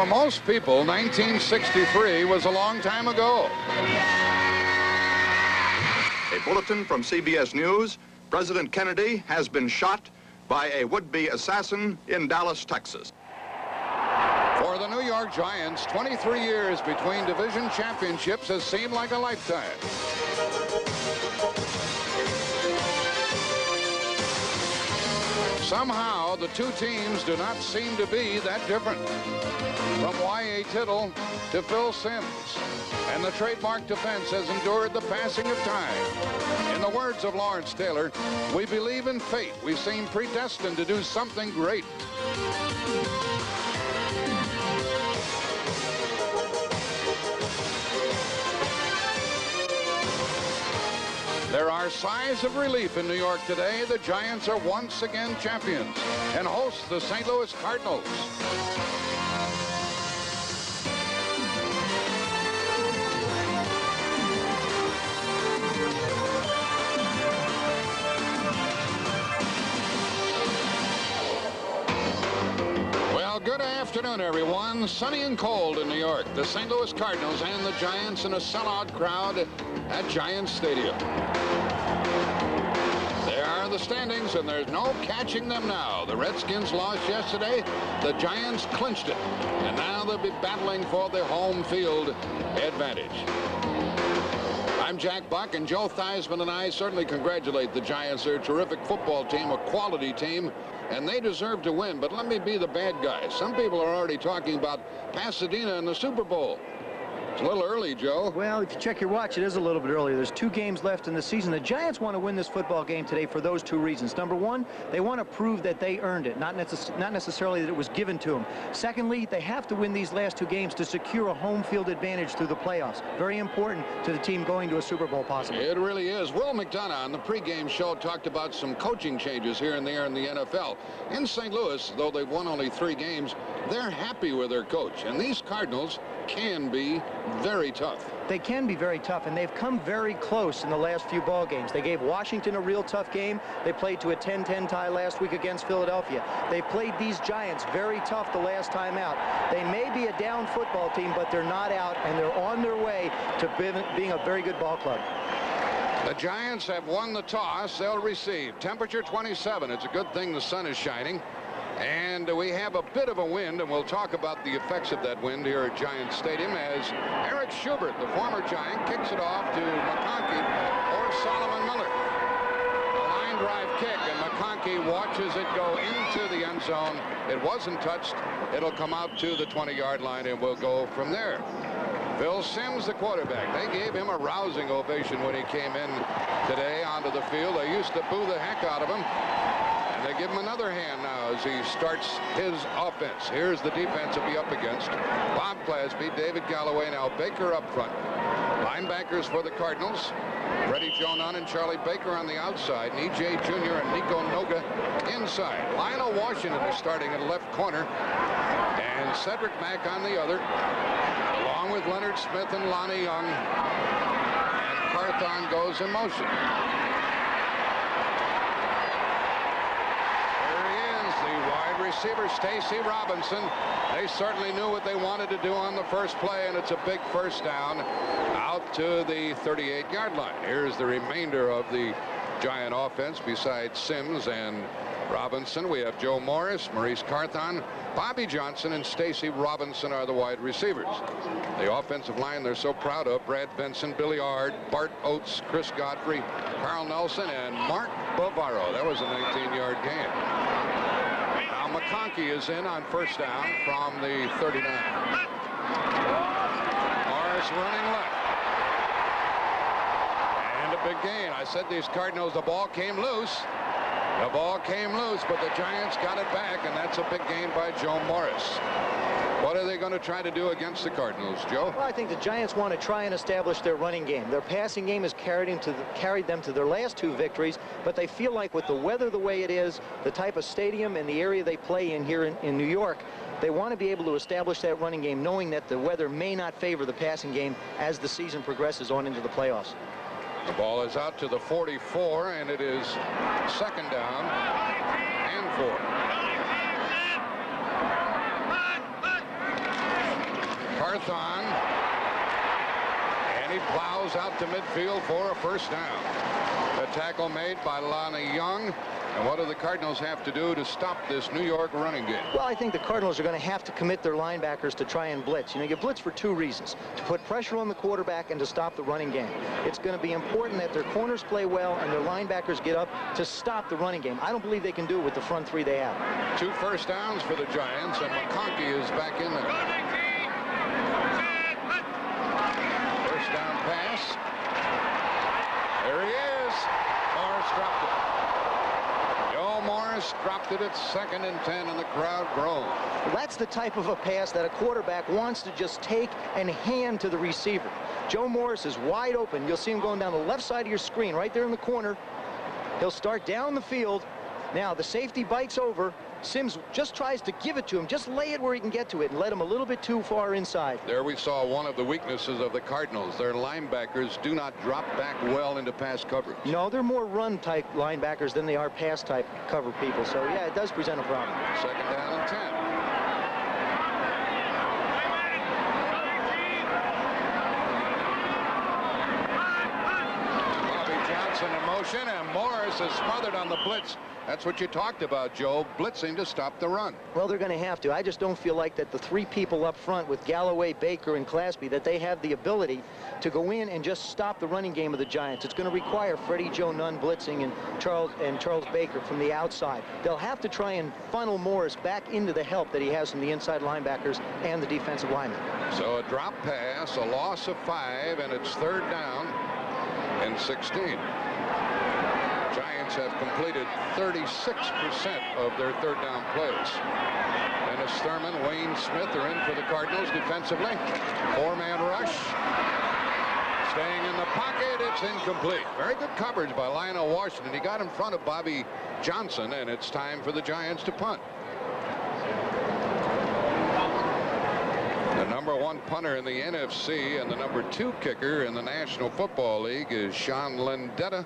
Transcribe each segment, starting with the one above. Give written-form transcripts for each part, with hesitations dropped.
For most people, 1963 was a long time ago. A bulletin from CBS News. President Kennedy has been shot by a would-be assassin in Dallas, Texas. For the New York Giants, 23 years between division championships has seemed like a lifetime. Somehow, the two teams do not seem to be that different. From Y.A. Tittle to Phil Simms, and the trademark defense has endured the passing of time. In the words of Lawrence Taylor, we believe in fate. We seem predestined to do something great. There are sighs of relief in New York today. The Giants are once again champions and host the St. Louis Cardinals. Good afternoon, everyone. Sunny and cold in New York. The St. Louis Cardinals and the Giants in a sellout crowd at Giants Stadium. There are the standings, and there's no catching them now. The Redskins lost yesterday. The Giants clinched it. And now they'll be battling for the home field advantage. I'm Jack Buck, and Joe Theismann and I certainly congratulate the Giants. They're a terrific football team, a quality team, and they deserve to win. But let me be the bad guy. Some people are already talking about Pasadena in the Super Bowl. It's a little early, Joe. Well, if you check your watch, it is a little bit early. There's 2 games left in the season. The Giants want to win this football game today for those 2 reasons. Number one, they want to prove that they earned it, not necessarily that it was given to them. Secondly, they have to win these last 2 games to secure a home field advantage through the playoffs. Very important to the team going to a Super Bowl possibly. It really is. Will McDonough on the pregame show talked about some coaching changes here and there in the NFL. In St. Louis, though they've won only 3 games, they're happy with their coach. And these Cardinals can be very tough. They can be very tough, and they've come very close in the last few ball games. They gave Washington a real tough game. They played to a 10-10 tie last week against Philadelphia. They played these Giants very tough the last time out. They may be a down football team, but they're not out, and they're on their way to being a very good ball club. The Giants have won the toss. They'll receive. Temperature 27. It's a good thing the sun is shining. And we have a bit of a wind, and we'll talk about the effects of that wind here at Giants Stadium as Eric Schubert, the former Giant, kicks it off to McConkey or Solomon Miller. A line drive kick, and McConkey watches it go into the end zone. It wasn't touched. It'll come out to the 20-yard line, and we'll go from there. Phil Simms, the quarterback. They gave him a rousing ovation when he came in today onto the field. They used to boo the heck out of him. They give him another hand now as he starts his offense. Here's the defense he'll be up against. Bob Glasby, David Galloway, now Baker up front. Linebackers for the Cardinals. Freddie Jonan and Charlie Baker on the outside. And E.J. Jr. and Nico Noga inside. Lionel Washington is starting at left corner. And Cedric Mack on the other. Along with Leonard Smith and Lonnie Young. And Carthon goes in motion. Receiver Stacy Robinson. They certainly knew what they wanted to do on the first play, and it's a big first down out to the 38-yard line. Here's the remainder of the Giant offense. Besides Simms and Robinson, we have Joe Morris, Maurice Carthon, Bobby Johnson, and Stacy Robinson are the wide receivers. The offensive line they're so proud of: Brad Benson, Billy Ard, Bart Oates, Chris Godfrey, Carl Nelson, and Mark Bavaro. That was a 19-yard gain. McConkey is in on first down from the 39. Morris running left. And a big gain. I said these Cardinals, the ball came loose. The ball came loose, but the Giants got it back, and that's a big gain by Joe Morris. What are they going to try to do against the Cardinals, Joe? Well, I think the Giants want to try and establish their running game. Their passing game has carried them to their last 2 victories, but they feel like with the weather the way it is, the type of stadium and the area they play in here in New York, they want to be able to establish that running game, knowing that the weather may not favor the passing game as the season progresses on into the playoffs. The ball is out to the 44, and it is second down and 4. Barth on. And he plows out to midfield for a first down. A tackle made by Lonnie Young. And what do the Cardinals have to do to stop this New York running game? Well, I think the Cardinals are going to have to commit their linebackers to try and blitz. You know, you blitz for two reasons: to put pressure on the quarterback and to stop the running game. It's going to be important that their corners play well and their linebackers get up to stop the running game. I don't believe they can do it with the front three they have. 2 first downs for the Giants, and McConkey is back in there. First down pass. There he is. Morris dropped it. Morris dropped it at 2nd and 10, and the crowd groaned. Well, that's the type of a pass that a quarterback wants to just take and hand to the receiver. Joe Morris is wide open. You'll see him going down the left side of your screen, right there in the corner. He'll start down the field. Now the safety bites over. Sims just tries to give it to him. Just lay it where he can get to it and let him a little bit too far inside. There we saw one of the weaknesses of the Cardinals. Their linebackers do not drop back well into pass coverage. No, they're more run-type linebackers than they are pass-type cover people. So, yeah, it does present a problem. 2nd down and 10. Bobby Johnson in motion, and Morris is smothered on the blitz. That's what you talked about, Joe, blitzing to stop the run. Well, they're going to have to. I just don't feel like that the 3 people up front with Galloway, Baker, and Clasby, that they have the ability to go in and just stop the running game of the Giants. It's going to require Freddie Joe Nunn blitzing and Charles Baker from the outside. They'll have to try and funnel Morris back into the help that he has from the inside linebackers and the defensive linemen. So a drop pass, a loss of 5, and it's 3rd down and 16. Giants have completed 36% of their 3rd down plays. Dennis Thurman, Wayne Smith are in for the Cardinals defensively. 4-man rush. Staying in the pocket, it's incomplete. Very good coverage by Lionel Washington. He got in front of Bobby Johnson, and it's time for the Giants to punt. The number 1 punter in the NFC and the number 2 kicker in the National Football League is Sean Lendetta.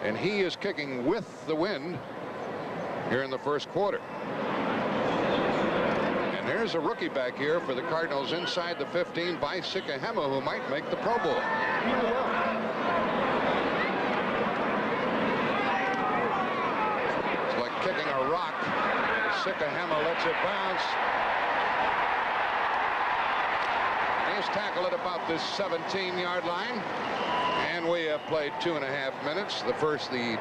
And he is kicking with the wind here in the first quarter. And there's a rookie back here for the Cardinals inside the 15, by Sikahema, who might make the Pro Bowl. It's like kicking a rock. Sikahema lets it bounce. He's tackled at about this 17-yard line. And we have played 2.5 minutes. The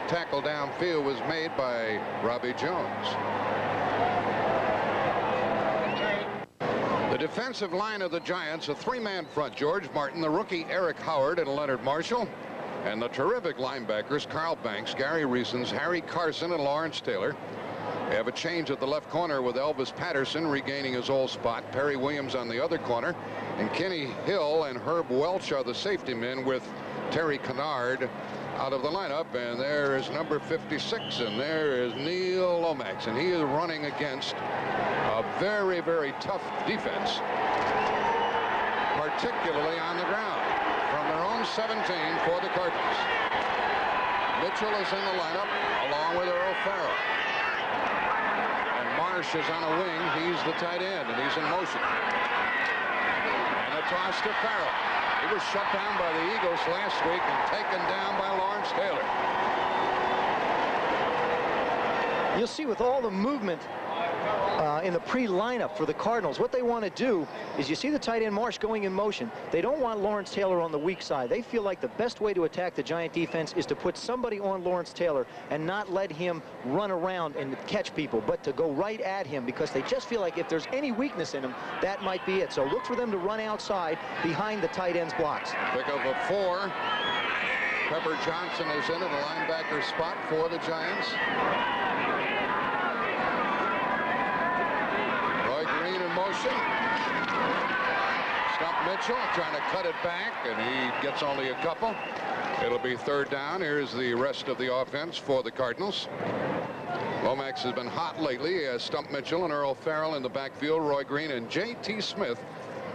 tackle downfield was made by Robbie Jones. The defensive line of the Giants, a 3-man front: George Martin, the rookie Eric Howard, and Leonard Marshall. And the terrific linebackers, Carl Banks, Gary Reasons, Harry Carson, and Lawrence Taylor. We have a change at the left corner with Elvis Patterson regaining his old spot. Perry Williams on the other corner. And Kenny Hill and Herb Welch are the safety men, with Terry Kennard out of the lineup. And there is number 56, and there is Neil Lomax, and he is running against a very, very tough defense, particularly on the ground, from their own 17 for the Cardinals. Mitchell is in the lineup along with Earl Farrell, and Marsh is on a wing. He's the tight end, and he's in motion. And a toss to Farrell. He was shut down by the Eagles last week and taken down by Lawrence Taylor. You'll see with all the movement in the pre-lineup for the Cardinals, what they want to do is, you see the tight end Marsh going in motion. They don't want Lawrence Taylor on the weak side. They feel like the best way to attack the Giant defense is to put somebody on Lawrence Taylor and not let him run around and catch people, but to go right at him, because they just feel like if there's any weakness in him, that might be it. So look for them to run outside behind the tight end's blocks. Pick of a 4. Pepper Johnson is in at the linebacker spot for the Giants. Motion. Stump Mitchell trying to cut it back, and he gets only a couple. It'll be 3rd down. Here's the rest of the offense for the Cardinals. Lomax has been hot lately. He has Stump Mitchell and Earl Farrell in the backfield, Roy Green and J.T. Smith,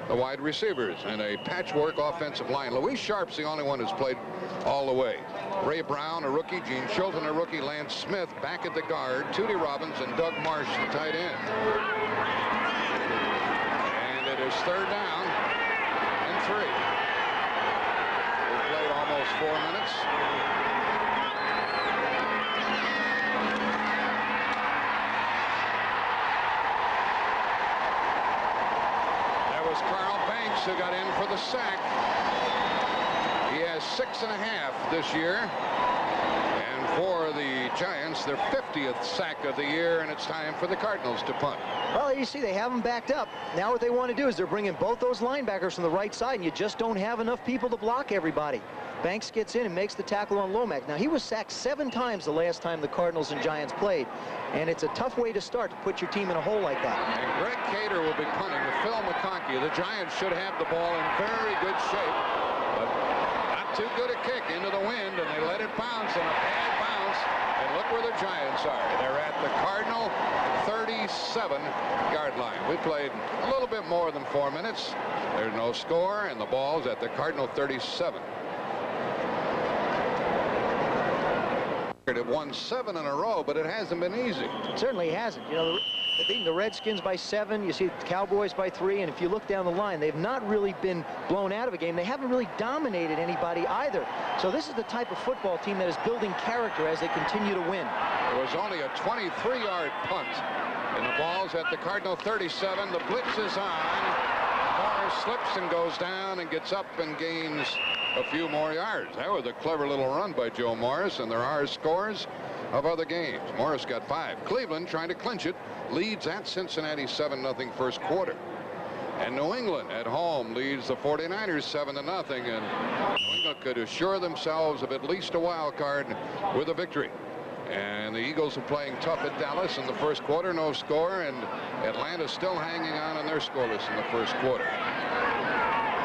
the wide receivers, and a patchwork offensive line. Luis Sharp's the only one who's played all the way. Ray Brown, a rookie. Gene Chilton, a rookie. Lance Smith back at the guard. Tootie Robbins and Doug Marsh, the tight end. It is 3rd down. We've played almost 4 minutes. That was Carl Banks who got in for the sack. He has 6.5 this year. And for the Giants, their 50th sack of the year, and it's time for the Cardinals to punt. Well, you see, they have them backed up. Now what they want to do is they're bringing both those linebackers from the right side, and you just don't have enough people to block everybody. Banks gets in and makes the tackle on Lomax. Now, he was sacked 7 times the last time the Cardinals and Giants played, and it's a tough way to start to put your team in a hole like that. And Greg Cater will be punting with Phil McConkey. The Giants should have the ball in very good shape, but not too good a kick into the wind, and they let it bounce, and a bad bounce. And look where the Giants are. They're at the Cardinal 37-yard line. We played a little bit more than 4 minutes. There's no score, and the ball's at the Cardinal 37. They've won 7 in a row, but it hasn't been easy. It certainly hasn't. You know, they've beaten the Redskins by 7. You see the Cowboys by 3. And if you look down the line, they've not really been blown out of a game. They haven't really dominated anybody either. So this is the type of football team that is building character as they continue to win. There was only a 23-yard punt. And the ball's at the Cardinal 37. The blitz is on. Morris slips and goes down and gets up and gains a few more yards. That was a clever little run by Joe Morris, and there are scores of other games. Morris got 5. Cleveland, trying to clinch it, leads at Cincinnati 7-0 first quarter. And New England at home leads the 49ers 7-0, and New England could assure themselves of at least a wild card with a victory. And the Eagles are playing tough at Dallas in the first quarter, no score, and Atlanta still hanging on their scoreless in the first quarter.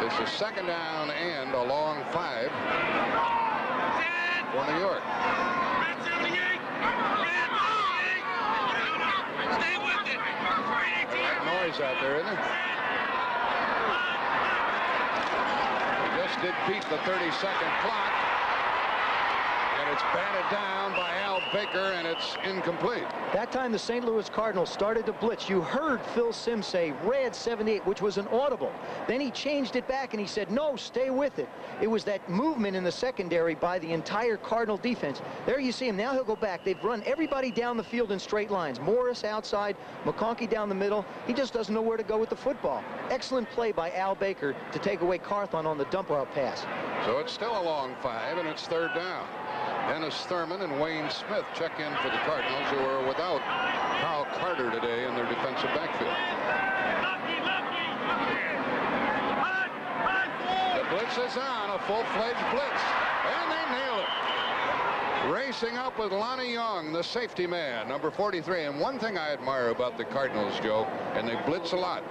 This is 2nd down and a long 5 for New York. That noise out there, isn't it? He just did beat the 30-second clock. And it's batted down by Al Baker, and it's incomplete. That time the St. Louis Cardinals started to blitz. You heard Phil Simms say red 78, which was an audible. Then he changed it back and he said, no, stay with it. It was that movement in the secondary by the entire Cardinal defense. There you see him. Now he'll go back. They've run everybody down the field in straight lines. Morris outside, McConkey down the middle. He just doesn't know where to go with the football. Excellent play by Al Baker to take away Carthon on the dump-out pass. So it's still a long 5, and it's 3rd down. Dennis Thurman and Wayne Smith check in for the Cardinals, who are without Carl Carter today in their defensive backfield. The blitz is on, a full-fledged blitz, and they nail it. Racing up with Lonnie Young, the safety man, number 43. And one thing I admire about the Cardinals, Joe, and they blitz a lot,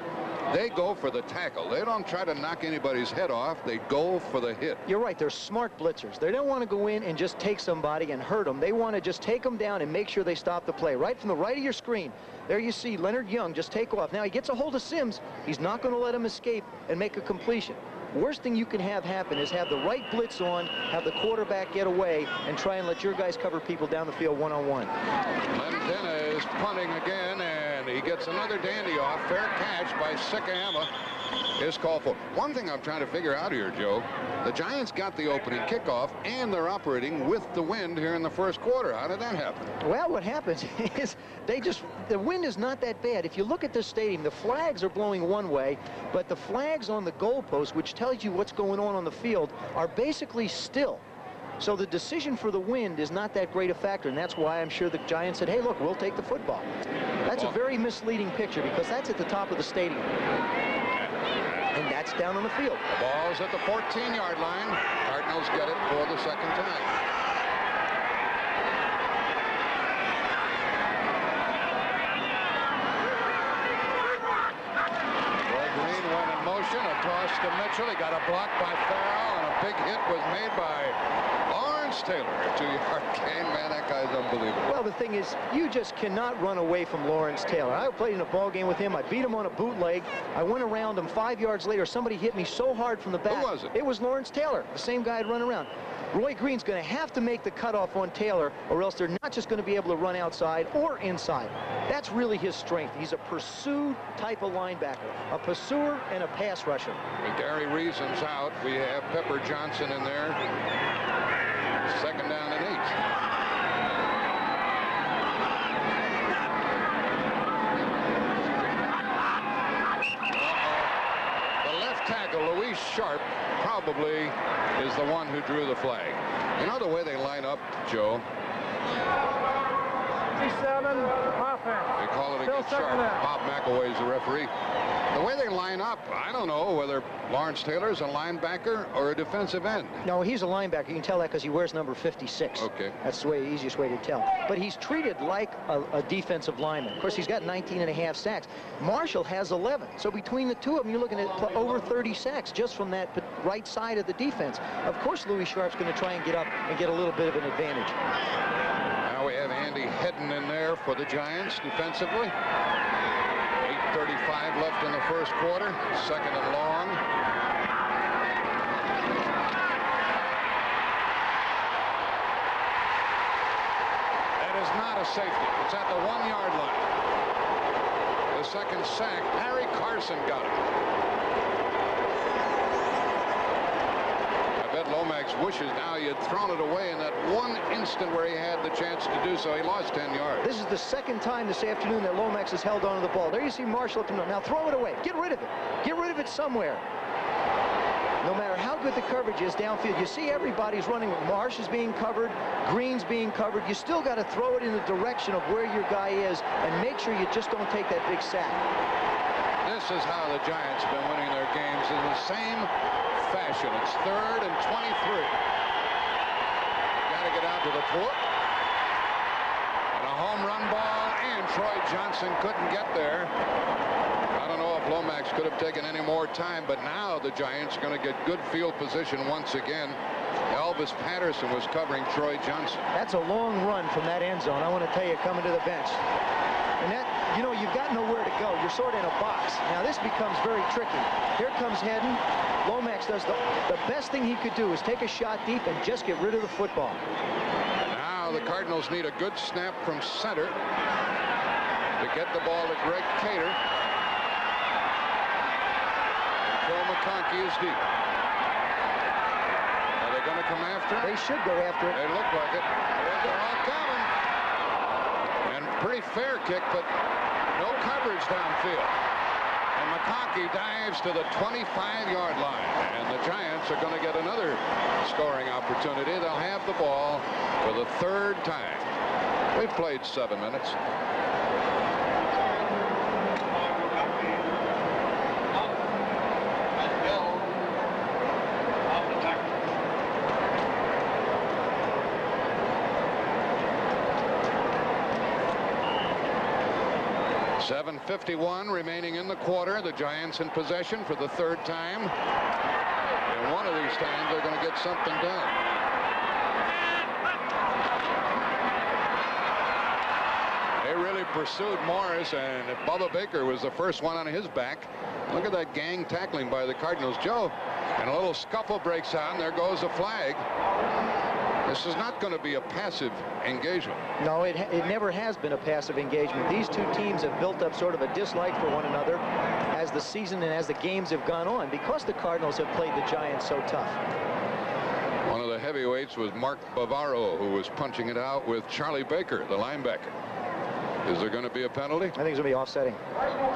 they go for the tackle. They don't try to knock anybody's head off. They go for the hit. You're right. They're smart blitzers. They don't want to go in and just take somebody and hurt them. They want to just take them down and make sure they stop the play. Right from the right of your screen, there you see Leonard Young just take off. Now he gets a hold of Simms. He's not going to let him escape and make a completion. Worst thing you can have happen is have the right blitz on, have the quarterback get away, and try and let your guys cover people down the field one-on-one. Lentena is punting again, and he gets another dandy off. Fair catch by Sikahama is called for. One thing I'm trying to figure out here, Joe, the Giants got the opening kickoff, and they're operating with the wind here in the first quarter. How did that happen? Well, what happens is the wind is not that bad. If you look at this stadium, the flags are blowing one way, but the flags on the goalpost, which tells you what's going on the field, are basically still. So the decision for the wind is not that great a factor, and that's why I'm sure the Giants said, hey, look, we'll take the football. That's a very misleading picture because that's at the top of the stadium. And that's down on the field. The ball's at the 14-yard line. Cardinals get it for the 2nd time. Roy Green went in motion. A toss to Mitchell. He got a block by Farrell, and a big hit was made by Lawrence Taylor. A 2-yard gain. Man, that guy's unbelievable. Well, the thing is, you just cannot run away from Lawrence Taylor. I played in a ball game with him. I beat him on a bootleg. I went around him. 5 yards later, somebody hit me so hard from the back. Who was it? It was Lawrence Taylor, the same guy I'd run around. Roy Green's going to have to make the cutoff on Taylor, or else they're not just going to be able to run outside or inside. That's really his strength. He's a pursued type of linebacker, a pursuer and a pass rusher. With Gary Reason's out, we have Pepper Johnson in there. Second down and 8. The left tackle, Louis Sharp, probably is the one who drew the flag. You know the way they line up, Joe? 57 offense. They call it against Sharp. Bob McElway's the referee. The way they line up, I don't know whether Lawrence Taylor's a linebacker or a defensive end. No, he's a linebacker. You can tell that because he wears number 56. Okay. That's the easiest way to tell. But he's treated like a defensive lineman. Of course, he's got 19.5 sacks. Marshall has 11. So between the two of them, you're looking at over 30 sacks just from that right side of the defense. Of course, Louis Sharp's going to try and get up and get a little bit of an advantage. Now we have Andy Hedden in there for the Giants defensively. 8:35 left in the first quarter. Second and long. That is not a safety. It's at the 1-yard line. The second sack. Harry Carson got it. I bet Lomax wishes now he had thrown it away in that one instant where he had the chance to do so. He lost 10 yards. This is the second time this afternoon that Lomax has held on to the ball. There you see Marshall up to now throw it away. Get rid of it. Get rid of it somewhere. No matter how good the coverage is downfield, you see everybody's running. Marsh is being covered, Green's being covered. You still got to throw it in the direction of where your guy is and make sure you just don't take that big sack. This is how the Giants have been winning their games, in the same fashion. It's 3rd and 23. Got to get out to the 4. And a home run ball, and Troy Johnson couldn't get there. I don't know if Lomax could have taken any more time, but now the Giants are going to get good field position once again. Elvis Patterson was covering Troy Johnson. That's a long run from that end zone, I want to tell you, coming to the bench. And that, you know, you've got nowhere to go. You're sort of in a box. Now this becomes very tricky. Here comes Hedden. Lomax does the best thing he could do is take a shot deep and just get rid of the football. Now the Cardinals need a good snap from center to get the ball to Greg Cater. Phil McConkey is deep. Are they going to come after it? They should go after it. They look like it. They're all coming. And pretty fair kick, but no coverage downfield. And McConkey dives to the 25-yard line. And the Giants are going to get another scoring opportunity. They'll have the ball for the 3rd time. We've played 7 minutes. .51 remaining in the quarter. The Giants in possession for the 3rd time. And one of these times they're going to get something done. They really pursued Morris, and Bubba Baker was the first one on his back. Look at that gang tackling by the Cardinals, Joe. And a little scuffle breaks out, and there goes a flag. This is not going to be a passive engagement. No, it never has been a passive engagement. These two teams have built up sort of a dislike for one another as the season and as the games have gone on because the Cardinals have played the Giants so tough. One of the heavyweights was Mark Bavaro, who was punching it out with Charlie Baker, the linebacker. Is there going to be a penalty? I think it's going to be offsetting.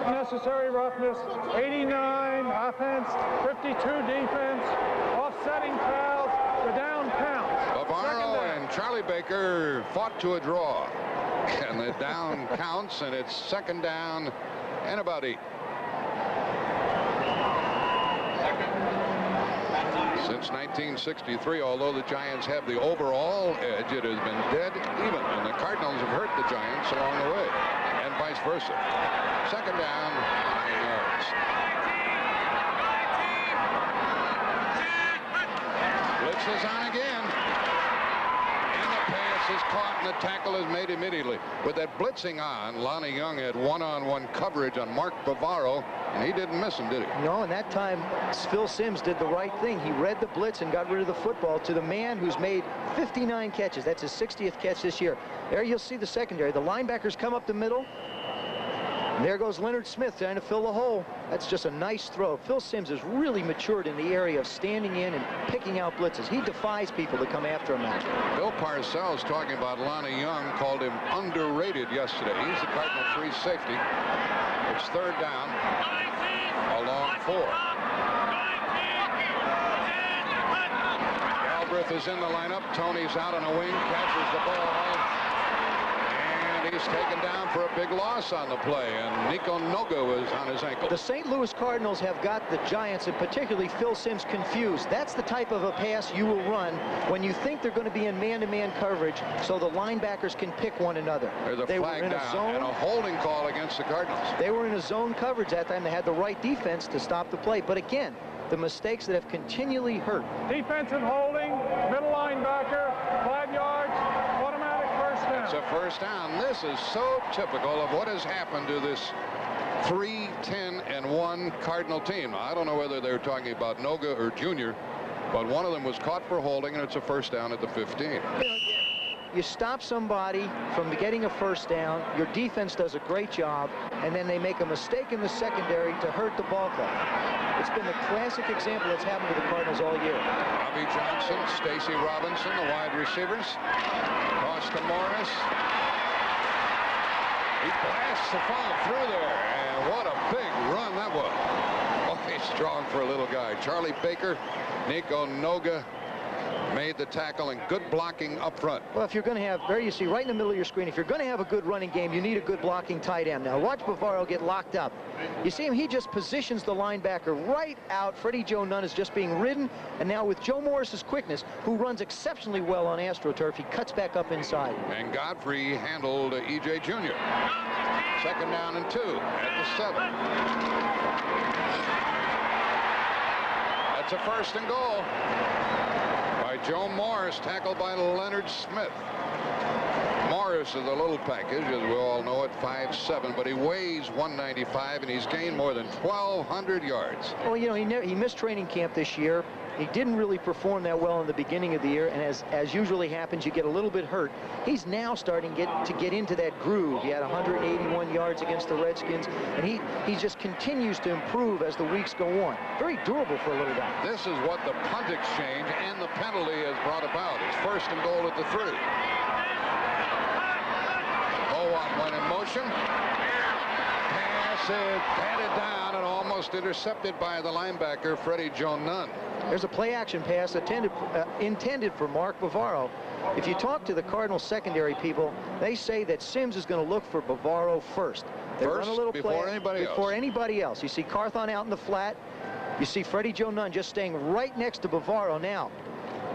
Necessary roughness, 89 offense, 52 defense, offsetting fouls, the down counts. Bavaro and Charlie Baker fought to a draw. And the down counts, and it's 2nd down and about 8. Since 1963, although the Giants have the overall edge, it has been dead even, and the Cardinals have hurt the Giants along the way, and vice versa. 2nd down, 9 yards. Blitz is on again. And the pass is caught, and the tackle is made immediately. With that blitzing on, Lonnie Young had one-on-one coverage on Mark Bavaro, and he didn't miss him, did he? No, and that time Phil Simms did the right thing. He read the blitz and got rid of the football to the man who's made 59 catches. That's his 60th catch this year. There you'll see the secondary. The linebackers come up the middle. And there goes Leonard Smith trying to fill the hole. That's just a nice throw. Phil Simms has really matured in the area of standing in and picking out blitzes. He defies people to come after him now. Bill Parcells talking about Lonnie Young, called him underrated yesterday. He's the Cardinal free safety. It's third down, a long 4. Galbraith is in the lineup. Tony's out on a wing, catches the ball. And he's taken down for a big loss on the play, and Nico Noga was on his ankle. The St. Louis Cardinals have got the Giants, and particularly Phil Simms, confused. That's the type of a pass you will run when you think they're going to be in man-to-man coverage, so the linebackers can pick one another. There's a flag down and a holding call against the Cardinals. They were in a zone coverage that time. They had the right defense to stop the play. But again, the mistakes that have continually hurt. Defensive holding, middle linebacker, 5 yards, automatic first down. It's a first down. This is so typical of what has happened to this 3-10-1 Cardinal team. I don't know whether they're talking about Noga or Junior, but one of them was caught for holding, and it's a first down at the 15. You stop somebody from getting a first down, your defense does a great job, and then they make a mistake in the secondary to hurt the ball club. It's been the classic example that's happened to the Cardinals all year. Bobby Johnson, Stacy Robinson, the wide receivers. Toss to Morris. He blasts the ball through there, and what a big run that was. Oh, he's strong for a little guy. Charlie Baker, Nico Noga made the tackle, and good blocking up front. Well, if you're going to have, there you see right in the middle of your screen, if you're going to have a good running game, you need a good blocking tight end. Now watch Bavaro get locked up. You see him, he just positions the linebacker right out. Freddie Joe Nunn is just being ridden, and now with Joe Morris's quickness, who runs exceptionally well on AstroTurf, he cuts back up inside. And Godfrey handled E.J. Jr. Second down and 2 at the 7. That's a first and goal by Joe Morris, tackled by Leonard Smith. Morris is a little package, as we all know, at 5'7", but he weighs 195, and he's gained more than 1,200 yards. Well, you know, he missed training camp this year. He didn't really perform that well in the beginning of the year, and as usually happens, you get a little bit hurt. He's now starting to get into that groove. He had 181 yards against the Redskins, and he just continues to improve as the weeks go on. Very durable for a little guy. This is what the punt exchange and the penalty has brought about. It's first and goal at the 3. Went in motion. Pass is batted down and almost intercepted by the linebacker, Freddie Joe Nunn. There's a play-action pass intended for Mark Bavaro. If you talk to the Cardinals secondary people, they say that Simms is going to look for Bavaro first. They run a little before play anybody else. You see Carthon out in the flat. You see Freddie Joe Nunn just staying right next to Bavaro now.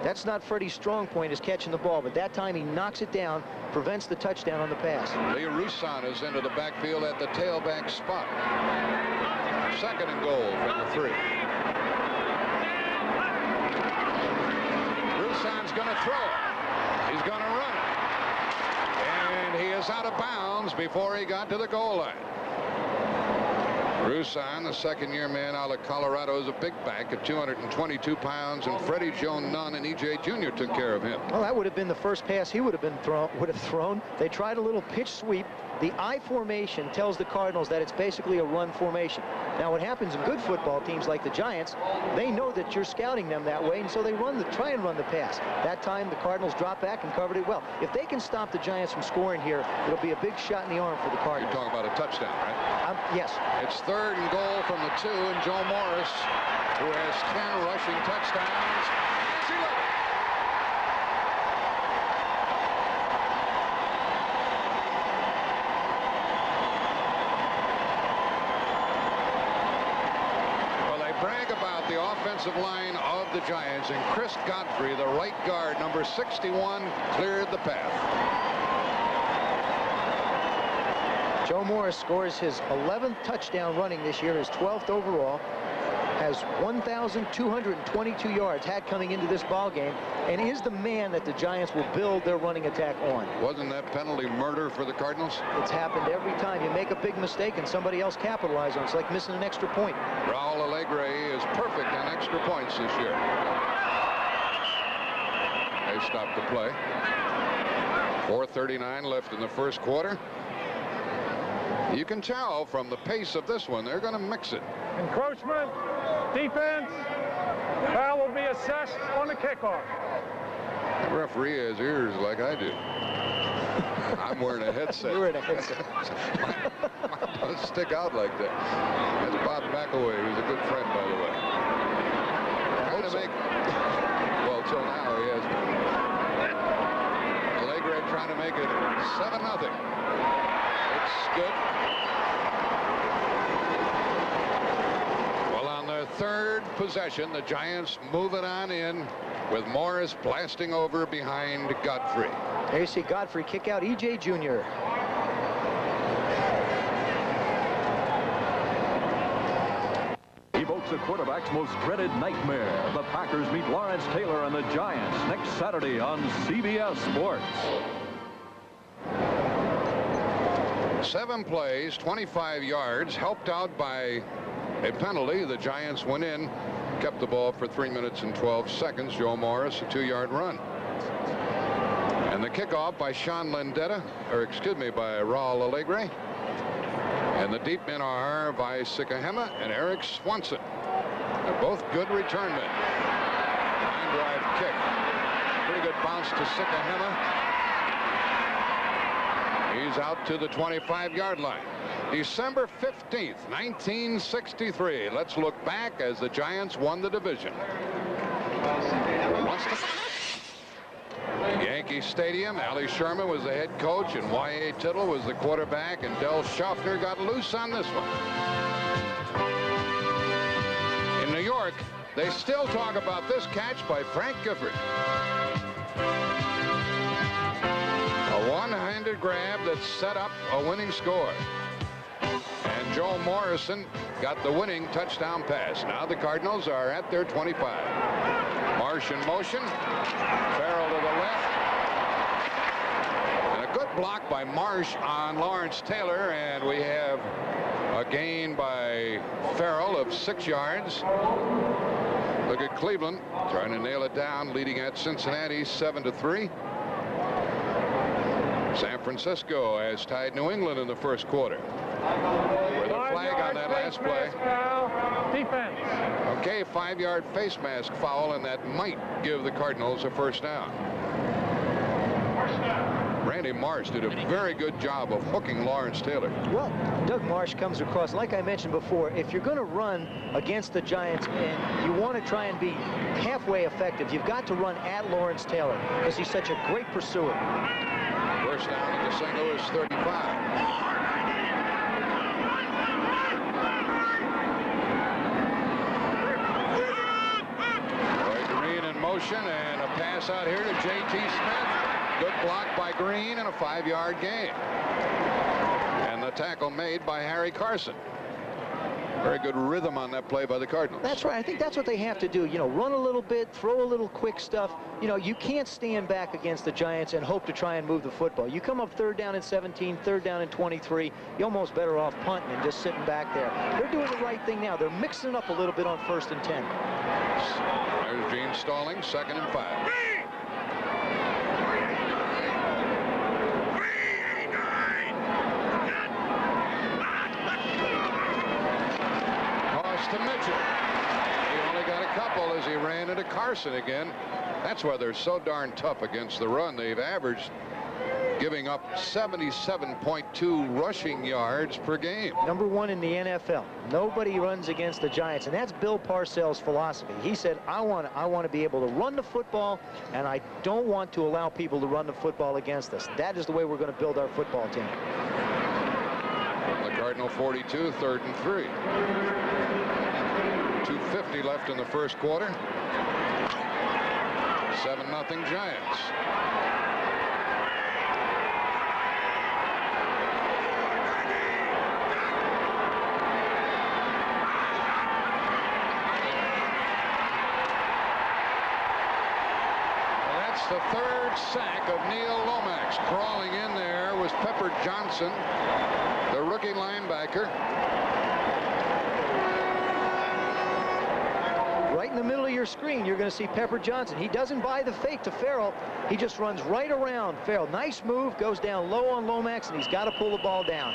That's not Freddie's strong point, is catching the ball, but that time he knocks it down, prevents the touchdown on the pass. Lee Roussan is into the backfield at the tailback spot. Second and goal from the 3. Roussan's going to throw it. He's going to run it. And he is out of bounds before he got to the goal line. Roussan, the second-year man out of Colorado, is a big back at 222 pounds, and Freddie Joe Nunn and E.J. Jr. took care of him. Well, that would have been the first pass he would have thrown. They tried a little pitch sweep. The I formation tells the Cardinals that it's basically a run formation. Now, what happens in good football teams like the Giants, they know that you're scouting them that way, and so they try and run the pass. That time, the Cardinals dropped back and covered it well. If they can stop the Giants from scoring here, it'll be a big shot in the arm for the Cardinals. You're talking about a touchdown, right? Yes. It's third and goal from the 2, and Joe Morris, who has 10 rushing touchdowns, has 11. Brag about the offensive line of the Giants, and Chris Godfrey, the right guard, number 61, cleared the path. Joe Morris scores his 11th touchdown running this year, his 12th overall, has 1,222 yards had coming into this ball game, and is the man that the Giants will build their running attack on. Wasn't that penalty murder for the Cardinals? It's happened every time. You make a big mistake and somebody else capitalizes on it. It's like missing an extra point. Raul Alegre is perfect on extra points this year. They stopped the play. 4:39 left in the first quarter. You can tell from the pace of this one, they're going to mix it. Encroachment, defense, foul will be assessed on the kickoff. The referee has ears like I do. I'm wearing a headset. You're in a headset. Mine doesn't stick out like that. That's Bob McAway, who's a good friend, by the way. Trying to make, well, till now he has been. Allegre trying to make it 7-0. It's good. Well, on their third possession, the Giants move it on in with Morris blasting over behind Godfrey. There you see Godfrey kick out E.J. Jr. Evokes a quarterback's most dreaded nightmare. The Packers meet Lawrence Taylor and the Giants next Saturday on CBS Sports. 7 plays, 25 yards, helped out by a penalty. The Giants went in, kept the ball for 3 minutes and 12 seconds. Joe Morris, a 2-yard run. And the kickoff by Sean Lendetta, or excuse me, by Raul Allegre. And the deep men are by Sikahema and Eric Swanson. They're both good return men. Line drive kick. Pretty good bounce to Sikahema. He's out to the 25-yard line. December 15th, 1963. Let's look back as the Giants won the division. Yankee Stadium, Allie Sherman was the head coach, and Y.A. Tittle was the quarterback, and Del Schaffner got loose on this one. In New York, they still talk about this catch by Frank Gifford. A one-handed grab that set up a winning score. And Joe Morrison got the winning touchdown pass. Now the Cardinals are at their 25. Marsh in motion. Farrell to the left. And a good block by Marsh on Lawrence Taylor. And we have a gain by Farrell of 6 yards. Look at Cleveland trying to nail it down, leading at Cincinnati 7-3. San Francisco has tied New England in the first quarter. With a flag on that last play. Defense. Okay, 5-yard face mask foul, and that might give the Cardinals a first down. Randy Marsh did a very good job of hooking Lawrence Taylor. Well, Doug Marsh comes across, like I mentioned before, if you're going to run against the Giants and you want to try and be halfway effective, you've got to run at Lawrence Taylor because he's such a great pursuer. First down at the St. Louis 35. Green in motion, and a pass out here to J.T. Smith. Good block by Green and a 5-yard gain. And the tackle made by Harry Carson. Very good rhythm on that play by the Cardinals. That's right. I think that's what they have to do. You know, run a little bit, throw a little quick stuff. You know, you can't stand back against the Giants and hope to try and move the football. You come up 3rd down and 17, 3rd down and 23. You're almost better off punting and just sitting back there. They're doing the right thing now. They're mixing it up a little bit on 1st and 10. There's Gene Stalling, 2nd and 5. To Mitchell. He only got a couple as he ran into Carson again. That's why they're so darn tough against the run. They've averaged giving up 77.2 rushing yards per game. Number 1 in the NFL. Nobody runs against the Giants, and that's Bill Parcells' philosophy. He said, I want to be able to run the football, and I don't want to allow people to run the football against us. That is the way we're going to build our football team. The Cardinal 42, 3rd and 3. 2:50 left in the first quarter. 7-0 Giants. Well, that's the 3rd sack of Neil Lomax. Crawling in there was Pepper Johnson, the rookie linebacker. Right in the middle of your screen, you're going to see Pepper Johnson. He doesn't buy the fake to Farrell. He just runs right around Farrell. Nice move, goes down low on Lomax, and he's got to pull the ball down.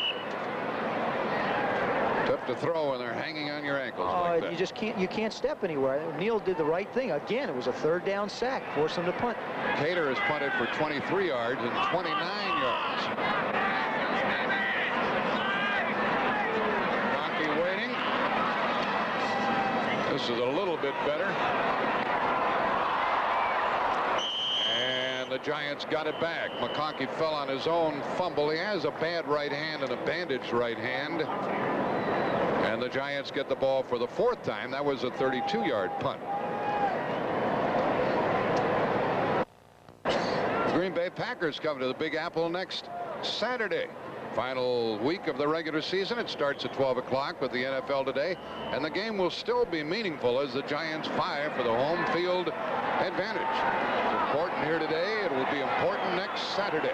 to throw when they're hanging on your ankles like that. You can't step anywhere. Neal did the right thing. Again, it was a 3rd down sack, forced them to punt. Cater has punted for 23 yards and 29 yards. McConkey waiting. This is a little bit better. And the Giants got it back. McConkey fell on his own fumble. He has a bad right hand and a bandaged right hand. And the Giants get the ball for the 4th time. That was a 32-yard punt. The Green Bay Packers come to the Big Apple next Saturday. Final week of the regular season. It starts at 12 o'clock with the NFL Today, and the game will still be meaningful as the Giants vie for the home field advantage. It's important here today. It will be important next Saturday.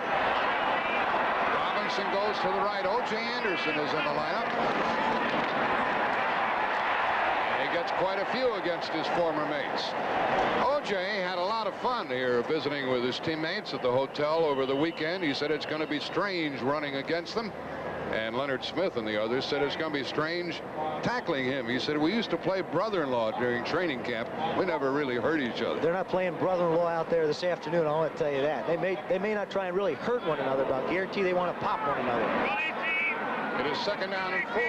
Robinson goes to the right. O.J. Anderson is in the lineup. He gets quite a few against his former mates. O.J. had a lot of fun here visiting with his teammates at the hotel over the weekend. He said it's going to be strange running against them. And Leonard Smith and the others said it's going to be strange tackling him. He said, we used to play brother-in-law during training camp. We never really hurt each other. They're not playing brother-in-law out there this afternoon, I want to tell you that. They may not try and really hurt one another, but I guarantee they want to pop one another. It is 2nd down and 4.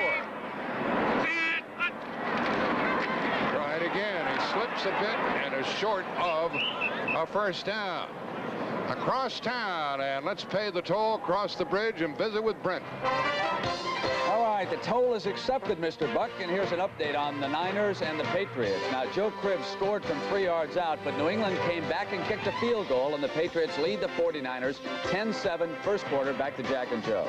Again, he slips a bit and is short of a 1st down. Across town, and let's pay the toll, cross the bridge, and visit with Brent. All right, the toll is accepted, Mr. Buck, and here's an update on the Niners and the Patriots. Now, Joe Cribbs scored from 3 yards out, but New England came back and kicked a field goal, and the Patriots lead the 49ers 10-7, 1st quarter, back to Jack and Joe.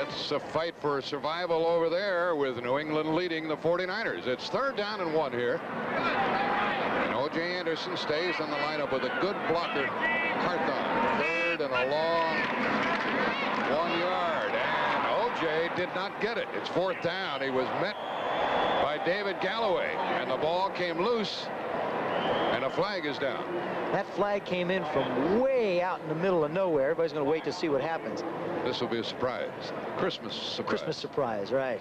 It's a fight for survival over there with New England leading the 49ers. It's 3rd down and 1 here. And O.J. Anderson stays in the lineup with a good blocker. Carthon, 3rd and a long 1 yard. And O.J. did not get it. It's 4th down. He was met by David Galloway. And the ball came loose. And a flag is down. That flag came in from way out in the middle of nowhere. Everybody's going to wait to see what happens. This will be a surprise. Christmas surprise. Christmas surprise, right.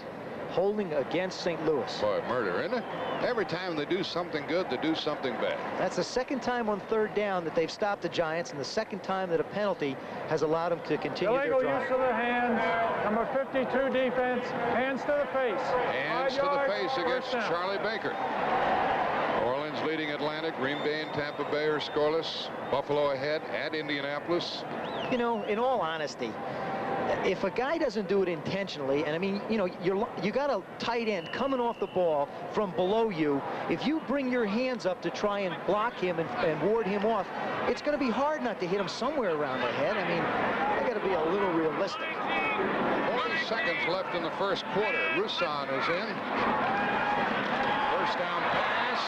Holding against St. Louis. Boy, murder, isn't it? Every time they do something good, they do something bad. That's the 2nd time on 3rd down that they've stopped the Giants, and the 2nd time that a penalty has allowed them to continue their Illegal drive. use of the hands. Number 52 defense. Hands to the face. Hands to the face against Charlie Baker. New Orleans leading Atlanta. Green Bay and Tampa Bay are scoreless. Buffalo ahead at Indianapolis. You know, in all honesty, if a guy doesn't do it intentionally, and I mean, you know, you got a tight end coming off the ball from below you. If you bring your hands up to try and block him and ward him off, it's going to be hard not to hit him somewhere around the head. I mean, I got to be a little realistic. 40 seconds left in the 1st quarter. Roussan is in. 1st down pass.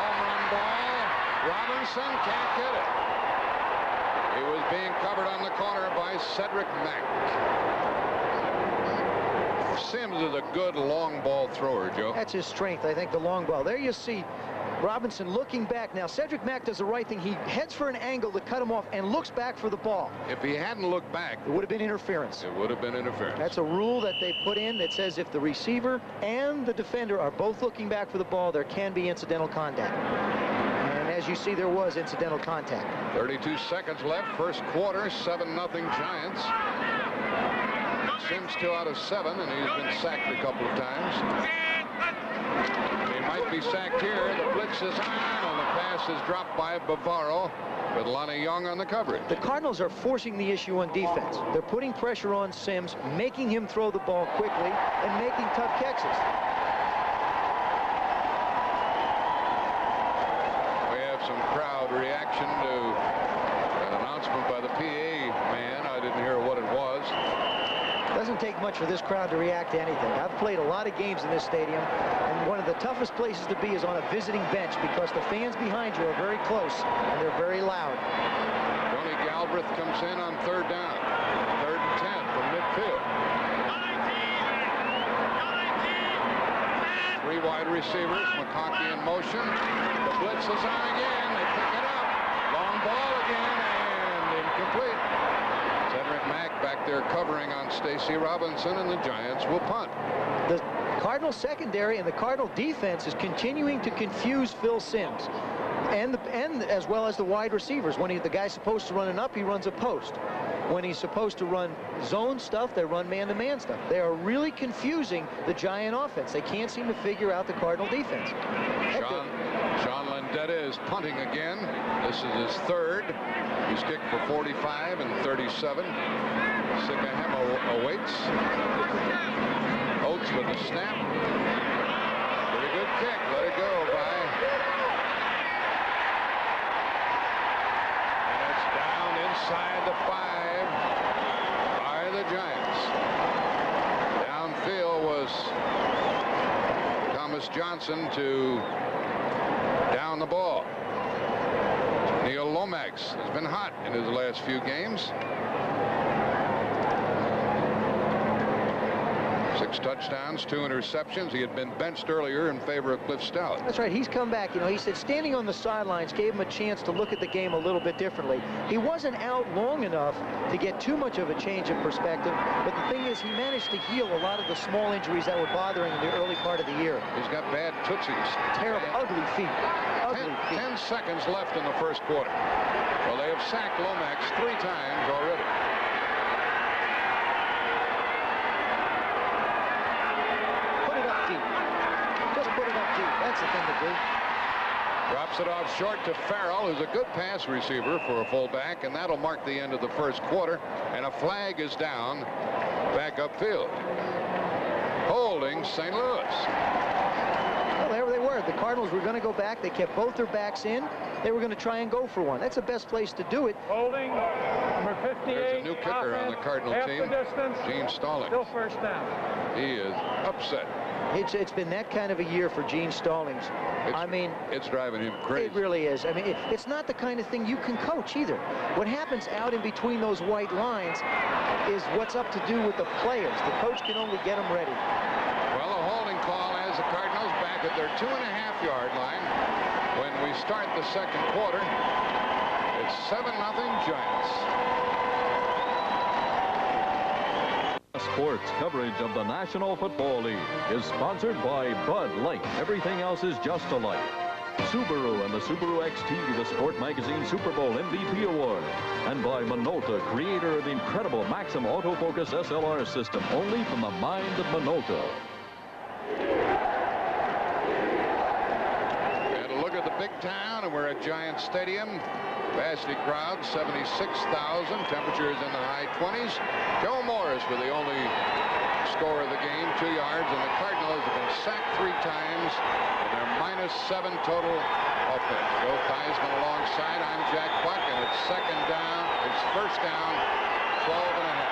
Home run ball. Robinson can't get it. He was being covered on the corner by Cedric Mack. Sims is a good long ball thrower, Joe. That's his strength, I think, the long ball. There you see Robinson looking back. Now, Cedric Mack does the right thing. He heads for an angle to cut him off and looks back for the ball. If he hadn't looked back, it would have been interference. It would have been interference. That's a rule that they put in that says if the receiver and the defender are both looking back for the ball, there can be incidental contact. And as you see, there was incidental contact. 32 seconds left, 1st quarter, 7-0 Giants. Sims 2 out of 7, and he's been sacked a couple of times. He might be sacked here. The blitz is on, and the pass is dropped by Bavaro with Lonnie Young on the coverage. The Cardinals are forcing the issue on defense. They're putting pressure on Sims, making him throw the ball quickly, and making tough catches. We have some crowd reaction to an announcement by the PA man. I didn't hear what it was. Doesn't take much for this crowd to react to anything. I've played a lot of games in this stadium, and one of the toughest places to be is on a visiting bench because the fans behind you are very close and they're very loud. Tony Galbraith comes in on 3rd down. 3rd and 10 from midfield. 3 wide receivers. McConkey in motion. The blitz is on again. They pick it up. Long ball again and incomplete. Cedric Mack back there covering on Stacy Robinson, and the Giants will punt. The Cardinal secondary and the Cardinal defense is continuing to confuse Phil Simms. And as well as the wide receivers. When the guy's supposed to run an up, he runs a post. When he's supposed to run zone stuff, they run man-to-man stuff. They are really confusing the Giant offense. They can't seem to figure out the Cardinal defense. Sean Landeta is punting again. This is his third. He's kicked for 45 and 37. Sikahema awaits. Oates with the snap. Pretty good kick. Let it go by. Inside the 5 by the Giants. Downfield was Thomas Johnson to down the ball. Neil Lomax has been hot in his last few games. 6 touchdowns, 2 interceptions. He had been benched earlier in favor of Cliff Staley. That's right. He's come back. You know, he said standing on the sidelines gave him a chance to look at the game a little bit differently. He wasn't out long enough to get too much of a change of perspective. But the thing is, he managed to heal a lot of the small injuries that were bothering him in the early part of the year. He's got bad tootsies. Terrible, ugly feet. Ugly feet. 10 seconds left in the first quarter. Well, they have sacked Lomax 3 times already. That's the thing to do. Drops it off short to Farrell, who's a good pass receiver for a fullback, and that'll mark the end of the first quarter. And a flag is down back upfield. Holding St. Louis. Well, there they were. The Cardinals were going to go back. They kept both their backs in. They were going to try and go for one. That's the best place to do it. Holding number 58. There's a new kicker on the Cardinal team. Gene Stallings. Still first down. He is upset. It's been that kind of a year for Gene Stallings. I mean, it's driving him crazy. It really is. I mean, it's not the kind of thing you can coach either. What happens out in between those white lines is what's up to do with the players. The coach can only get them ready. Well, a holding call has the Cardinals back at their 2.5-yard line. When we start the second quarter, it's 7-0 Giants. Sports coverage of the National Football League is sponsored by Bud Light. Everything else is just a light. Subaru and the Subaru XT, the Sport Magazine Super Bowl MVP Award. And by Minolta, creator of the incredible Maxim Autofocus SLR system, only from the mind of Minolta. And a look at the big town, and we're at Giant Stadium. Capacity crowd, 76,000. Temperature is in the high 20s. Joe Morris with the only score of the game, 2 yards, and the Cardinals have been sacked 3 times, and they're -7 total offense. Joe Theismann alongside. I'm Jack Buck, and it's second down. It's first down, 12.5.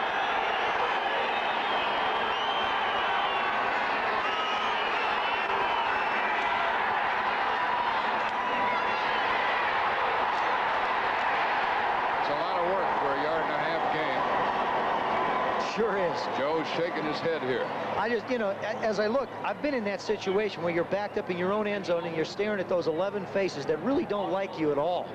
Sure is. Joe's shaking his head here. I just, you know, as I look, I've been in that situation where you're backed up in your own end zone and you're staring at those 11 faces that really don't like you at all.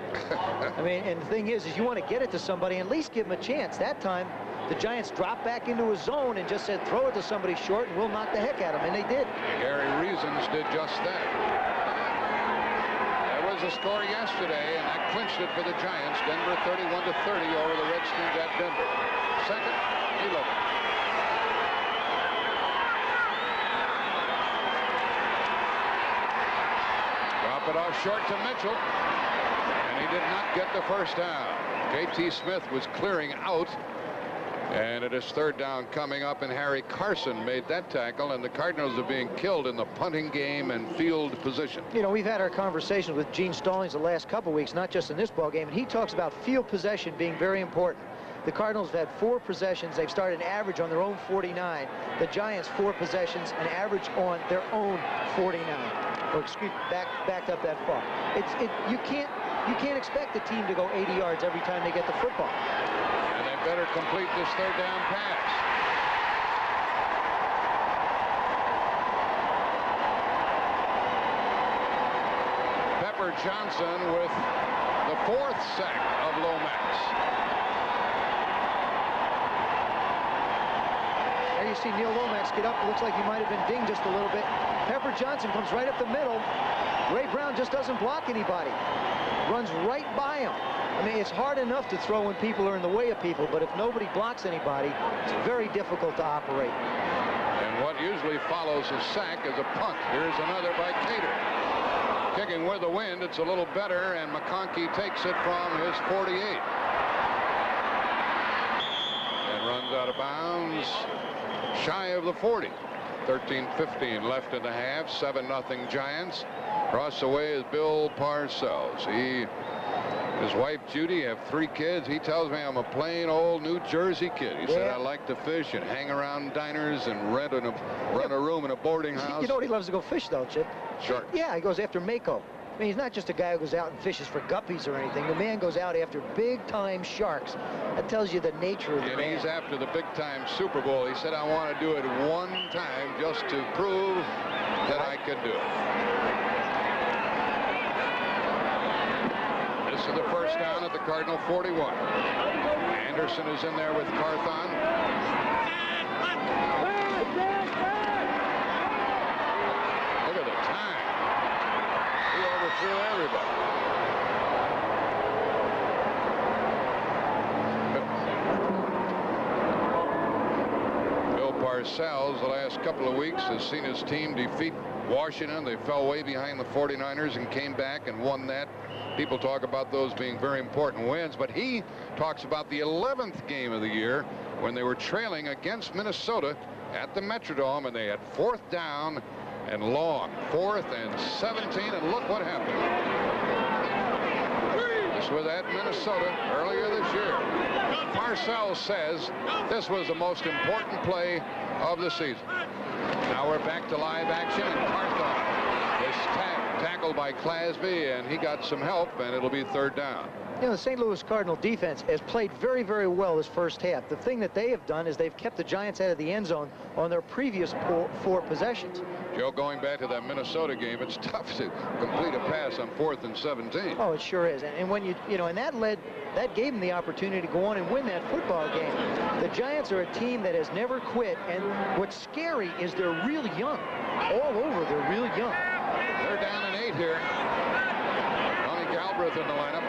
I mean, and the thing is you want to get it to somebody and at least give them a chance. That time, the Giants dropped back into a zone and just said, throw it to somebody short and we'll knock the heck out of them, and they did. Gary Reasons did just that. There was a score yesterday, and that clinched it for the Giants. Denver 31-30 over the Redskins at Denver. Second, 11. Drop it off short to Mitchell, and he did not get the first down. J.T. Smith was clearing out, and it is third down coming up, and Harry Carson made that tackle, and the Cardinals are being killed in the punting game and field position. You know, we've had our conversations with Gene Stallings the last couple weeks, not just in this ball game, and he talks about field possession being very important. The Cardinals have had 4 possessions. They've started an average on their own 49. The Giants 4 possessions, an average on their own 49. Or excuse, backed up that far. You can't expect the team to go 80 yards every time they get the football. And they better complete this third down pass. Pepper Johnson with the 4th sack of Lomax. you see Neil Lomax get up. It looks like he might have been dinged just a little bit. Pepper Johnson comes right up the middle. Ray Brown just doesn't block anybody. Runs right by him. I mean, it's hard enough to throw when people are in the way of people, but if nobody blocks anybody, it's very difficult to operate. And what usually follows a sack is a punt. Here's another by Cater. Kicking with the wind, it's a little better, and McConkey takes it from his 48. And runs out of bounds shy of the 40. 13:15 left in the half. 7-0 Giants. Across the way is Bill Parcells. His wife Judy have 3 kids. He tells me I'm a plain old New Jersey kid. He said I like to fish and hang around diners and rent a room in a boarding house. You know what he loves to go fish, though, Chip? Sharks. Yeah, he goes after mako. I mean, he's not just a guy who goes out and fishes for guppies or anything. The man goes out after big-time sharks. That tells you the nature of the man. And he's after the big-time Super Bowl. He said, I want to do it one time just to prove that I could do it. This is the first down at the Cardinal 41. Anderson is in there with Carthon. Look at the time. He overthrew everybody. Bill Parcells, the last couple of weeks, has seen his team defeat Washington. They fell way behind the 49ers and came back and won that. People talk about those being very important wins, but he talks about the 11th game of the year when they were trailing against Minnesota at the Metrodome, and they had 4th down and long. 4th and 17, and look what happened. This was at Minnesota earlier this year. Parcells says this was the most important play of the season. Now we're back to live action, and Carthon is tackled by Clasby, and he got some help, and it'll be 3rd down. You know, the St. Louis Cardinal defense has played very, very well this first half. The thing that they have done is they've kept the Giants out of the end zone on their previous 4 possessions. Joe, going back to that Minnesota game, it's tough to complete a pass on 4th and 17. Oh, it sure is. And when and that gave them the opportunity to go on and win that football game. The Giants are a team that has never quit, and what's scary is they're real young. All over, they're real young. They're down an 8 here. Tony Galbraith in the lineup.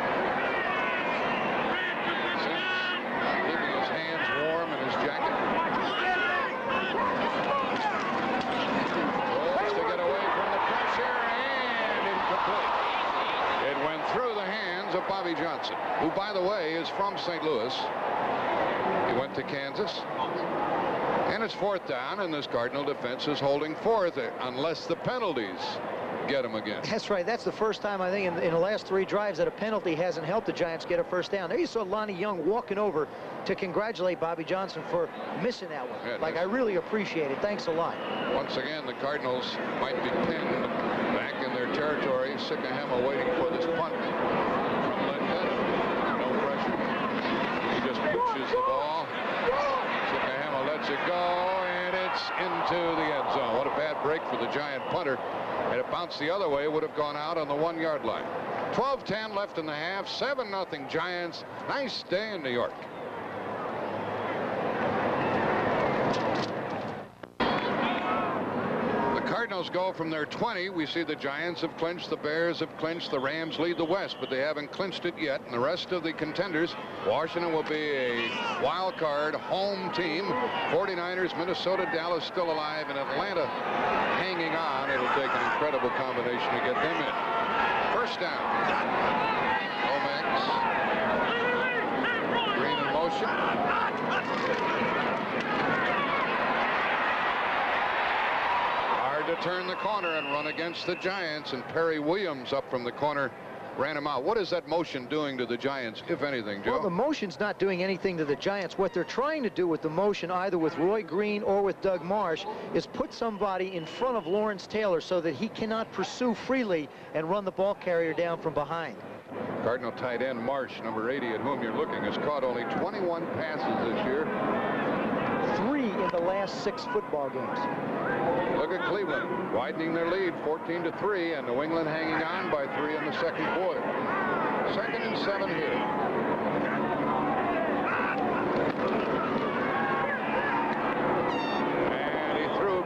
Keeping his hands warm in his jacket. Rolls to get away from the pressure, and incomplete. It went through the hands of Bobby Johnson, who, by the way, is from St. Louis. He went to Kansas. And it's 4th down, and this Cardinal defense is holding 4th unless the penalties get him again. That's right. That's the first time, I think, in the last 3 drives that a penalty hasn't helped the Giants get a first down. There you saw Lonnie Young walking over to congratulate Bobby Johnson for missing that one. Yeah, I really appreciate it. Thanks a lot. Once again, the Cardinals might be pinned back in their territory. Sikahema waiting for this punt from Ledbetter. No pressure. He just pushes the ball. Sikahema lets it go, and it's into the end zone. What a bad break for the Giant punter. And it bounced the other way, would have gone out on the 1-yard line. 12:10 left in the half. 7-0 Giants. Nice day in New York. The Cardinals go from their 20. We see the Giants have clinched, the Bears have clinched, the Rams lead the West, but they haven't clinched it yet. And the rest of the contenders, Washington will be a wild card home team. 49ers, Minnesota, Dallas still alive, and Atlanta hanging on. It'll take an incredible combination to get them in. First down. Lomax. Green in motion. Hard to turn the corner and run against the Giants, and Perry Williams up from the corner ran him out. What is that motion doing to the Giants, if anything, Joe? Well, the motion's not doing anything to the Giants. What they're trying to do with the motion, either with Roy Green or with Doug Marsh, is put somebody in front of Lawrence Taylor so that he cannot pursue freely and run the ball carrier down from behind. Cardinal tight end Marsh, number 80, at whom you're looking, has caught only 21 passes this year. 3 in the last 6 football games. Look at Cleveland widening their lead 14-3, and New England hanging on by 3 in the second quarter. 2nd and 7 here.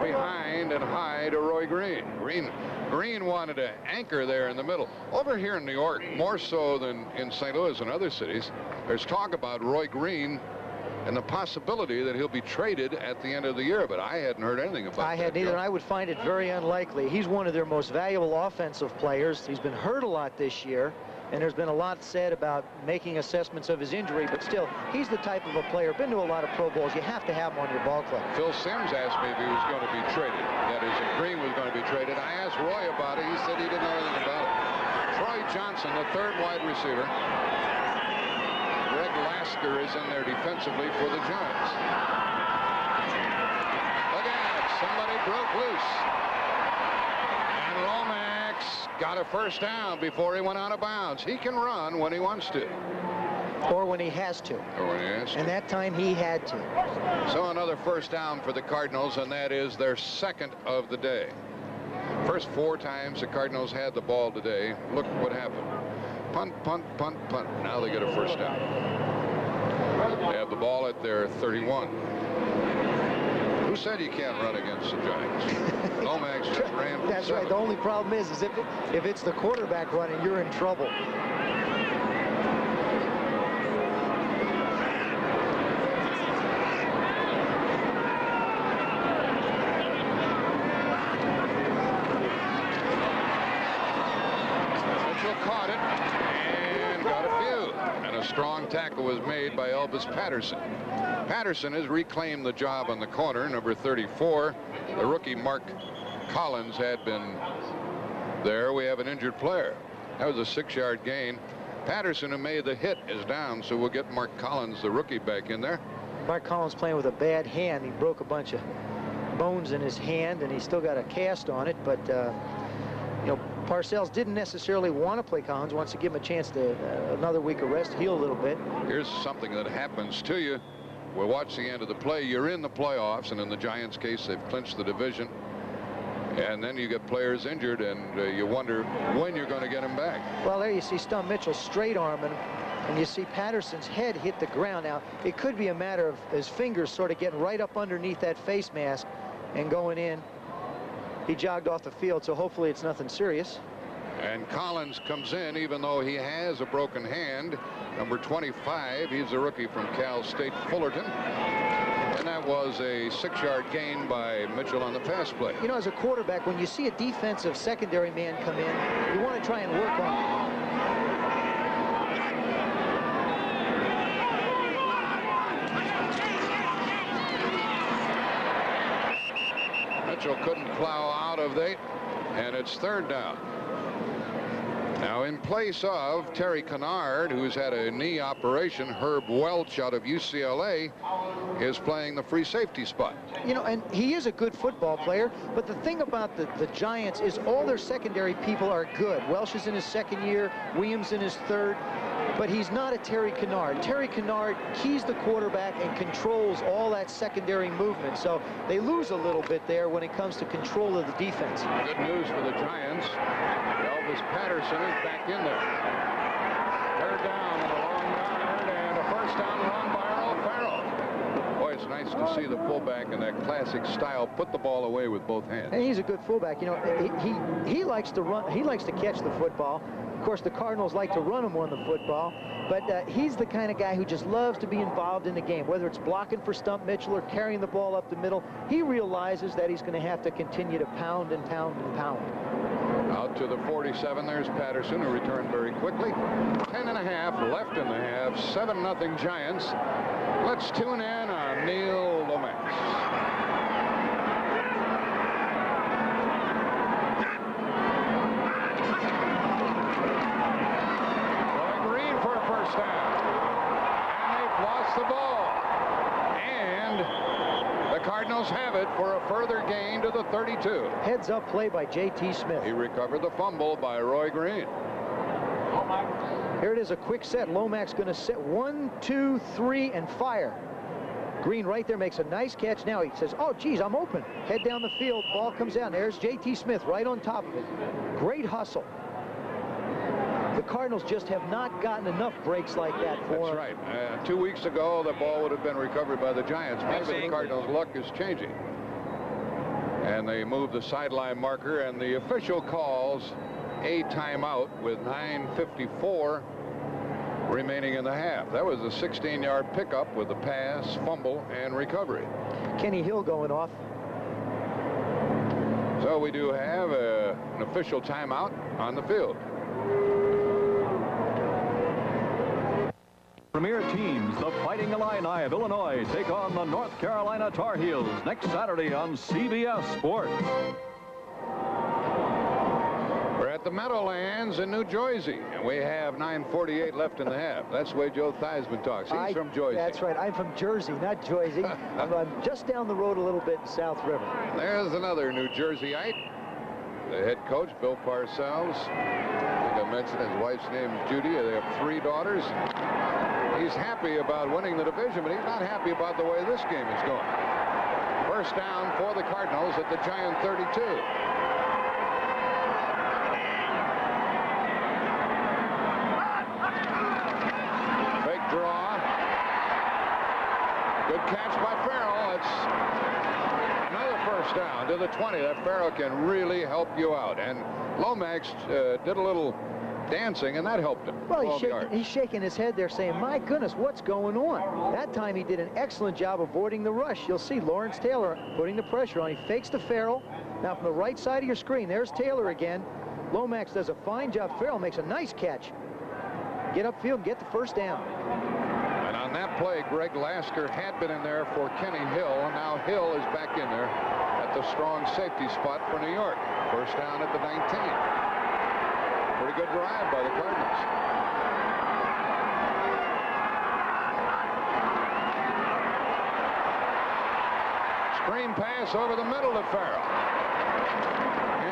behind and high to Roy Green. Green wanted to anchor there in the middle. Over here in New York, more so than in St. Louis and other cities, there's talk about Roy Green and the possibility that he'll be traded at the end of the year, but I hadn't heard anything about that. I hadn't either, and I would find it very unlikely. He's one of their most valuable offensive players. He's been hurt a lot this year, and there's been a lot said about making assessments of his injury, but still, he's the type of a player, been to a lot of Pro Bowls. You have to have him on your ball club. Phil Simms asked me if he was going to be traded. That is, if Green was going to be traded. I asked Roy about it. He said he didn't know anything about it. Troy Johnson, the third wide receiver. Greg Lasker is in there defensively for the Giants. Look out, somebody broke loose. And Lomax got a first down before he went out of bounds. He can run when he wants to. Or when he has to. Or when he has to. And that time he had to. So another first down for the Cardinals, and that is their second of the day. First 4 times the Cardinals had the ball today. Look what happened. Punt, punt, punt, punt. Now they get a first down. They have the ball at their 31. Who said you can't run against the Giants? Lomax just ran for That's 7. right. The only problem is if it's the quarterback running, you're in trouble. Caught it and got a few, and a strong tackle was made by Elvis Patterson. Patterson has reclaimed the job on the corner, number 34. The rookie Mark Collins had been there. We have an injured player. That was a 6-yard gain. Patterson, who made the hit, is down, so we'll get Mark Collins, the rookie, back in there. Mark Collins playing with a bad hand. He broke a bunch of bones in his hand, and he's still got a cast on it, but you know, Parcells didn't necessarily want to play Collins, wants to give him a chance to another week of rest, heal a little bit. Here's something that happens to you. We'll watch the end of the play. You're in the playoffs, and in the Giants' case, they've clinched the division. And then you get players injured, and you wonder when you're going to get them back. Well, there you see Stump Mitchell straight arming him, and you see Patterson's head hit the ground. Now, it could be a matter of his fingers sort of getting right up underneath that face mask and going in. He jogged off the field, so hopefully it's nothing serious. And Collins comes in, even though he has a broken hand. Number 25, he's a rookie from Cal State Fullerton. And that was a 6-yard gain by Mitchell on the pass play. You know, as a quarterback, when you see a defensive secondary man come in, you want to try and work on it. Mitchell couldn't plow out of it, and it's 3rd down. Now, in place of Terry Kennard, who's had a knee operation, Herb Welch out of UCLA is playing the free safety spot. You know, and he is a good football player, but the thing about the Giants is all their secondary people are good. Welch is in his 2nd year, Williams in his 3rd, but he's not a Terry Kennard. Terry Kennard keys the quarterback and controls all that secondary movement, so they lose a little bit there when it comes to control of the defense. Good news for the Giants. Elvis Patterson is back in there. 3rd down and a long yard, and a first down run by Earl Farrell. Boy, it's nice to see the fullback in that classic style put the ball away with both hands. And he's a good fullback. You know, he likes to run. He likes to catch the football. Of course, the Cardinals like to run him on the football, but he's the kind of guy who just loves to be involved in the game, whether it's blocking for Stump Mitchell or carrying the ball up the middle. He realizes that he's going to have to continue to pound and pound and pound. Out to the 47, there's Patterson, who returned very quickly. 10.5 left in the half, 7-0 Giants. Let's tune in on Neil Lomax. The ball, and the Cardinals have it for a further gain to the 32. Heads up play by J.T. Smith. He recovered the fumble by Roy Green. Here it is, a quick set. Lomax going to set 1, 2, 3 and fire. Green right there makes a nice catch. Now he says, oh geez, I'm open. Head down the field, ball comes down. There's J.T. Smith right on top of it. Great hustle. The Cardinals just have not gotten enough breaks like that for him. That's right. 2 weeks ago, the ball would have been recovered by the Giants. Maybe the Cardinals' luck is changing. And they move the sideline marker, and the official calls a timeout with 9:54 remaining in the half. That was a 16-yard pickup with a pass, fumble, and recovery. Kenny Hill going off. So we do have an official timeout on the field. Premier teams, the Fighting Illini of Illinois, take on the North Carolina Tar Heels next Saturday on CBS Sports. We're at the Meadowlands in New Jersey, and we have 9:48 left in the half. That's the way Joe Theismann talks. He's from Jersey. That's right. I'm from Jersey, not Jersey. I'm just down the road a little bit in South River. There's another New Jerseyite, the head coach, Bill Parcells. I think I mentioned his wife's name is Judy. They have 3 daughters. He's happy about winning the division, but he's not happy about the way this game is going. First down for the Cardinals at the Giant 32. Big draw. Good catch by Farrell. It's another first down to the 20. That Farrell can really help you out. And Lomax did a little dancing, and that helped him. Well, he's shaking his head there saying, my goodness, what's going on? That time he did an excellent job avoiding the rush. You'll see Lawrence Taylor putting the pressure on. He fakes to Farrell. Now from the right side of your screen, there's Taylor again. Lomax does a fine job. Farrell makes a nice catch. Get upfield, get the first down. And on that play, Greg Lasker had been in there for Kenny Hill, and now Hill is back in there at the strong safety spot for New York. First down at the 19. Pretty good drive by the Cardinals. Screen pass over the middle to Farrell.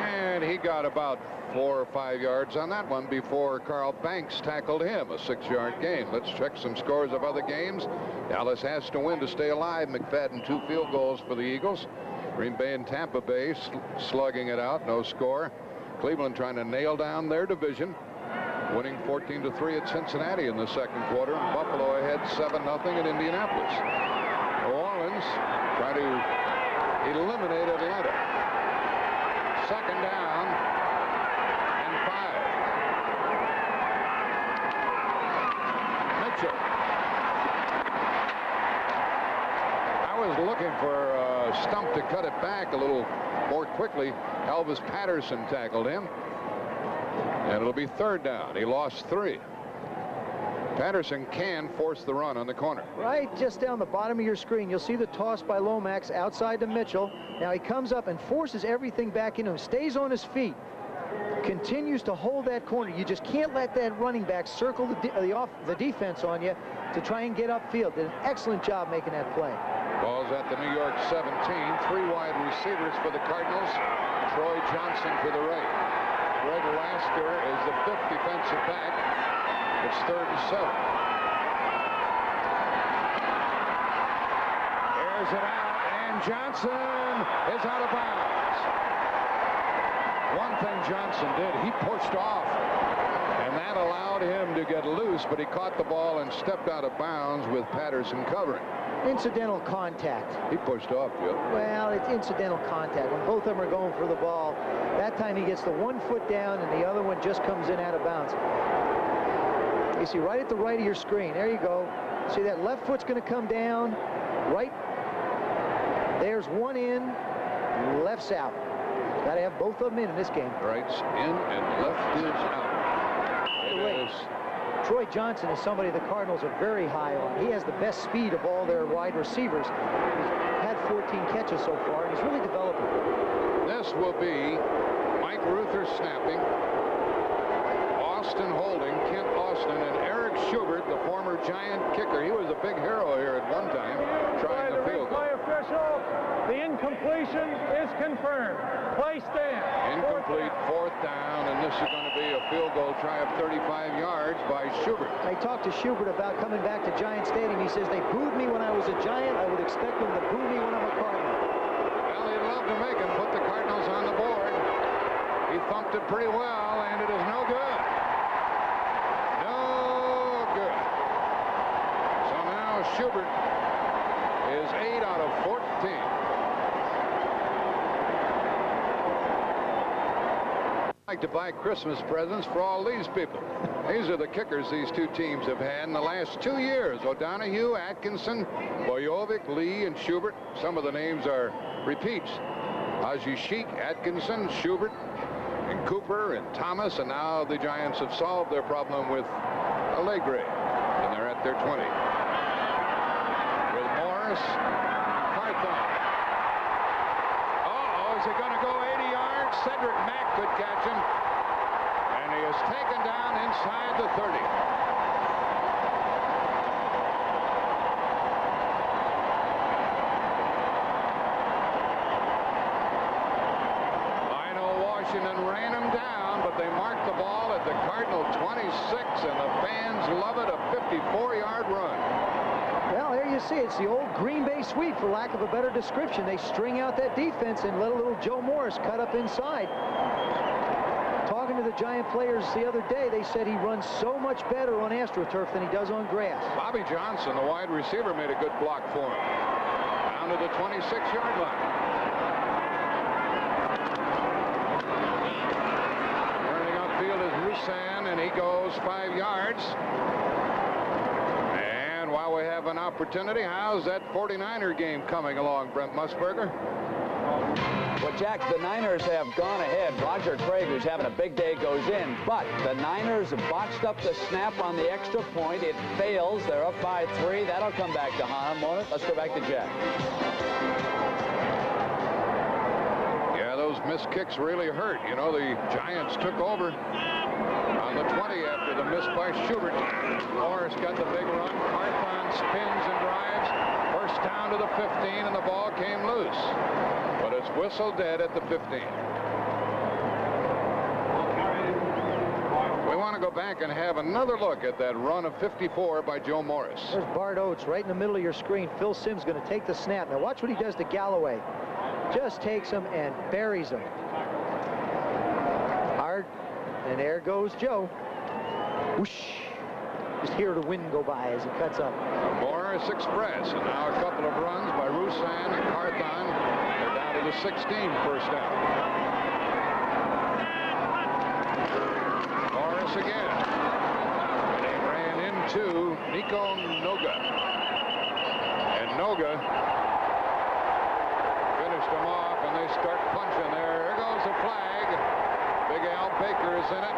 And he got about 4 or 5 yards on that one before Carl Banks tackled him. A 6-yard gain. Let's check some scores of other games. Dallas has to win to stay alive. McFadden 2 field goals for the Eagles. Green Bay and Tampa Bay slugging it out. No score. Cleveland trying to nail down their division, winning 14-3 at Cincinnati in the second quarter. And Buffalo ahead 7-0 at Indianapolis. New Orleans trying to eliminate Atlanta. Second down and 5. Mitchell. I was looking for a stump to cut it back a little more quickly. Elvis Patterson tackled him, and it'll be third down. He lost 3. Patterson can force the run on the corner. Right just down the bottom of your screen, you'll see the toss by Lomax outside to Mitchell. Now he comes up and forces everything back into him, stays on his feet, continues to hold that corner. You just can't let that running back circle the defense on you to try and get upfield. Did an excellent job making that play. Ball's at the New York 17. 3 wide receivers for the Cardinals. Troy Johnson to the right. Greg Lasker is the 5th defensive back. It's 3rd and 7. Airs it out, and Johnson is out of bounds. One thing Johnson did, he pushed off, and that allowed him to get loose, but he caught the ball and stepped out of bounds with Patterson covering. Incidental contact. He pushed off, Joe. Well, it's incidental contact. When both of them are going for the ball, that time he gets the 1 foot down and the other one just comes in out of bounds. You see right at the right of your screen. There you go. See that left foot's going to come down. Right. There's one in. Left's out. Got to have both of them in this game. Right's in and left is out. It is. Troy Johnson is somebody the Cardinals are very high on. He has the best speed of all their wide receivers. He's had 14 catches so far, and he's really developing. This will be Mike Ruther snapping, Austin holding, Kent Austin, and Eric Schubert, the former Giant kicker. He was a big hero here at one time, trying the field goal. Replay official, the incompletion is confirmed. Play stand. Incomplete, 4th down, and this is going to be a field goal try of 35 yards by Schubert. I talked to Schubert about coming back to Giant Stadium. He says, they booed me when I was a Giant. I would expect them to boo me when I'm a Cardinal. Well, he'd love to make him put the Cardinals on the board. He thumped it pretty well, and it is no good. No good. So now Schubert is 8 out of 14. Like to buy Christmas presents for all these people. These are the kickers these two teams have had in the last 2 years. O'Donohue, Atkinson, Bojovic, Lee, and Schubert. Some of the names are repeats. Haji Sheik, Atkinson, Schubert, and Cooper, and Thomas. And now the Giants have solved their problem with Allegre. And they're at their 20. With Morris, Carthon. Uh-oh, is it going to go 80 yards? Cedric Mack could catch him. And he is taken down inside the 30. I know Washington ran him down, but they marked the ball at the Cardinal 26, and the fans love it, a 54-yard run. Well, there you see, it's the old Green Bay sweep, for lack of a better description. They string out that defense and let a little Joe Morris cut up inside. Talking to the Giant players the other day, they said he runs so much better on AstroTurf than he does on grass. Bobby Johnson, the wide receiver, made a good block for him. Down to the 26-yard line. Turning upfield is Roussan, and he goes 5 yards. And while we have an opportunity, how's that 49er game coming along, Brent Musburger? Well, Jack, the Niners have gone ahead. Roger Craig, who's having a big day, goes in. But the Niners botched up the snap on the extra point. It fails. They're up by 3. That'll come back to haunt them, won't it? Let's go back to Jack. Yeah, those missed kicks really hurt. You know, the Giants took over on the 20 after the miss by Schubert. Morris got the big run. Carthon spins and drives. First down to the 15, and the ball came loose. But it's whistled dead at the 15. We want to go back and have another look at that run of 54 by Joe Morris. There's Bart Oates right in the middle of your screen. Phil Simms going to take the snap. Now watch what he does to Galloway. Just takes him and buries him. Hard. And there goes Joe. Whoosh. Just hear the wind go by as he cuts up. Morris Express, and now a couple of runs by Roussan and Carthon. They're down to the 16, first down. Morris again. And he ran into Nico Noga. And Noga finished him off, and they start punching there. There goes the flag. Big Al Baker is in it.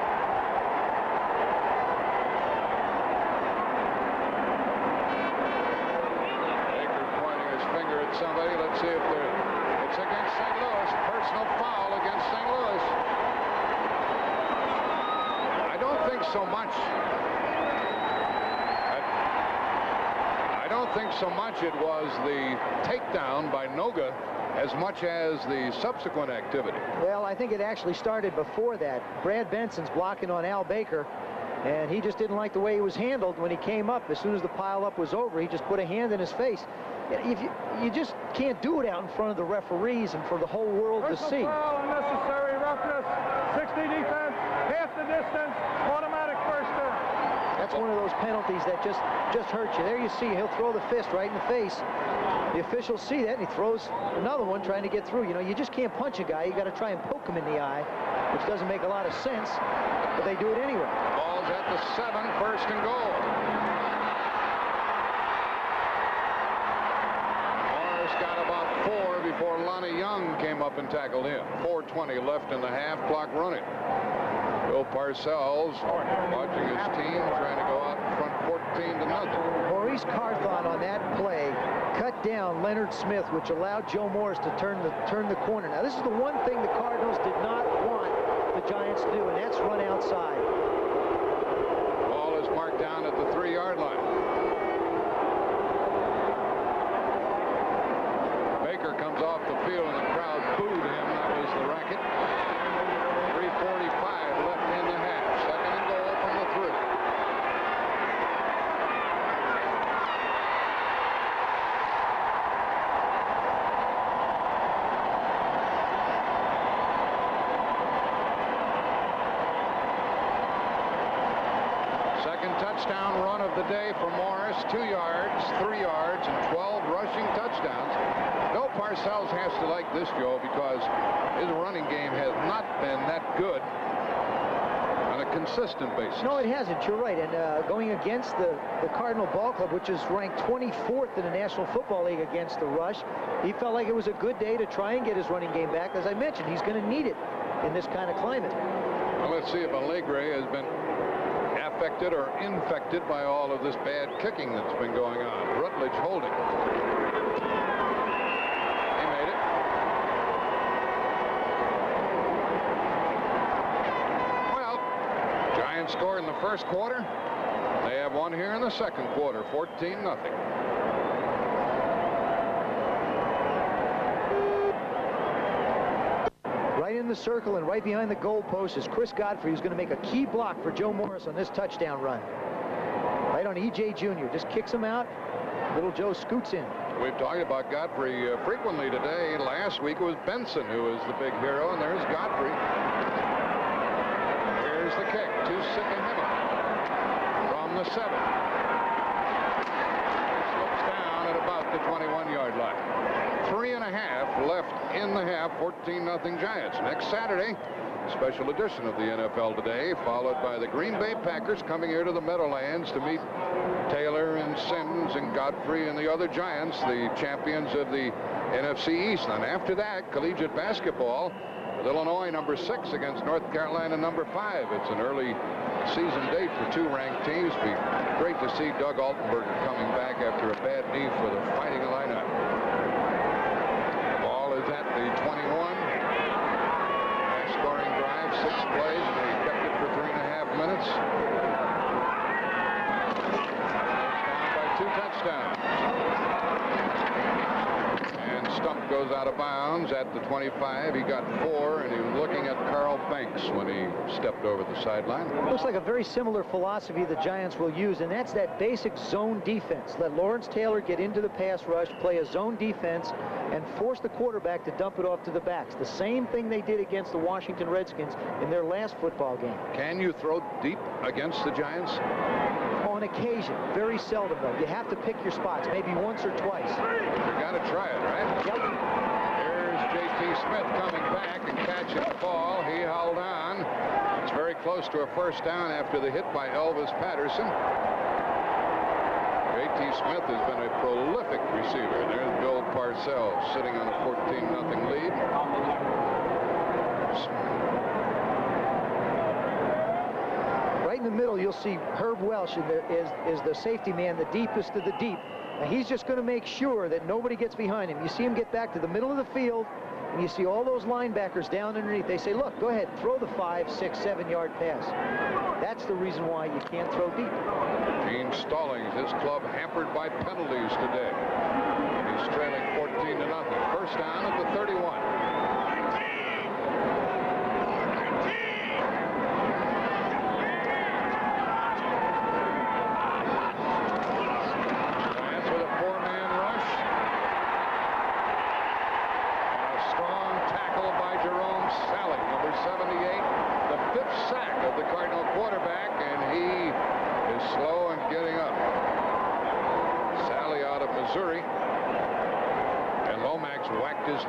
Somebody, let's see if it's against St. Louis. Personal foul against St. Louis. I don't think so much. I don't think so much it was the takedown by Noga as much as the subsequent activity. Well, I think it actually started before that. Brad Benson's blocking on Al Baker, and he just didn't like the way he was handled when he came up. As soon as the pile-up was over, he just put a hand in his face. If you just can't do it out in front of the referees and for the whole world to see. Foul, unnecessary roughness, 60 defense, half the distance, automatic first down. That's one of those penalties that just hurts you. There you see, he'll throw the fist right in the face. The officials see that, and he throws another one trying to get through. You know, you just can't punch a guy. You got to try and poke him in the eye, which doesn't make a lot of sense, but they do it anyway. Ball's at the 7, first and goal. Got about 4 before Lonnie Young came up and tackled him. 4:20 left in the half, clock running. Bill Parcells watching his team trying to go out in front 14-0. Maurice Carthon on that play cut down Leonard Smith, which allowed Joe Morris to turn the corner. Now this is the one thing the Cardinals did not want the Giants to do, and that's run outside. Ball is marked down at the 3-yard line. Comes off the field and the crowd booed him. That was the racket. 3:45 left in the half. Second and goal from the 3. Second touchdown run of the day for Morris. 2 yards, 3 yards, and 12 rushing touchdowns. Bill Parcells has to like this, Joe, because his running game has not been that good on a consistent basis. No, it hasn't. You're right. And going against the Cardinal Ball Club, which is ranked 24th in the National Football League against the rush, he felt like it was a good day to try and get his running game back. As I mentioned, he's going to need it in this kind of climate. Well, let's see if Allegre has been affected or infected by all of this bad kicking that's been going on. Rutledge holding. He made it. Well, Giants score in the first quarter. They have one here in the second quarter, 14-0. Right in the circle and right behind the goal post is Chris Godfrey, who's going to make a key block for Joe Morris on this touchdown run. Right on E.J. Jr. Just kicks him out. Little Joe scoots in. We've talked about Godfrey frequently today. Last week it was Benson who was the big hero, and there's Godfrey. Here's the kick to Sikahema from the 7. He slips down at about the 21-yard line. 3.5 left in the half, 14-0 Giants. Next Saturday, special edition of the NFL Today, followed by the Green Bay Packers coming here to the Meadowlands to meet Taylor and Sims and Godfrey and the other Giants, the champions of the NFC East. And after that, collegiate basketball with Illinois number 6 against North Carolina number 5. It's an early season date for two ranked teams. Be great to see Doug Altenberger coming back after a bad knee for the Fighting Illini. Ball is at the 21. High scoring drive, 6 plays, and they kept it for 3.5 minutes. Down by 2 touchdowns. And Stump goes out of bounds at the 25. He got 4, and he was looking at Carl Banks when he stepped over the sideline. Looks like a very similar philosophy the Giants will use, and that's that basic zone defense. Let Lawrence Taylor get into the pass rush, play a zone defense, and force the quarterback to dump it off to the backs. The same thing they did against the Washington Redskins in their last football game. Can you throw deep against the Giants? On occasion, very seldom though. You have to pick your spots, maybe once or twice. You got to try it, right? Yep. Here's J.T. Smith coming back and catching the ball. He held on. It's very close to a first down after the hit by Elvis Patterson. J.T. Smith has been a prolific receiver. There's Bill Parcells sitting on a 14-0 lead. Right in the middle, you'll see Herb Welsh is the safety man, the deepest of the deep. And he's just going to make sure that nobody gets behind him. You see him get back to the middle of the field, and you see all those linebackers down underneath. They say, look, go ahead, throw the 5, 6, 7-yard pass. That's the reason why you can't throw deep. Gene Stallings, his club hampered by penalties today. He's trailing 14-0. First down at the 31. His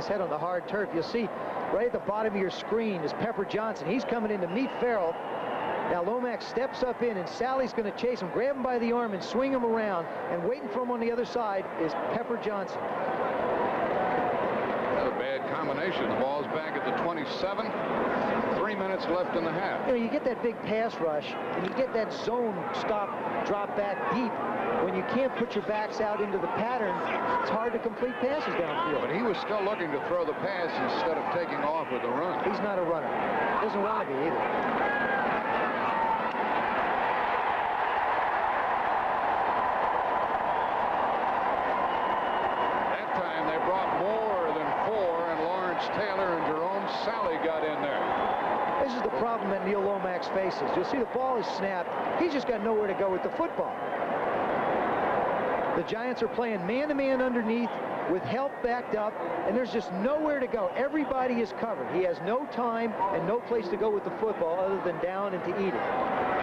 head on the hard turf. You'll see right at the bottom of your screen is Pepper Johnson. He's coming in to meet Farrell. Now Lomax steps up in, and Sally's going to chase him, grab him by the arm and swing him around, and waiting for him on the other side is Pepper Johnson. Another bad combination. The ball's back at the 27. 3 minutes left in the half. You know, you get that big pass rush, and you get that zone stop, drop back deep. When you can't put your backs out into the pattern, it's hard to complete passes downfield. But he was still looking to throw the pass instead of taking off with the run. He's not a runner. Doesn't want to be either. That time they brought more than 4, and Lawrence Taylor and Jerome Sally got in there. This is the problem that Neil Lomax faces. You'll see the ball is snapped. He's just got nowhere to go with the football. The Giants are playing man-to-man underneath with help backed up, and there's just nowhere to go. Everybody is covered. He has no time and no place to go with the football other than down and to eat it.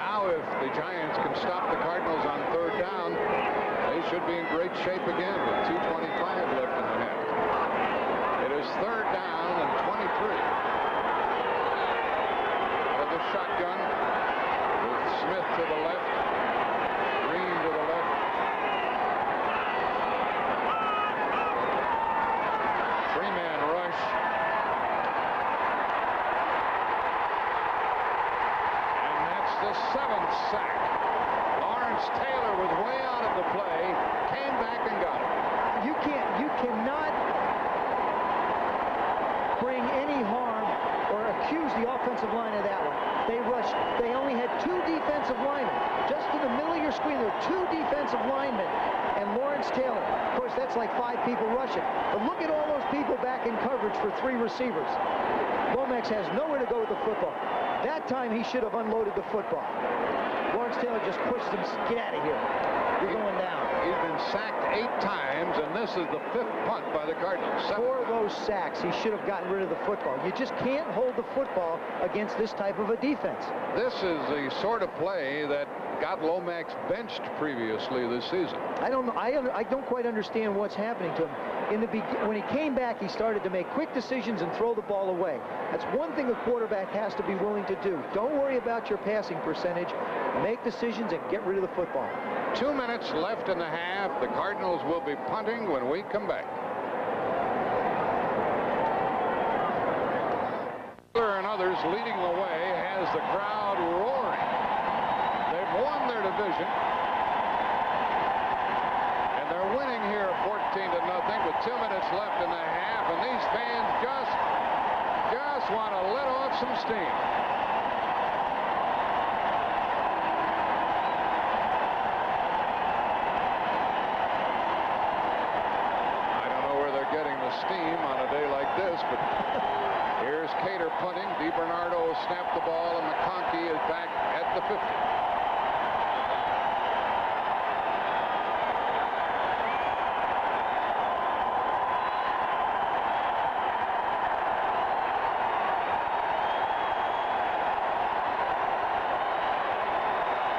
Now if the Giants can stop the Cardinals on 3rd down, they should be in great shape again with 2:25 left in the half. It is 3rd down and 23. to the left. Green to the left. Three-man rush. And that's the 7th sack. Lawrence Taylor was way out of the play, came back and got it. You cannot bring any harm or accuse the offensive line of that one. They only had 2 defensive linemen. Just to the middle of your screen, there are 2 defensive linemen and Lawrence Taylor. Of course, that's like 5 people rushing. But look at all those people back in coverage for 3 receivers. Lomax has nowhere to go with the football. That time he should have unloaded the football. Lawrence Taylor just pushed him. Get out of here. You're going down. He's been sacked 8 times, and this is the 5th punt by the Cardinals. 4 of those sacks, he should have gotten rid of the football. You just can't hold the football against this type of a defense. This is the sort of play that got Lomax benched previously this season. I don't know. I don't quite understand what's happening to him. When he came back, he started to make quick decisions and throw the ball away. That's one thing a quarterback has to be willing to do. Don't worry about your passing percentage. Make decisions and get rid of the football. 2 minutes left in the half. The Cardinals will be punting when we come back. Taylor and others leading the way has the crowd roaring. They've won their division. And they're winning here 14-0 with 2 minutes left in the half. And these fans just want to let off some steam. Steam on a day like this, but here's Cater punting. DiBernardo snapped the ball, and McConkey is back at the 50.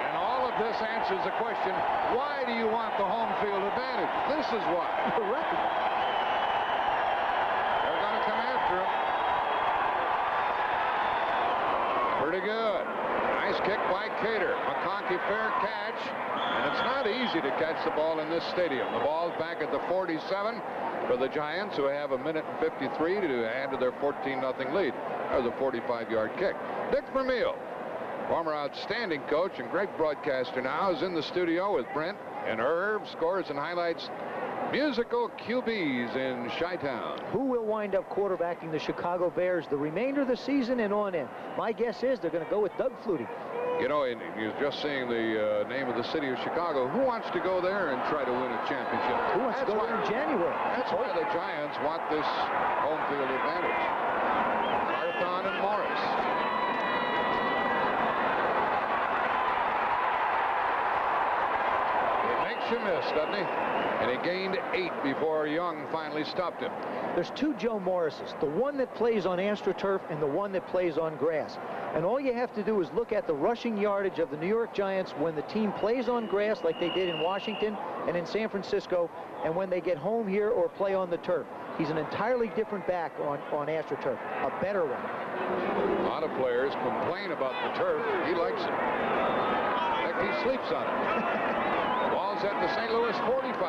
And all of this answers the question, why do you want the home field advantage? This is why. Correct. Pretty good. Nice kick by Cater. McConkey, fair catch. And it's not easy to catch the ball in this stadium. The ball's back at the 47 for the Giants, who have 1:53 to add to their 14-0 lead. That was a 45-yard kick. Dick Vermeil, former outstanding coach and great broadcaster now, is in the studio with Brent and Irv. Scores and highlights. Musical QBs in Chi-Town. Who will wind up quarterbacking the Chicago Bears the remainder of the season and on in? My guess is they're going to go with Doug Flutie. You know, you're just seeing the name of the city of Chicago. Who wants to go there and try to win a championship? Who wants to go there in January? That's why the Giants want this home field advantage. Carthon and Morris. He makes you miss, doesn't he? And he gained 8 before Young finally stopped him. There's 2 Joe Morrises, the one that plays on AstroTurf and the one that plays on grass. And all you have to do is look at the rushing yardage of the New York Giants when the team plays on grass like they did in Washington and in San Francisco, and when they get home here or play on the turf. He's an entirely different back on AstroTurf, a better one. A lot of players complain about the turf. He likes it. In fact, he sleeps on it. Ball's at the St. Louis 45.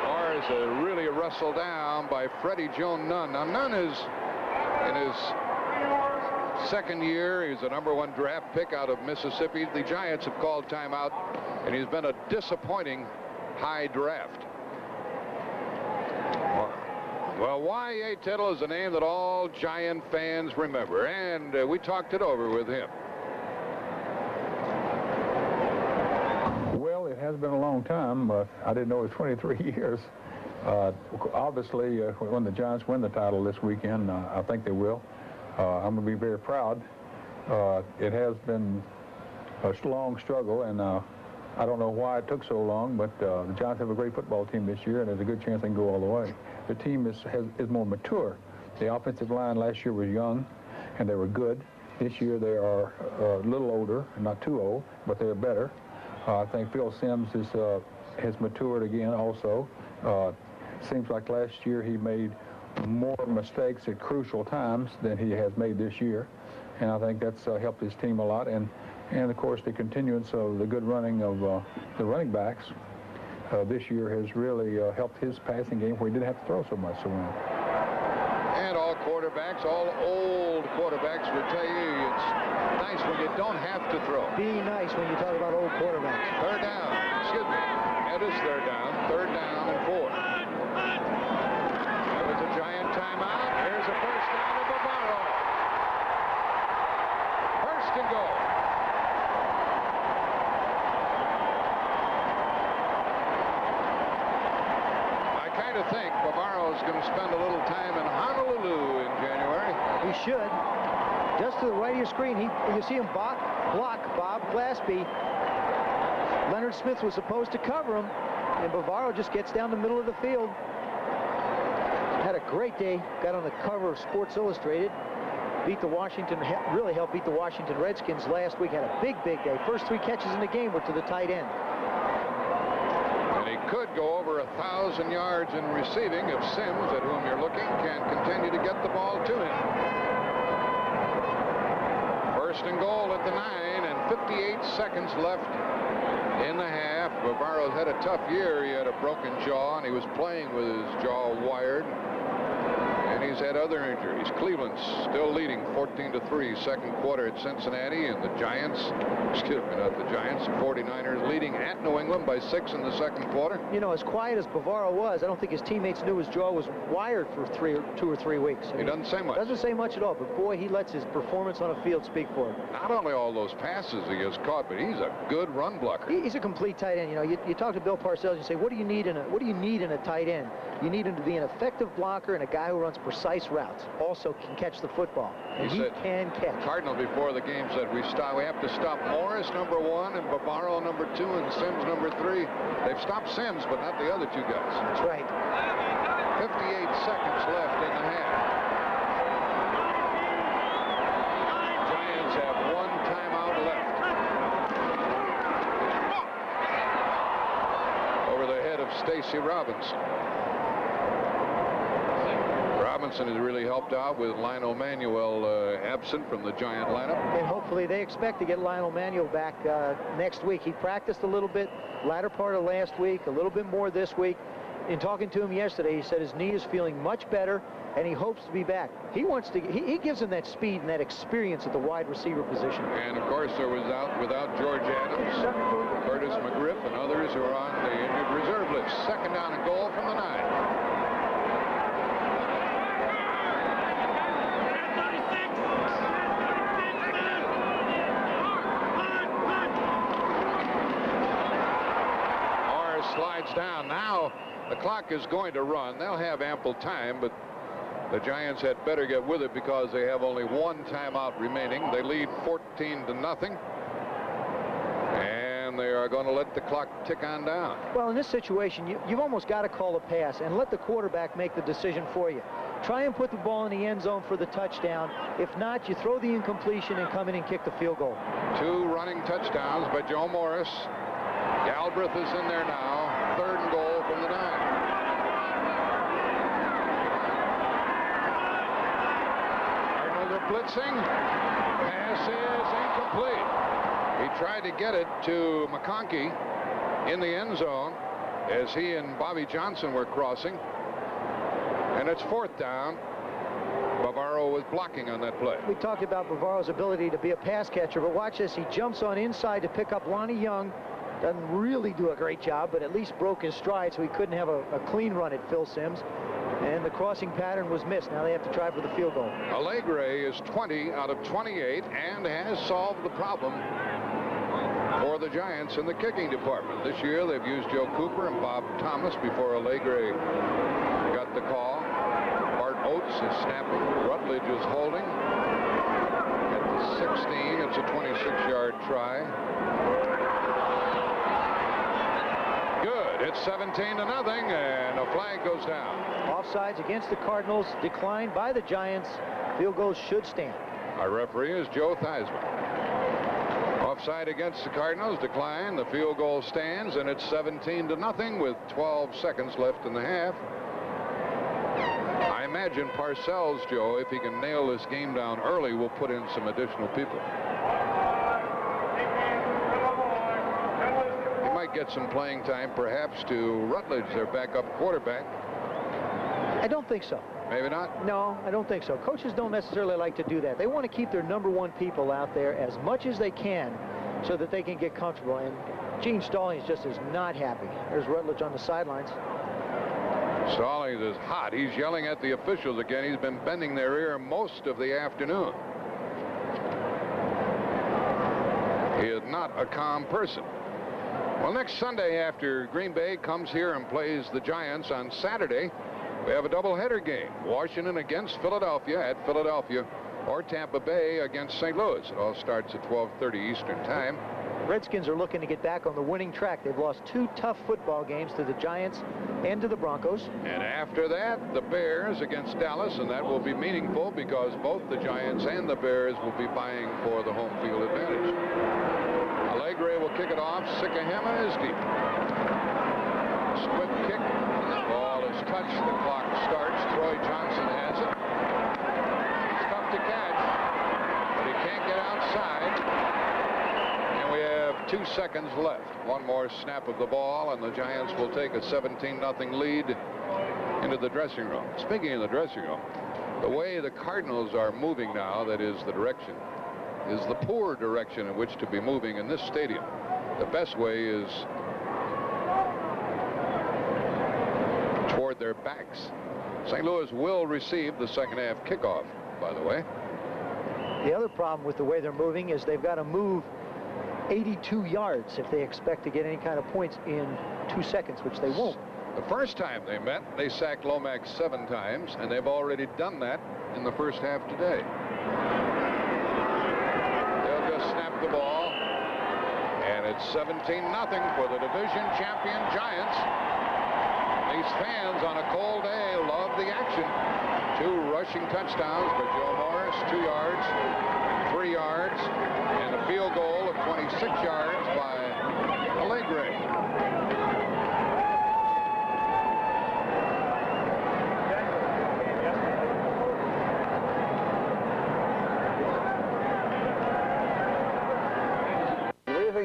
Lars really wrestled down by Freddie Joe Nunn. Now, Nunn is in his 2nd year. He's a #1 draft pick out of Mississippi. The Giants have called timeout, and he's been a disappointing high draft. Well, Y.A. Tittle is a name that all Giant fans remember, and we talked it over with him. Well, it has been a long time. I didn't know it was 23 years. Obviously, when the Giants win the title this weekend, I think they will. I'm going to be very proud. It has been a long struggle, and I don't know why it took so long, but the Giants have a great football team this year, and there's a good chance they can go all the way. The team is more mature. The offensive line last year was young, and they were good. This year they are a little older, not too old, but they're better. I think Phil Simms has matured again also. Seems like last year he made more mistakes at crucial times than he has made this year. and I think that's helped his team a lot. And of course, the continuance of the good running of the running backs this year has really helped his passing game, where he didn't have to throw so much to win. And all quarterbacks, all old quarterbacks would tell you it's nice when you don't have to throw. Be nice when you talk about old quarterbacks. Third down. Excuse me. That is third down. Third down and 4. That was a Giant timeout. Here's a first down to Bavaro. First and goal. I kind of think Bavaro is going to spend a little time in Honolulu in January. He should. Just to the right of your screen, you see him block Bob Glaspie. Leonard Smith was supposed to cover him, and Bavaro just gets down the middle of the field. Had a great day. Got on the cover of Sports Illustrated. Beat the Washington, really helped beat the Washington Redskins last week. Had a big day. First 3 catches in the game were to the tight end. And he could go over 1,000 yards in receiving if Sims, at whom you're looking, can continue to get the ball to him. First and goal at the 9, and 58 seconds left in the half. Bavaro's had a tough year. He had a broken jaw, and he was playing with his jaw wired. And he's had other injuries. Cleveland's still leading 14-3 second quarter at Cincinnati, and the Giants, excuse me, not the Giants, the 49ers leading at New England by 6 in the second quarter. You know, as quiet as Bavaro was, I don't think his teammates knew his jaw was wired for 2 or 3 weeks. He doesn't say much. Doesn't say much at all, but boy, he lets his performance on a field speak for him. Not only all those passes he has caught, but he's a good run blocker. He's a complete tight end. You know, you talk to Bill Parcells, you say, what do you need in a tight end? You need him to be an effective blocker and a guy who runs precise routes. Also can catch the football. And he can catch. Cardinals before the game said we have to stop Morris, number 1, and Bavaro, number 2, and Sims, number 3. They've stopped Sims, but not the other 2 guys. That's right. 58 seconds left in the half. Giants have 1 timeout left. Over the head of Stacy Robinson. Robinson has really helped out with Lionel Manuel absent from the Giant lineup. And hopefully they expect to get Lionel Manuel back next week. He practiced a little bit latter part of last week, a little bit more this week. In talking to him yesterday, he said his knee is feeling much better, and he hopes to be back. He wants to. He gives him that speed and that experience at the wide receiver position. And of course, there was without George Adams, Curtis McGriff, and others who are on the injured reserve list. Second down and goal from the 9. Slides down. Now the clock is going to run. They'll have ample time, but the Giants had better get with it because they have only 1 timeout remaining. They lead 14-0, and they are going to let the clock tick on down. Well, in this situation, you've almost got to call a pass and let the quarterback make the decision for you. Try and put the ball in the end zone for the touchdown. If not, you throw the incompletion and come in and kick the field goal. 2 running touchdowns by Joe Morris. Galbraith is in there now. 3rd and goal from the 9. Cardinals are blitzing. Pass is incomplete. He tried to get it to McConkey in the end zone as he and Bobby Johnson were crossing. And it's 4th down. Bavaro was blocking on that play. We talked about Bavaro's ability to be a pass catcher, but watch this. He jumps on inside to pick up Lonnie Young. Doesn't really do a great job, but at least broke his stride so he couldn't have a clean run at Phil Sims. And the crossing pattern was missed. Now they have to try for the field goal. Allegre is 20 out of 28 and has solved the problem for the Giants in the kicking department. This year they've used Joe Cooper and Bob Thomas before Allegre got the call. Bart Oates is snapping. Rutledge is holding. At the 16, it's a 26-yard try. Good. It's 17-0, and a flag goes down. Offsides against the Cardinals, declined by the Giants. Field goals should stand. Our referee is Joe Theismann. Offside against the Cardinals, decline. The field goal stands, and it's 17-0 with 12 seconds left in the half. I imagine imagine Parcells, Joe, if he can nail this game down early, will put in some additional people. He might get some playing time, perhaps, to Rutledge, their backup quarterback. I don't think so. Maybe not? No, I don't think so. Coaches don't necessarily like to do that. They want to keep their #1 people out there as much as they can so that they can get comfortable. And Gene Stallings just is not happy. There's Rutledge on the sidelines. Stallings is hot. He's yelling at the officials again. He's been bending their ear most of the afternoon. He is not a calm person. Well, next Sunday after Green Bay comes here and plays the Giants on Saturday, we have a doubleheader game. Washington against Philadelphia at Philadelphia, or Tampa Bay against St. Louis. It all starts at 12:30 Eastern Time. Redskins are looking to get back on the winning track. They've lost 2 tough football games to the Giants and to the Broncos. And after that, the Bears against Dallas, and that will be meaningful because both the Giants and the Bears will be vying for the home field advantage. Allegre will kick it off. Sikahema is deep. Swift kick. The ball is touched. The clock starts. Troy Johnson has it. It's tough to catch, but he can't get outside. And we have 2 seconds left. One more snap of the ball, and the Giants will take a 17-0 lead into the dressing room. Speaking of the dressing room, the way the Cardinals are moving now, that is the direction, is the poor direction in which to be moving in this stadium. The best way is toward their backs. St. Louis will receive the second-half kickoff, by the way. The other problem with the way they're moving is they've got to move 82 yards if they expect to get any kind of points in 2 seconds, which they won't. The first time they met, they sacked Lomax 7 times, and they've already done that in the first half today. They'll just snap the ball, and it's 17-0 for the division champion Giants. These fans on a cold day love the action. 2 rushing touchdowns for Joe Morris, 2 yards, 3 yards, and a field goal of 26 yards by Allegre.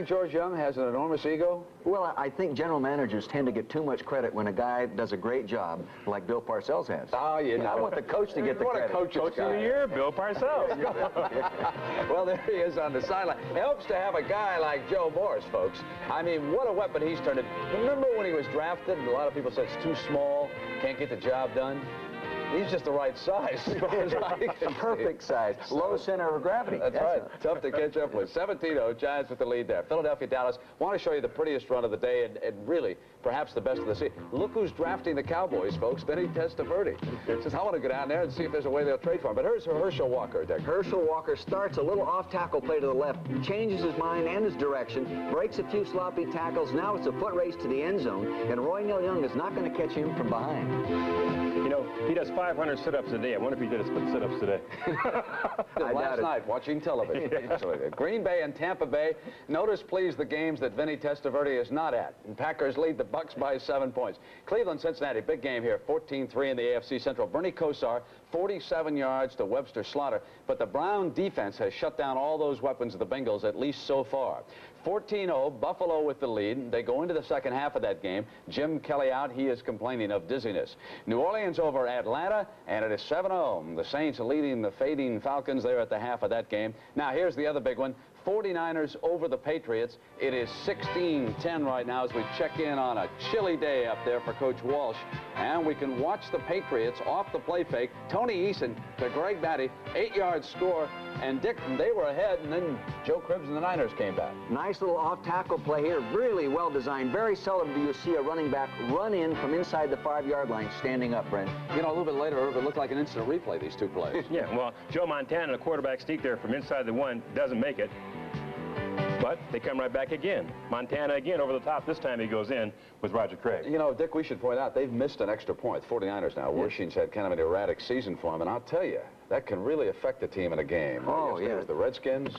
George Young has an enormous ego? Well, I think general managers tend to get too much credit when a guy does a great job, like Bill Parcells has. Oh, you know. I want the coach to get the credit. Coach of the year, Bill Parcells. Well, there he is on the sideline. It helps to have a guy like Joe Morris, folks. I mean, what a weapon he's turned into. Remember when he was drafted, and a lot of people said it's too small, can't get the job done? He's just the right size. Perfect size. Low center of gravity. That's right. Tough to catch up with. 17-0, Giants with the lead there. Philadelphia, Dallas. Want to show you the prettiest run of the day and really perhaps the best of the season. Look who's drafting the Cowboys, folks. Vinny Testaverde. Says, I want to go down there and see if there's a way they'll trade for him. But here's Herschel Walker. Herschel Walker starts a little off-tackle play to the left, changes his mind and his direction, breaks a few sloppy tackles. Now it's a foot race to the end zone, and Roy Neal Young is not going to catch him from behind. You know, he does 500 sit-ups a day. I wonder if he did his sit-ups today. Last night, watching television. Yeah. Green Bay and Tampa Bay. Notice, please, the games that Vinny Testaverde is not at. And Packers lead the Bucks by 7 points. Cleveland, Cincinnati, big game here. 14-3 in the AFC Central. Bernie Kosar, 47 yards to Webster Slaughter. But the Brown defense has shut down all those weapons of the Bengals, at least so far. 14-0, Buffalo with the lead. They go into the second half of that game. Jim Kelly out. He is complaining of dizziness. New Orleans over Atlanta, and it is 7-0. The Saints leading the fading Falcons there at the half of that game. Now, here's the other big one. 49ers over the Patriots. It is 16-10 right now as we check in on a chilly day up there for Coach Walsh. And we can watch the Patriots off the play fake. Tony Eason to Greg Matty, 8-yard score. And Dick, they were ahead, and then Joe Cribbs and the Niners came back. Nice little off-tackle play here. Really well designed. Very seldom do you see a running back run in from inside the 5-yard line standing up, Brent. You know, a little bit later, it looked like an instant replay, these two plays. Yeah, well, Joe Montana, the quarterback sneak there from inside the 1, doesn't make it. But they come right back again. Montana again over the top. This time he goes in with Roger Craig. You know, Dick, we should point out they've missed an extra point. The 49ers now. Wersching's had kind of an erratic season for him. And I'll tell you, that can really affect the team in a game. Oh, yeah. The Redskins.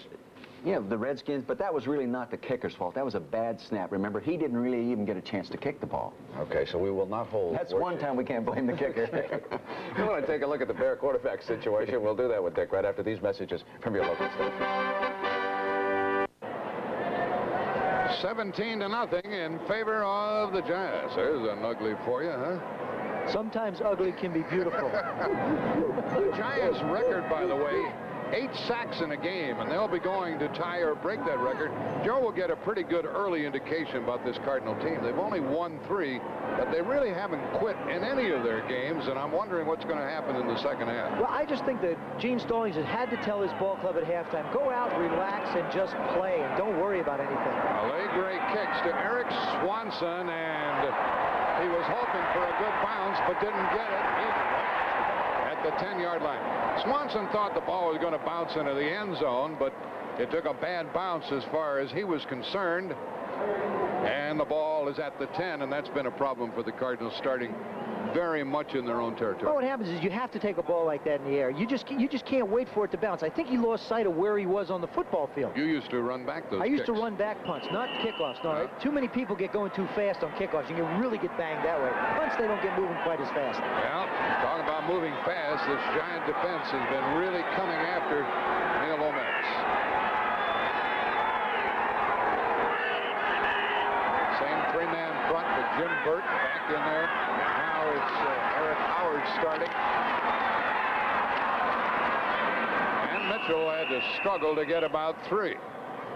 Yeah, the Redskins, but that was really not the kicker's fault. That was a bad snap. Remember, he didn't really even get a chance to kick the ball. Okay, so we will not hold. That's one time we can't blame the kicker. We want to take a look at the Bear quarterback situation. We'll do that with Dick right after these messages from your local station. 17-0 in favor of the Giants. There's an ugly for you, huh? Sometimes ugly can be beautiful. The Giants' record, by the way, 8 sacks in a game, and they'll be going to tie or break that record. Joe will get a pretty good early indication about this Cardinal team. They've only won 3, but they really haven't quit in any of their games, and I'm wondering what's going to happen in the second half. Well, I just think that Gene Stallings has had to tell his ball club at halftime, go out, relax, and just play, and don't worry about anything. Allegre kicks to Eric Swanson, and he was hoping for a good bounce, but didn't get it either. At the 10-yard line. Swanson thought the ball was going to bounce into the end zone, but it took a bad bounce as far as he was concerned. And the ball is at the 10, and that's been a problem for the Cardinals, starting very much in their own territory. Well, what happens is you have to take a ball like that in the air. You just can't wait for it to bounce. I think he lost sight of where he was on the football field. You used to run back those I used kicks. to run back punts, not kickoffs. No, too many people get going too fast on kickoffs. You can really get banged that way. Punts, they don't get moving quite as fast. Well, talking about moving fast, this Giant defense has been really coming after Neil Lomax. Same 3-man front with Jim Burt back in there. Now it's Eric Howard starting. And Mitchell had to struggle to get about 3.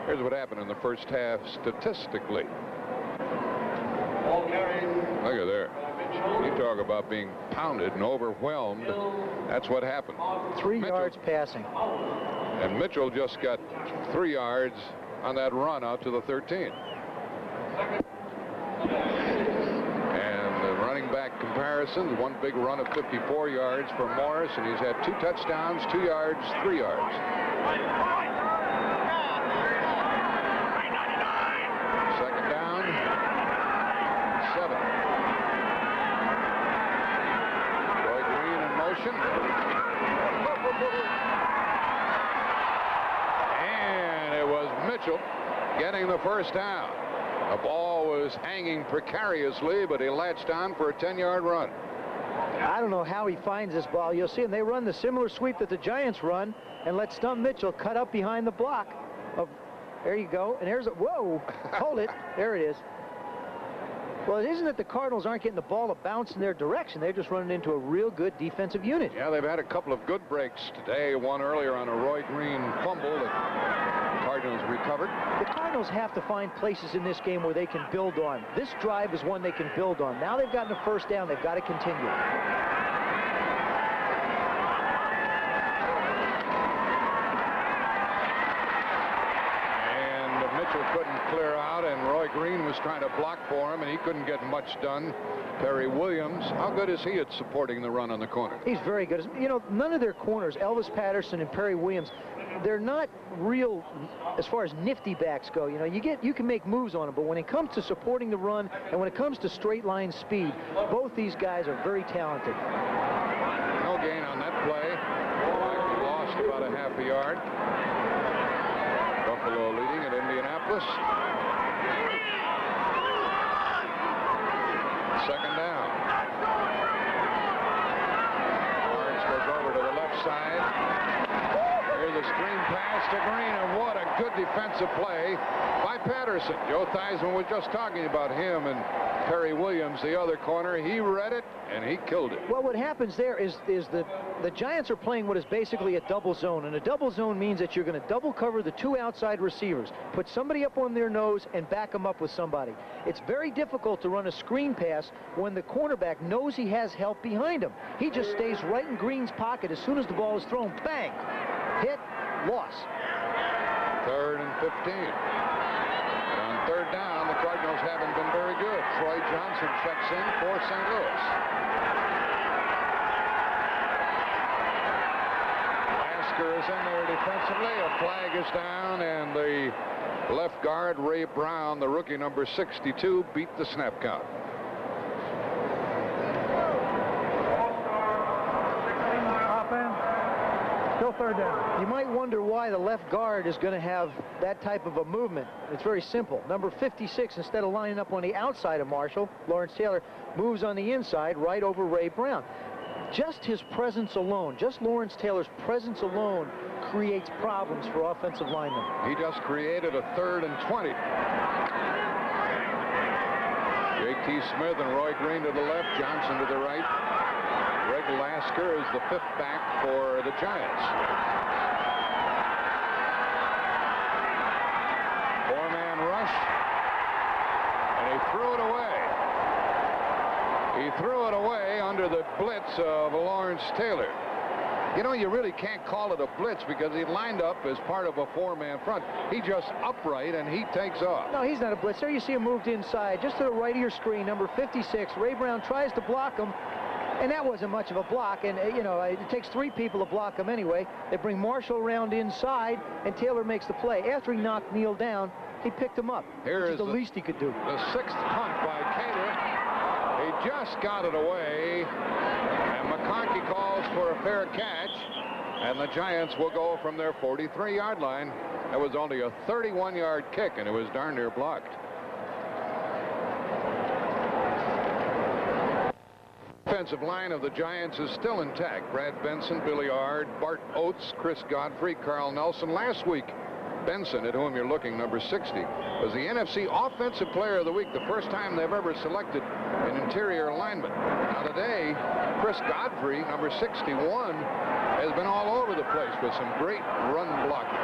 Here's what happened in the first half statistically. Look at there. You talk about being pounded and overwhelmed. That's what happened. 3 yards passing. And Mitchell just got 3 yards on that run out to the 13. And the running back comparisons, one big run of 54 yards for Morris, and he's had 2 touchdowns, 2 yards, 3 yards. Second down, 7. Roy Green in motion. And it was Mitchell getting the first down. The ball was hanging precariously, but he latched on for a 10-yard run. I don't know how he finds this ball. You'll see him. They run the similar sweep that the Giants run and let Stump Mitchell cut up behind the block. There you go. And there's a, whoa, hold it. There it is. Well, it isn't that the Cardinals aren't getting the ball to bounce in their direction. They're just running into a real good defensive unit. Yeah, they've had a couple of good breaks today. One earlier on a Roy Green fumble that the Cardinals recovered. The Cardinals have to find places in this game where they can build on. This drive is one they can build on. Now they've gotten a first down. They've got to continue. Couldn't clear out, and Roy Green was trying to block for him, and he couldn't get much done. Perry Williams, how good is he at supporting the run on the corner? He's very good. You know, none of their corners, Elvis Patterson and Perry Williams, they're not real as far as nifty backs go. You know, you can make moves on them, but when it comes to supporting the run and when it comes to straight line speed, both these guys are very talented. No gain on that play. He lost about a half a yard. Buffalo leading at Indianapolis. Second down. Lawrence goes over to the left side. Here's a screen pass to Green, and what a good defensive play by Patterson. Joe Theismann was just talking about him and Perry Williams, the other corner. He read it, and he killed it. Well, what happens there is the Giants are playing what is basically a double zone, and a double zone means that you're going to double cover the 2 outside receivers, put somebody up on their nose, and back them up with somebody. It's very difficult to run a screen pass when the cornerback knows he has help behind him. He just stays right in Green's pocket. As soon as the ball is thrown, bang, hit, loss. 3rd and 15. And on 3rd down, the Cardinals haven't been very good. Troy Johnson checks in for St. Louis. Lasker is in there defensively. A flag is down, and the left guard, Ray Brown, the rookie number 62, beat the snap count. Offense. Still 3rd third down. You might wonder why the left guard is going to have that type of a movement. It's very simple. Number 56, instead of lining up on the outside of Marshall, Lawrence Taylor moves on the inside right over Ray Brown. Just his presence alone, just Lawrence Taylor's presence alone creates problems for offensive linemen. He just created a 3rd and 20. J.T. Smith and Roy Green to the left, Johnson to the right. Greg Lasker is the 5th back for the Giants. 4-man rush, and he threw it away. He threw it away under the blitz of Lawrence Taylor. You know, you really can't call it a blitz because he lined up as part of a 4-man front. He just upright and he takes off. No, he's not a blitz. There you see him moved inside, just to the right of your screen, number 56. Ray Brown tries to block him, and that wasn't much of a block. And, you know, it takes 3 people to block him anyway. They bring Marshall around inside, and Taylor makes the play. After he knocked Neal down, he picked him up, which is the least he could do. The 6th punt by Cater. He just got it away, and McConkey calls for a fair catch, and the Giants will go from their 43-yard line. That was only a 31-yard kick, and it was darn near blocked. Offensive line of the Giants is still intact. Brad Benson, Billy Ard, Bart Oates, Chris Godfrey, Carl Nelson. Last week, Benson, at whom you're looking, number 60, was the NFC Offensive Player of the Week, the first time they've ever selected an interior lineman. Now today, Chris Godfrey, number 61, has been all over the place with some great run blocking.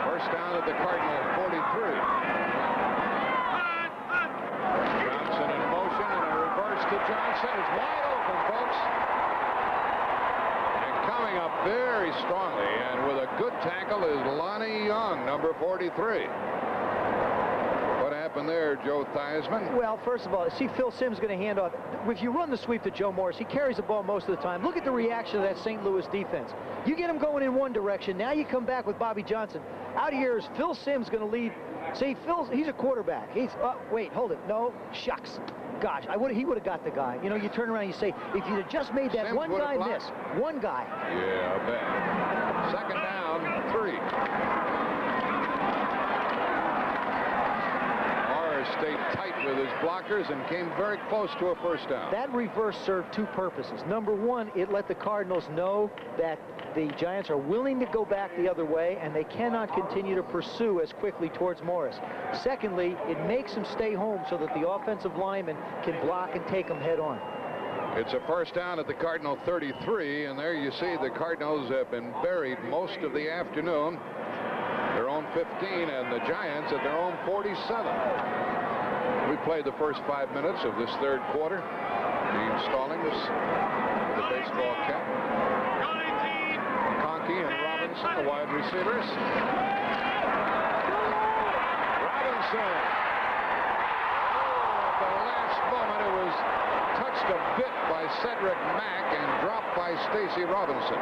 First down at the Cardinal 43. Johnson in motion, and a reverse to Johnson. It's wide open, folks. Coming up very strongly and with a good tackle is Lonnie Young, number 43. What happened there, Joe Theismann? Well, first of all, see Phil Simms going to hand off. If you run the sweep to Joe Morris, he carries the ball most of the time. Look at the reaction of that St. Louis defense. You get him going in one direction. Now you come back with Bobby Johnson. Out here is Phil Simms going to lead. See, he's a quarterback. He's, wait, hold it. No, shucks. Gosh, he would have got the guy. You know, you turn around and you say, if you'd have just made that Simms one guy miss, one guy. Yeah, I bet. 2nd down, 3. Morris stayed tight with his blockers and came very close to a first down. That reverse served 2 purposes. Number 1, it let the Cardinals know that the Giants are willing to go back the other way, and they cannot continue to pursue as quickly towards Morris. Secondly, it makes them stay home so that the offensive lineman can block and take them head on. It's a first down at the Cardinal 33, and there you see the Cardinals have been buried most of the afternoon. Their own 15, and the Giants at their own 47. We played the first 5 minutes of this 3rd quarter. Gene Stallings with the baseball cap. McConkey and Robinson, the wide receivers. Robinson. At the last moment, it was touched a bit by Cedric Mack and dropped by Stacy Robinson.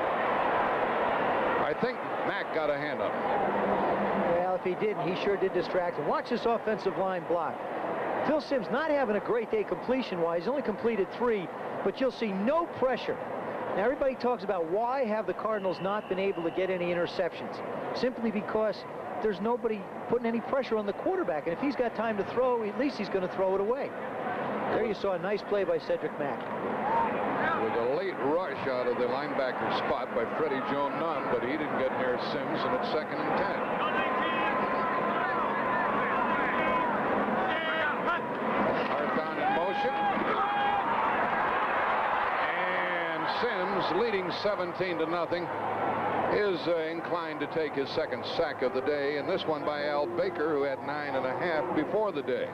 I think Mack got a hand on him. Well, if he didn't, he sure did distract him. Watch this offensive line block. Phil Simms not having a great day completion-wise. He's only completed 3, but you'll see no pressure. Now, everybody talks about why have the Cardinals not been able to get any interceptions? Simply because there's nobody putting any pressure on the quarterback. And if he's got time to throw, at least he's going to throw it away. There you saw a nice play by Cedric Mack. With a late rush out of the linebacker spot by Freddie Joe Nunn, but he didn't get near Simms, and it's 2nd and 10. Hardbound in motion. And Simms, leading 17-0, is inclined to take his 2nd sack of the day, and this one by Al Baker, who had 9.5 before the day.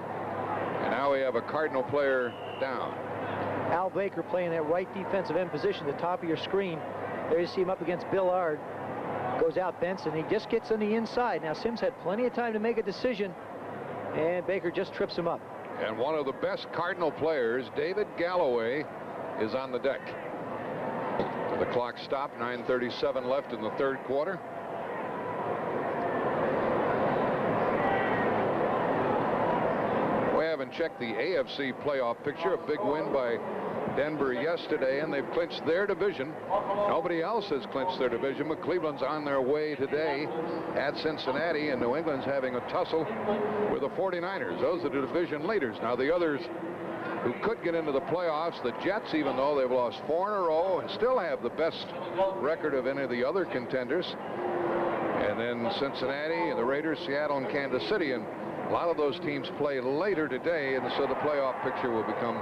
And now we have a Cardinal player down. Al Baker playing that right defensive end position, the top of your screen. There you see him up against Bill Ard. Goes out Benson. He just gets on the inside. Now Simms had plenty of time to make a decision, and Baker just trips him up. And one of the best Cardinal players, David Galloway, is on the deck. The clock stopped, 9:37 left in the 3rd quarter. We haven't checked the AFC playoff picture. A big win by Denver yesterday, and they've clinched their division. Nobody else has clinched their division, but Cleveland's on their way today at Cincinnati, and New England's having a tussle with the 49ers. Those are the division leaders. Now, the others who could get into the playoffs, the Jets, even though they've lost 4 in a row and still have the best record of any of the other contenders. And then Cincinnati and the Raiders, Seattle and Kansas City. And a lot of those teams play later today, and so the playoff picture will become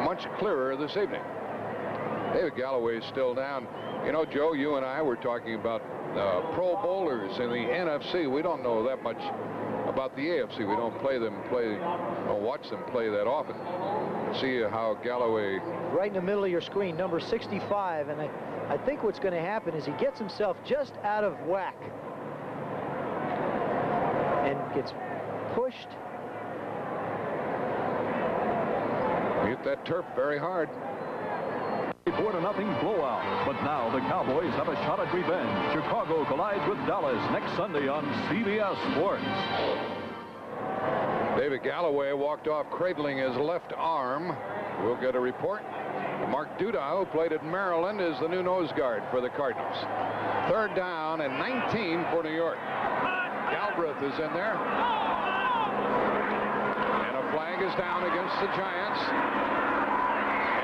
much clearer this evening. David Galloway is still down. You know, Joe, you and I were talking about Pro Bowlers in the NFC. We don't know that much about the AFC. We don't don't watch them play that often. See how Galloway... Right in the middle of your screen, number 65, and I think what's going to happen is he gets himself just out of whack and gets pushed. Hit that turf very hard. 4-0 blowout. But now the Cowboys have a shot at revenge. Chicago collides with Dallas next Sunday on CBS Sports. David Galloway walked off cradling his left arm. We'll get a report. Mark Duda, who played at Maryland, is the new nose guard for the Cardinals. 3rd down and 19 for New York. Galbraith is in there. And a flag is down against the Giants.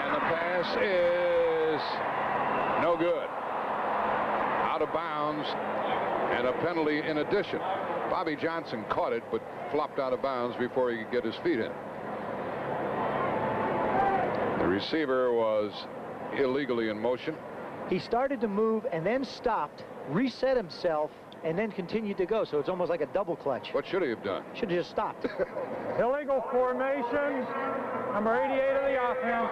And the pass is no good. Out of bounds, and a penalty in addition. Bobby Johnson caught it, but flopped out of bounds before he could get his feet in. The receiver was illegally in motion. He started to move and then stopped, reset himself, and then continued to go. So it's almost like a double clutch. What should he have done? Should have just stopped. Illegal formation. Number 88 of the offense.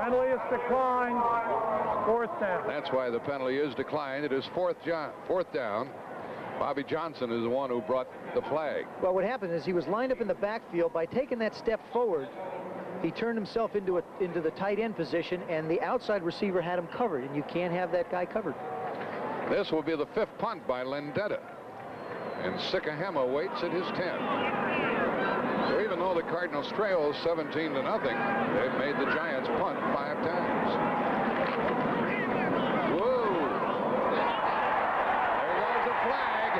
Penalty is declined. 4th down. That's why the penalty is declined. It is 4th down. Bobby Johnson is the one who brought the flag. Well, what happened is he was lined up in the backfield. By taking that step forward, he turned himself into the tight end position, and the outside receiver had him covered, and you can't have that guy covered. This will be the 5th punt by Lendetta. And Sikahema waits at his 10. So even though the Cardinals trail 17-0, they've made the Giants punt 5 times. Whoa! There goes the flag.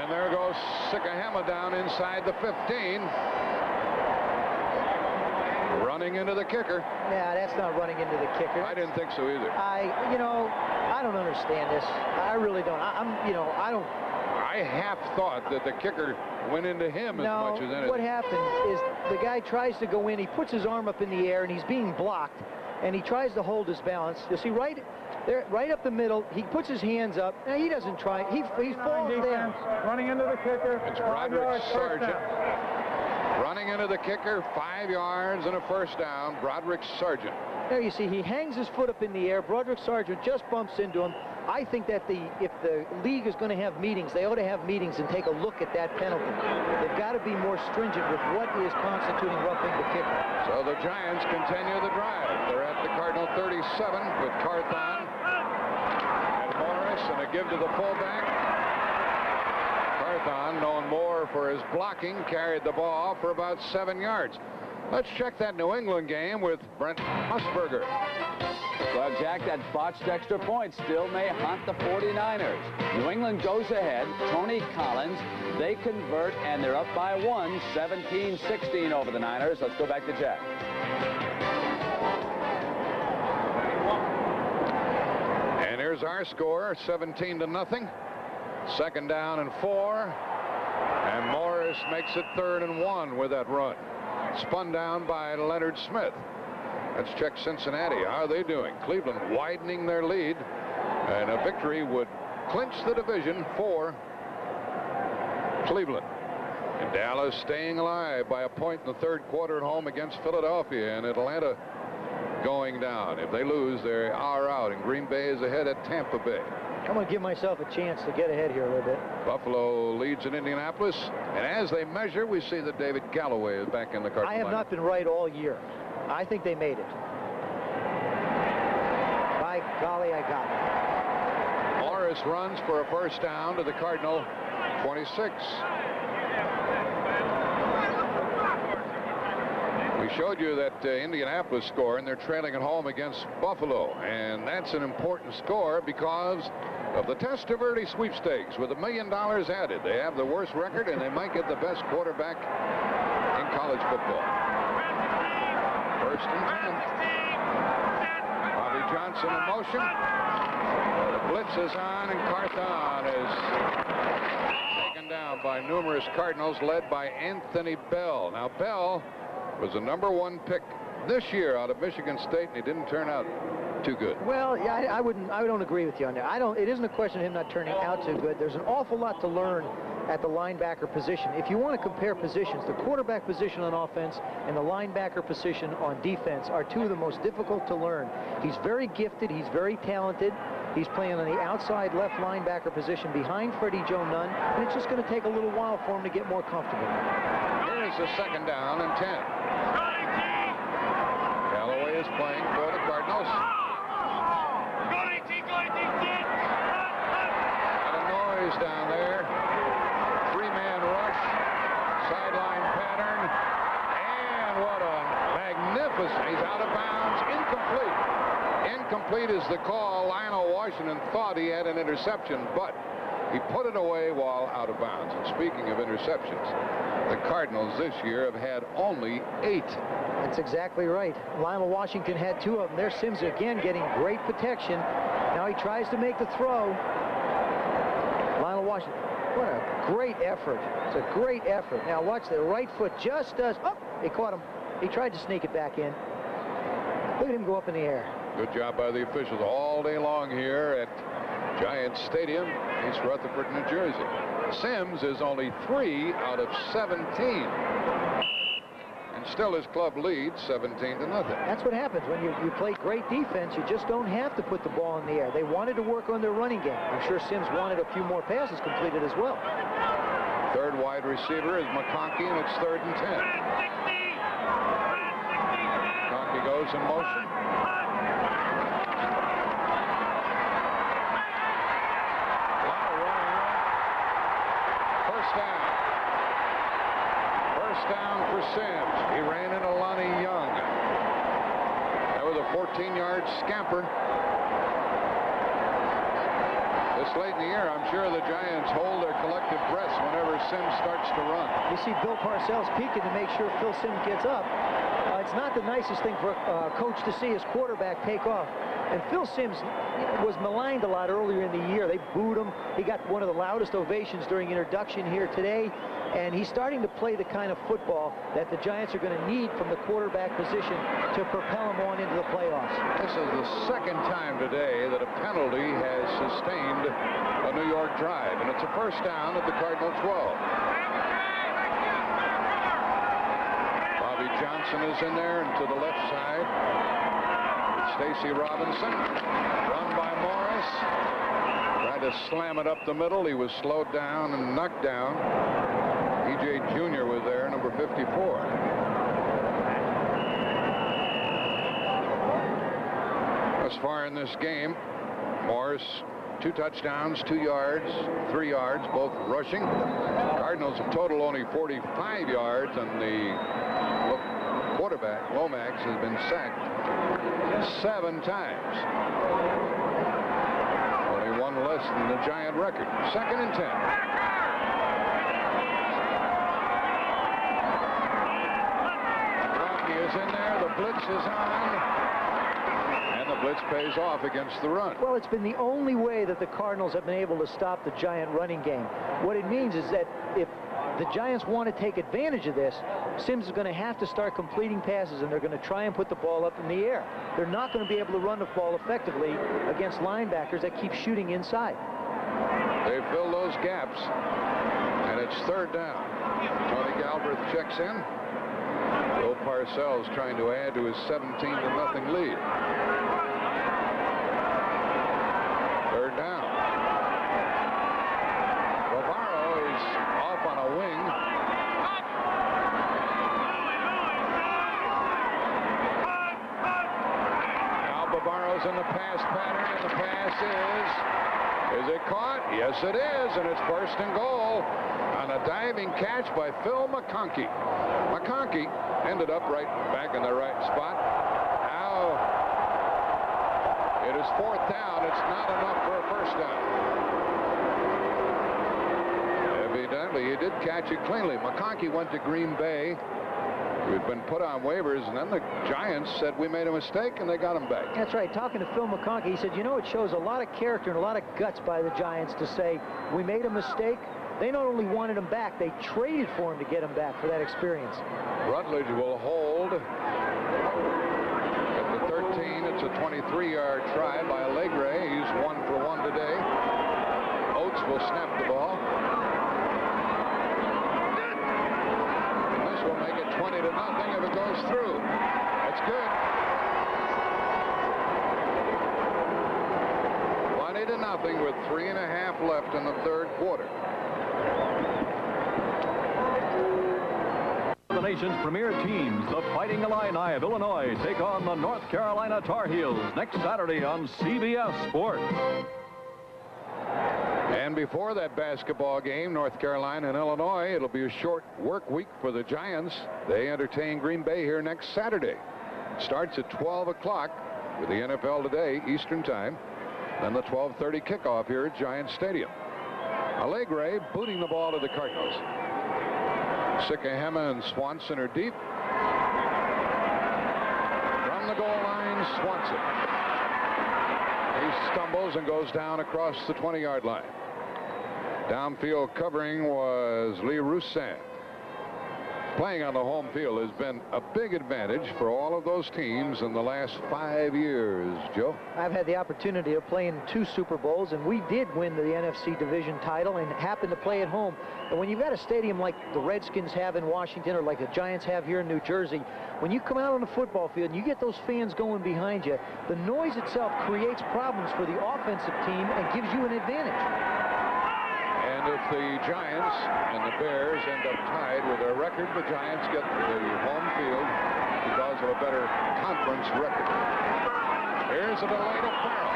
And there goes Sikahema down inside the 15. Running into the kicker. Yeah, that's not running into the kicker. I didn't think so either. I don't understand this. I really don't. I don't. I half thought that the kicker went into him as much as anything. What happens is the guy tries to go in. He puts his arm up in the air, and he's being blocked, and he tries to hold his balance. You see, right there, right up the middle, he puts his hands up. Now, he doesn't try. He falls down. Running into the kicker. It's Broderick Sargent. Running into the kicker, 5 yards and a 1st down. Broderick Sargent. There you see, he hangs his foot up in the air. Broderick Sargent just bumps into him. I think that if the league is going to have meetings, they ought to have meetings and take a look at that penalty. They've got to be more stringent with what is constituting roughing the kicker. So the Giants continue the drive. They're at the Cardinal 37 with Carthon and Morris, and a give to the fullback. Carthon, known more for his blocking, carried the ball for about 7 yards. Let's check that New England game with Brent Musburger. Well, Jack, that botched extra point still may haunt the 49ers. New England goes ahead. Tony Collins, they convert, and they're up by 1, 17-16 over the Niners. Let's go back to Jack. And here's our score, 17-0. 2nd down and 4. And Morris makes it 3rd and 1 with that run. Spun down by Leonard Smith. Let's check Cincinnati. How are they doing? Cleveland widening their lead, and a victory would clinch the division for Cleveland. And Dallas staying alive by a point in the 3rd quarter at home against Philadelphia, and Atlanta going down. If they lose, they are out, and Green Bay is ahead at Tampa Bay. I'm going to give myself a chance to get ahead here a little bit. Buffalo leads in Indianapolis, and as they measure, we see that David Galloway is back in the Cardinals. I have not been right all year. I think they made it. By golly, I got it. Morris runs for a 1st down to the Cardinal 26. We showed you that Indianapolis score, and they're trailing at home against Buffalo. And that's an important score because of the Testaverde sweepstakes with $1 million added. They have the worst record, and they might get the best quarterback in college football. First and 10. Bobby Johnson in motion. The blitz is on, and Carthon is taken down by numerous Cardinals, led by Anthony Bell. Now, Bell was the #1 pick this year out of Michigan State, and he didn't turn out too good. Well, yeah, I don't agree with you on that. It isn't a question of him not turning out too good. There's an awful lot to learn at the linebacker position. If you want to compare positions, the quarterback position on offense and the linebacker position on defense are two of the most difficult to learn. He's very gifted. He's very talented. He's playing on the outside left linebacker position behind Freddie Joe Nunn, and it's just going to take a little while for him to get more comfortable. Here is the second down and 10. Callaway is playing for the Cardinals. Got a noise down there. Three-man rush, sideline pattern, and what a magnificent, he's out of bounds, incomplete. Incomplete is the call. Lionel Washington thought he had an interception, but he put it away while out of bounds. And speaking of interceptions, the Cardinals this year have had only 8. That's exactly right. Lionel Washington had 2 of them. There's Sims again getting great protection. Now he tries to make the throw. Lionel Washington, what a great effort. It's a great effort. Now watch, the right foot just does, oh, he caught him. He tried to sneak it back in. Look at him go up in the air. Good job by the officials all day long here at Giants Stadium, East Rutherford, New Jersey. Sims is only 3 out of 17. And still his club leads 17-0. That's what happens when you play great defense. You just don't have to put the ball in the air. They wanted to work on their running game. I'm sure Sims wanted a few more passes completed as well. Third wide receiver is McConkey, and it's 3rd and 10. McConkey goes in motion. First down for Sims. He ran into Lonnie Young. That was a 14-yard scamper. This late in the year, I'm sure the Giants hold their collective breaths whenever Sims starts to run. You see Bill Parcells peeking to make sure Phil Sims gets up. It's not the nicest thing for a coach to see his quarterback take off. And Phil Sims was maligned a lot earlier in the year. They booed him. He got one of the loudest ovations during introduction here today. And he's starting to play the kind of football that the Giants are going to need from the quarterback position to propel him on into the playoffs. This is the second time today that a penalty has sustained a New York drive. And it's a first down at the Cardinal 12. Bobby Johnson is in there and to the left side. Stacy Robinson, run by Morris. Tried to slam it up the middle. He was slowed down and knocked down. E.J. Jr. was there, number 54. Thus far in this game, Morris, 2 touchdowns, 2 yards, 3 yards, both rushing. Cardinals have total only 45 yards, and the quarterback, Lomax, has been sacked 7 times. Only 1 less than the Giant record. 2nd and 10. Rocky is in there. The blitz is on. And the blitz pays off against the run. Well, it's been the only way that the Cardinals have been able to stop the Giant running game. What it means is that if the Giants want to take advantage of this, Sims is going to have to start completing passes, and they're going to try and put the ball up in the air. They're not going to be able to run the ball effectively against linebackers that keep shooting inside. They fill those gaps, and it's 3rd down. Tony Galbraith checks in. Bill Parcells trying to add to his 17-0 lead. 3rd down. Bavaro is off on a wing. Now Bavaro's in the pass pattern, and the pass is Is it caught? Yes, it is, and it's first and goal on a diving catch by Phil McConkey. McConkey ended up right back in the right spot. Now it is fourth down. It's not enough for a first down. Evidently, he did catch it cleanly. McConkey went to Green Bay. We've been put on waivers, and then the Giants said we made a mistake, and they got him back. That's right. Talking to Phil McConkey, he said, you know, it shows a lot of character and a lot of guts by the Giants to say, we made a mistake. They not only wanted him back, they traded for him to get him back for that experience. Rutledge will hold at the 13. It's a 23-yard try by Allegre. He's 1 for 1 today. Oates will snap the ball. Will make it 20-0 if it goes through. That's good. 20-0 with 3.5 left in the third quarter. The nation's premier teams, the Fighting Illini of Illinois, take on the North Carolina Tar Heels next Saturday on CBS Sports. And before that basketball game, North Carolina and Illinois, it'll be a short work week for the Giants. They entertain Green Bay here next Saturday. Starts at 12 o'clock with the NFL Today, Eastern Time. Then the 12:30 kickoff here at Giants Stadium. Allegre booting the ball to the Cardinals. Sikahema and Swanson are deep. From the goal line, Swanson. He stumbles and goes down across the 20-yard line. Downfield covering was Lee Roussin. Playing on the home field has been a big advantage for all of those teams in the last 5 years, Joe. I've had the opportunity of playing 2 Super Bowls, and we did win the NFC division title and happened to play at home. And when you've got a stadium like the Redskins have in Washington or like the Giants have here in New Jersey, when you come out on the football field and you get those fans going behind you, the noise itself creates problems for the offensive team and gives you an advantage. And if the Giants and the Bears end up tied with their record, the Giants get the home field because of a better conference record. Here's a delay to Farrell.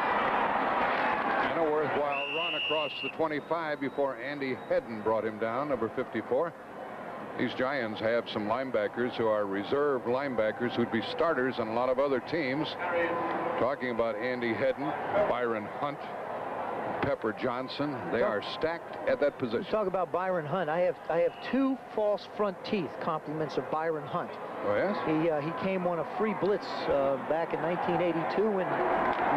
And a worthwhile run across the 25 before Andy Hedden brought him down, number 54. These Giants have some linebackers who are reserve linebackers who'd be starters on a lot of other teams. Talking about Andy Hedden, Byron Hunt, Pepper Johnson. They are stacked at that position. Talk about Byron Hunt. I have 2 false front teeth compliments of Byron Hunt. Oh, yes? He came on a free blitz back in 1982 and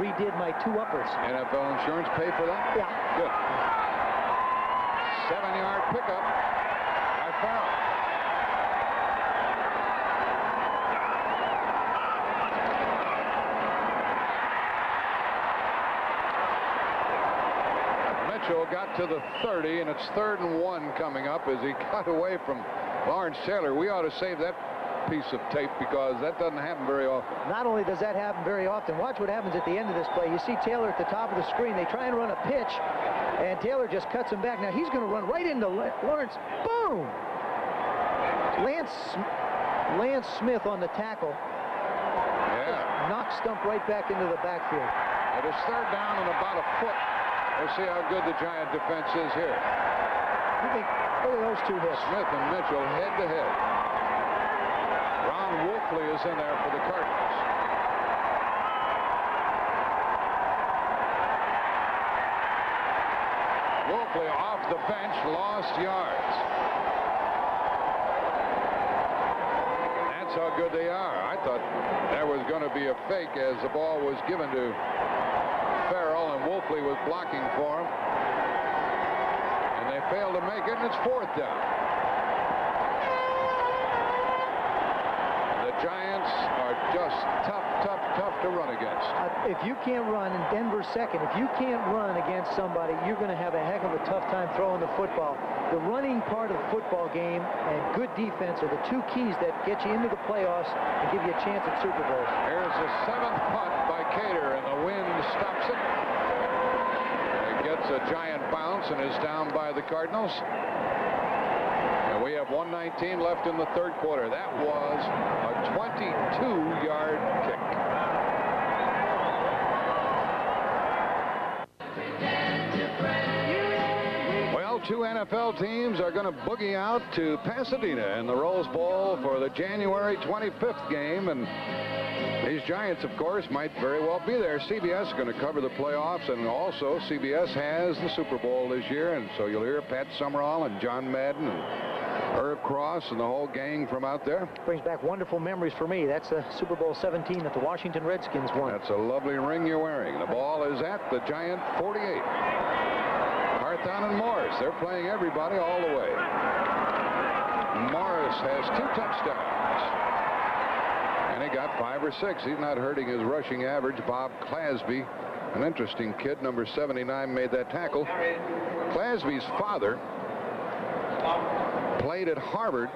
redid my 2 uppers. NFL insurance pay for that? Yeah. Good. 7-yard pickup by Farrell. Mitchell got to the 30, and it's 3rd and 1 coming up as he got away from Lawrence Taylor. We ought to save that piece of tape because that doesn't happen very often. Not only does that happen very often, watch what happens at the end of this play. You see Taylor at the top of the screen. They try and run a pitch, and Taylor just cuts him back. Now he's going to run right into Lawrence. Boom! Lance Smith on the tackle. Yeah. Knocks Stump right back into the backfield. It is 3rd down and about a foot. We'll see how good the Giant defense is here. Look at those 2 hits. Smith and Mitchell head to head. Ron Wolfley is in there for the Cardinals. Wolfley off the bench, lost yards. That's how good they are. I thought that was going to be a fake as the ball was given to Farrell, and Wolfley was blocking for him. And they failed to make it, and it's 4th down. The Giants are just tough to run against. If you can't run, and Denver's second, if you can't run against somebody, you're going to have a heck of a tough time throwing the football. The running part of the football game and good defense are the 2 keys that get you into the playoffs and give you a chance at Super Bowls. Here's the 7th punt by Cater, and the wind stops it. It gets a giant bounce and is down by the Cardinals. And we have 1:19 left in the 3rd quarter. That was a 22-yard kick. two NFL teams are going to boogie out to Pasadena in the Rose Bowl for the January 25th game. And these Giants, of course, might very well be there. CBS is going to cover the playoffs, and also CBS has the Super Bowl this year. And so you'll hear Pat Summerall and John Madden and Herb Cross and the whole gang from out there. Brings back wonderful memories for me. That's the Super Bowl 17 that the Washington Redskins won. That's a lovely ring you're wearing. The ball is at the Giant 48. Carthon and Morris, they're playing everybody all the way. Morris has 2 touchdowns. And he got 5 or 6. He's not hurting his rushing average. Bob Clasby, an interesting kid, number 79, made that tackle. Clasby's father played at Harvard,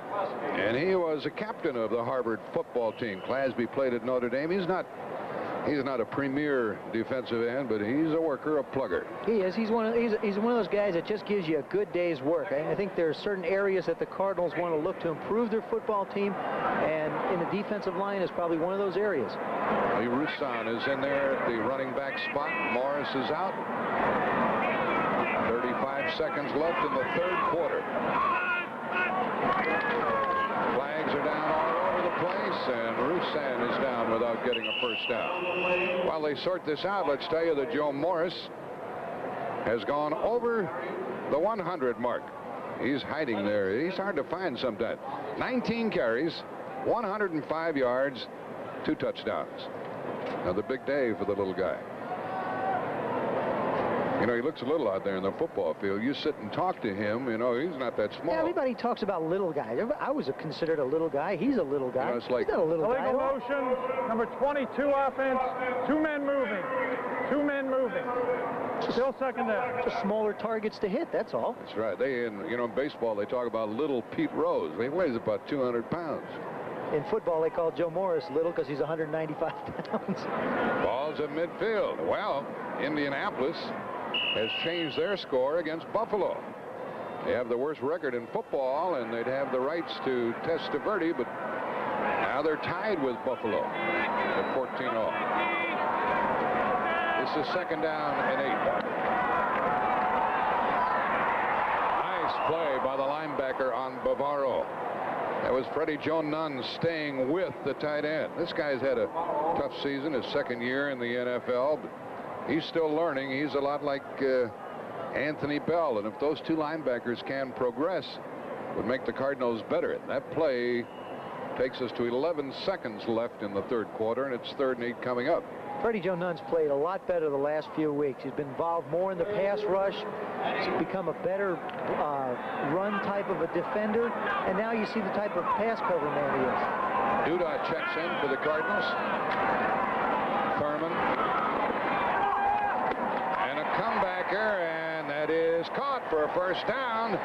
and he was a captain of the Harvard football team. Clasby played at Notre Dame. He's not a premier defensive end, but he's a worker, a plugger. He is. He's one of those guys that just gives you a good day's work. I think there are certain areas that the Cardinals want to look to improve their football team, and in the defensive line is probably one of those areas. Lee Roussan is in there at the running back spot. Morris is out. 35 seconds left in the third quarter. Flags are down all over the place, and Roussan is down without getting a first down. While they sort this out, let's tell you that Joe Morris has gone over the 100 mark. He's hiding there. He's hard to find sometimes. 19 carries, 105 yards, 2 touchdowns. Another big day for the little guy. You know, he looks a little out there in the football field. You sit and talk to him, you know, he's not that small. Yeah, everybody talks about little guys. I was considered a little guy. He's a little guy. You know, it's like he's not a little guy. Illegal motion, number 22 offense, 2 men moving. 2 men moving. Still second down. Just smaller targets to hit, that's all. That's right. You know, in baseball, they talk about little Pete Rose. He weighs about 200 pounds. In football, they call Joe Morris little because he's 195 pounds. Ball's at midfield. Well, Indianapolis has changed their score against Buffalo. They have the worst record in football, and they'd have the rights to Testaverde, but now they're tied with Buffalo at 14-all. This is second down and 8. Nice play by the linebacker on Bavaro. That was Freddie Joe Nunn staying with the tight end. This guy's had a tough season, his second year in the NFL, but he's still learning. He's a lot like Anthony Bell, and if those 2 linebackers can progress, it would make the Cardinals better. That play takes us to 11 seconds left in the third quarter, and it's 3rd and 8 coming up. Freddie Joe Nunn's played a lot better the last few weeks. He's been involved more in the pass rush. He's become a better run type of a defender, and now you see the type of pass cover man he is. Duda checks in for the Cardinals. Thurman. And a comebacker, and that is caught for a first down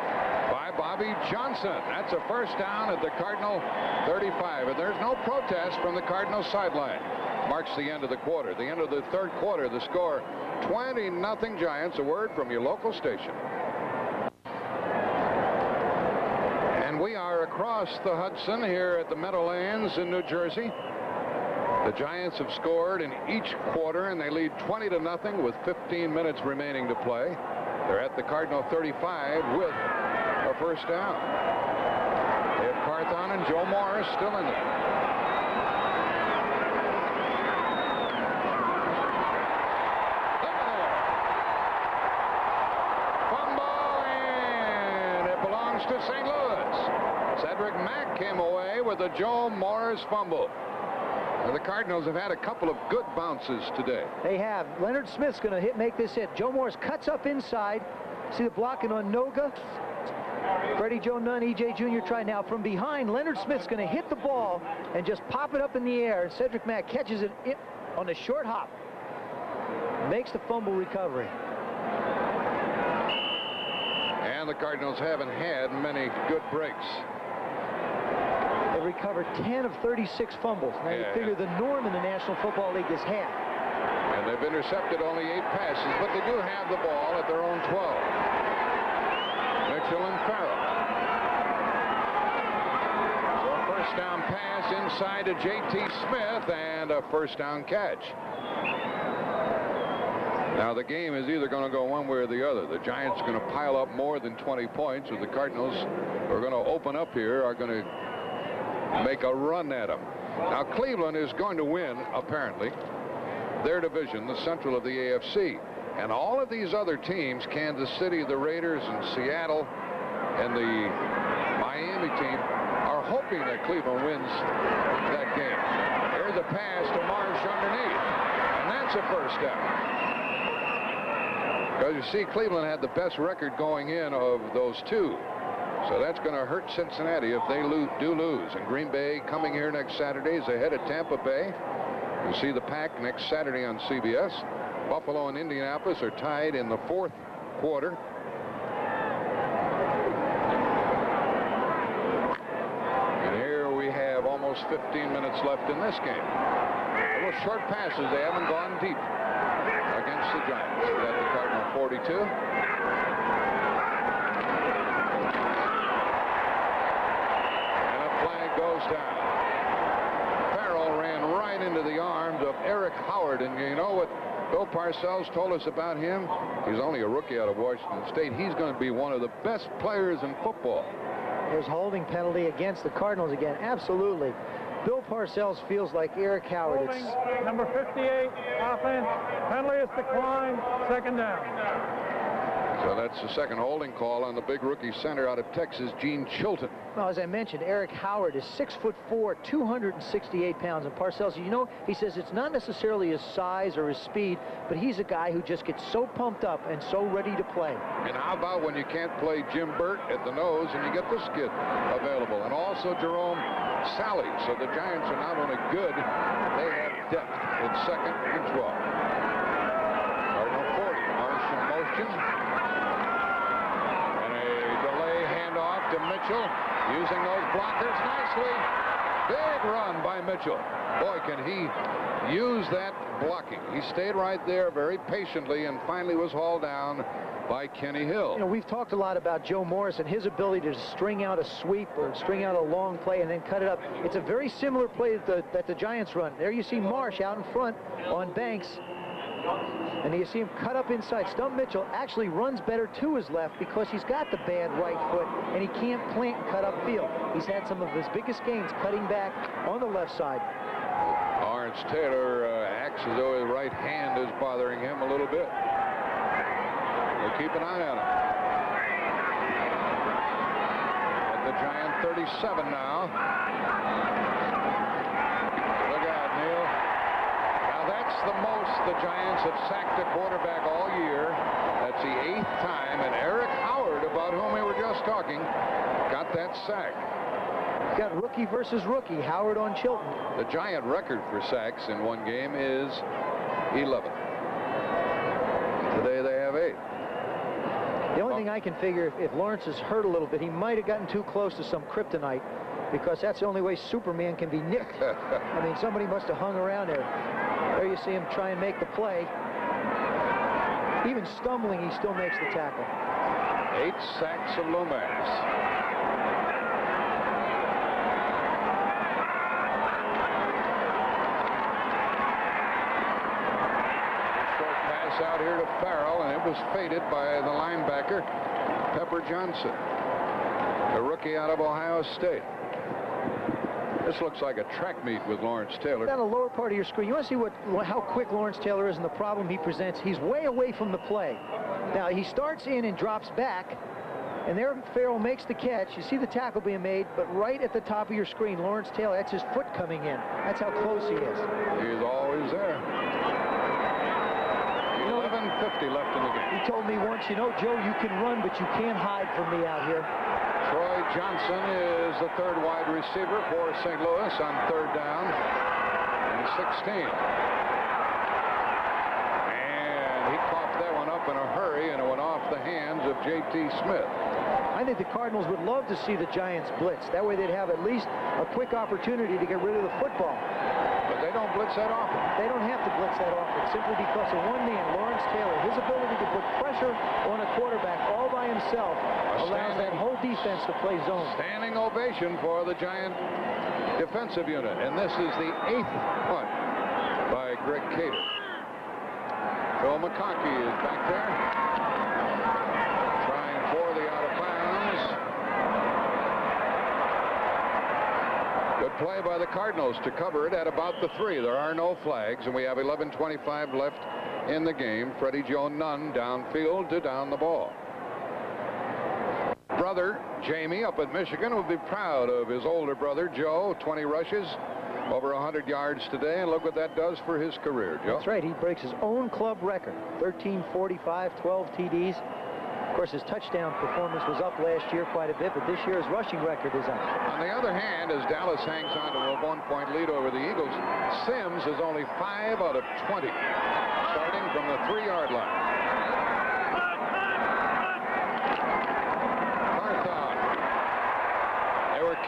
by Bobby Johnson. That's a first down at the Cardinal 35, and there's no protest from the Cardinal sideline. Marks the end of the quarter. The end of the third quarter, the score 20-0 Giants. A word from your local station. And we are across the Hudson here at the Meadowlands in New Jersey. The Giants have scored in each quarter, and they lead 20-0 with 15 minutes remaining to play. They're at the Cardinal 35 with a first down. They have Carthon and Joe Morris still in there. To St. Louis. Cedric Mack came away with a Joe Morris fumble. Now, the Cardinals have had a couple of good bounces today. They have. Leonard Smith's going to make this hit. Joe Morris cuts up inside. See the blocking on Noga. Freddie Joe Nunn, E.J. Jr. try now from behind. Leonard Smith's going to hit the ball and just pop it up in the air. Cedric Mack catches it on a short hop. Makes the fumble recovery. And the Cardinals haven't had many good breaks. They recovered 10 of 36 fumbles. Now you figure the norm in the National Football League is half. And they've intercepted only 8 passes, but they do have the ball at their own 12. Mitchell and Farrell. So a first down pass inside to J.T. Smith and a first down catch. Now, the game is either going to go one way or the other. The Giants are going to pile up more than 20 points, or the Cardinals are going to open up here, are going to make a run at them. Now, Cleveland is going to win, apparently, their division, the Central of the AFC. And all of these other teams, Kansas City, the Raiders, and Seattle, and the Miami team, are hoping that Cleveland wins that game. Here's a pass to Marsh underneath, and that's a first down. Because you see, Cleveland had the best record going in of those two. So that's going to hurt Cincinnati if they do lose. And Green Bay coming here next Saturday is ahead of Tampa Bay. You see the Pack next Saturday on CBS. Buffalo and Indianapolis are tied in the fourth quarter. And here we have almost 15 minutes left in this game. Little short passes. They haven't gone deep against the Giants. We got the Cardinal 42. And a flag goes down. Farrell ran right into the arms of Eric Howard. And you know what Bill Parcells told us about him? He's only a rookie out of Washington State. He's going to be one of the best players in football. There's holding penalty against the Cardinals again. Absolutely. Bill Parcells feels like Eric Howard. Holding, number 58, offense. Penalty is declined. Second down. So that's the second holding call on the big rookie center out of Texas, Gene Chilton. Well, as I mentioned, Eric Howard is 6'4", 268 pounds. And Parcells, you know, he says it's not necessarily his size or his speed, but he's a guy who just gets so pumped up and so ready to play. And how about when you can't play Jim Burt at the nose and you get this kid available? And also Jerome Sally. So the Giants are not only good, they have depth in second and 12. Cardinal 40. Marsh in motion. To Mitchell, using those blockers nicely. Big run by Mitchell. Boy, can he use that blocking. He stayed right there very patiently and finally was hauled down by Kenny Hill. You know, we've talked a lot about Joe Morris and his ability to string out a sweep or string out a long play and then cut it up. It's a very similar play that the Giants run. There you see Marsh out in front on Banks. And you see him cut up inside. Stump Mitchell actually runs better to his left because he's got the bad right foot and he can't plant and cut upfield. He's had some of his biggest gains cutting back on the left side. Lawrence Taylor acts as though his right hand is bothering him a little bit. We'll keep an eye on him. At the Giant 37 now. Look out, Neil. That's the most the Giants have sacked a quarterback all year. That's the 8th time, and Eric Howard, about whom we were just talking, got that sack. Got rookie versus rookie, Howard on Chilton. The Giant record for sacks in one game is 11. Today they have 8. The only thing I can figure, if Lawrence is hurt a little bit, he might have gotten too close to some kryptonite, because that's the only way Superman can be nicked. I mean, somebody must have hung around there. There you see him try and make the play. Even stumbling, he still makes the tackle. 8 sacks of Lomax. Short pass out here to Farrell, and it was faded by the linebacker, Pepper Johnson, a rookie out of Ohio State. This looks like a track meet with Lawrence Taylor. Down the lower part of your screen, you want to see how quick Lawrence Taylor is and the problem he presents. He's way away from the play. Now, he starts in and drops back, and there Farrell makes the catch. You see the tackle being made, but right at the top of your screen, Lawrence Taylor, that's his foot coming in. That's how close he is. He's always there. 11:50 left in the game. He told me once, you know, Joe, you can run, but you can't hide from me out here. Troy Johnson is the third wide receiver for St. Louis on 3rd down and 16. And he coughed that one up in a hurry, and it went off the hands of J.T. Smith. I think the Cardinals would love to see the Giants blitz. That way they'd have at least a quick opportunity to get rid of the football. But they don't blitz that often. They don't have to blitz that often, simply because of one man, Lawrence Taylor. His ability to put pressure on a quarterback all by himself allows that whole defense to play zone. Standing ovation for the Giant defensive unit. And this is the 8th punt by Greg Cater. Phil McConkey is back there. Trying for the out of bounds. Good play by the Cardinals to cover it at about the 3. There are no flags, and we have 11:25 left in the game. Freddie Joe Nunn downfield to down the ball. Brother Jamie up at Michigan would be proud of his older brother Joe. 20 rushes, over 100 yards today, and look what that does for his career, Joe. That's right. He breaks his own club record. 13:45, 12 TDs. Of course, his touchdown performance was up last year quite a bit, but this year his rushing record is up. On the other hand, as Dallas hangs on to a 1-point lead over the Eagles, Sims is only 5 out of 20, starting from the 3-yard line.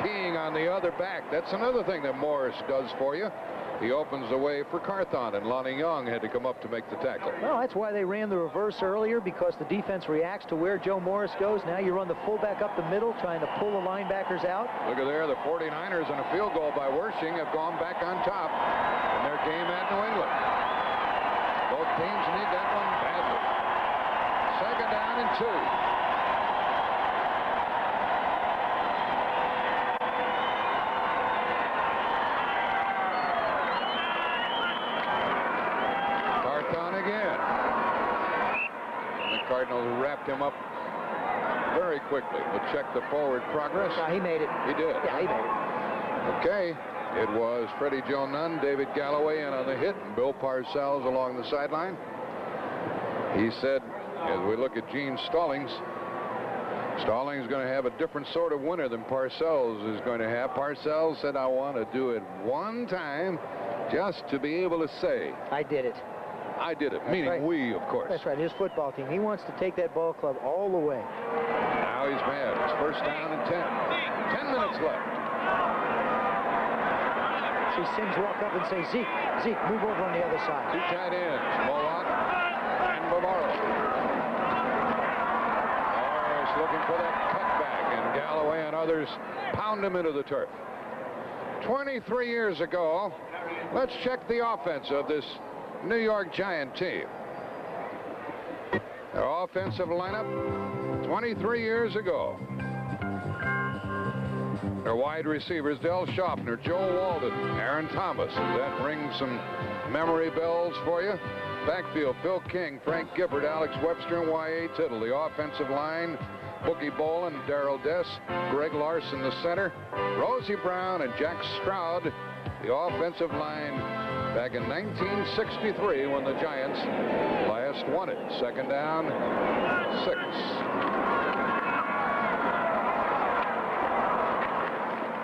Keying on the other back. That's another thing that Morris does for you. He opens the way for Carthon, and Lonnie Young had to come up to make the tackle. Well, that's why they ran the reverse earlier, because the defense reacts to where Joe Morris goes. Now you run the fullback up the middle, trying to pull the linebackers out. Look at there, the 49ers and a field goal by Wersching have gone back on top in their game at New England. Both teams need that one badly. 2nd down and 2. Cardinals wrapped him up very quickly. We'll check the forward progress. No, he made it. He did. Yeah, he made it. Okay. It was Freddie Joe Nunn, David Galloway in on the hit, and Bill Parcells along the sideline. He said, as we look at Gene Stallings is going to have a different sort of winner than Parcells is going to have. Parcells said, I want to do it one time just to be able to say, I did it. I did it, That's meaning right. we, of course. That's right, his football team. He wants to take that ball club all the way. Now he's mad. It's 1st down and 10. 10 minutes left. See Sims walk up and say, Zeke, move over on the other side. 2 tight ends, Mowat and Bavaro. Morris looking for that cutback, and Galloway and others pound him into the turf. 23 years ago, let's check the offense of this New York Giant team. Their offensive lineup 23 years ago. Their wide receivers, Del Schaffner, Joe Walden, Aaron Thomas. That rings some memory bells for you. Backfield, Phil King, Frank Gifford, Alex Webster, and Y.A. Tittle. The offensive line, Bookie Bolin, Darrell Dess, Greg Larson, the center, Rosie Brown, and Jack Stroud. The offensive line back in 1963 when the Giants last won it. 2nd down, 6.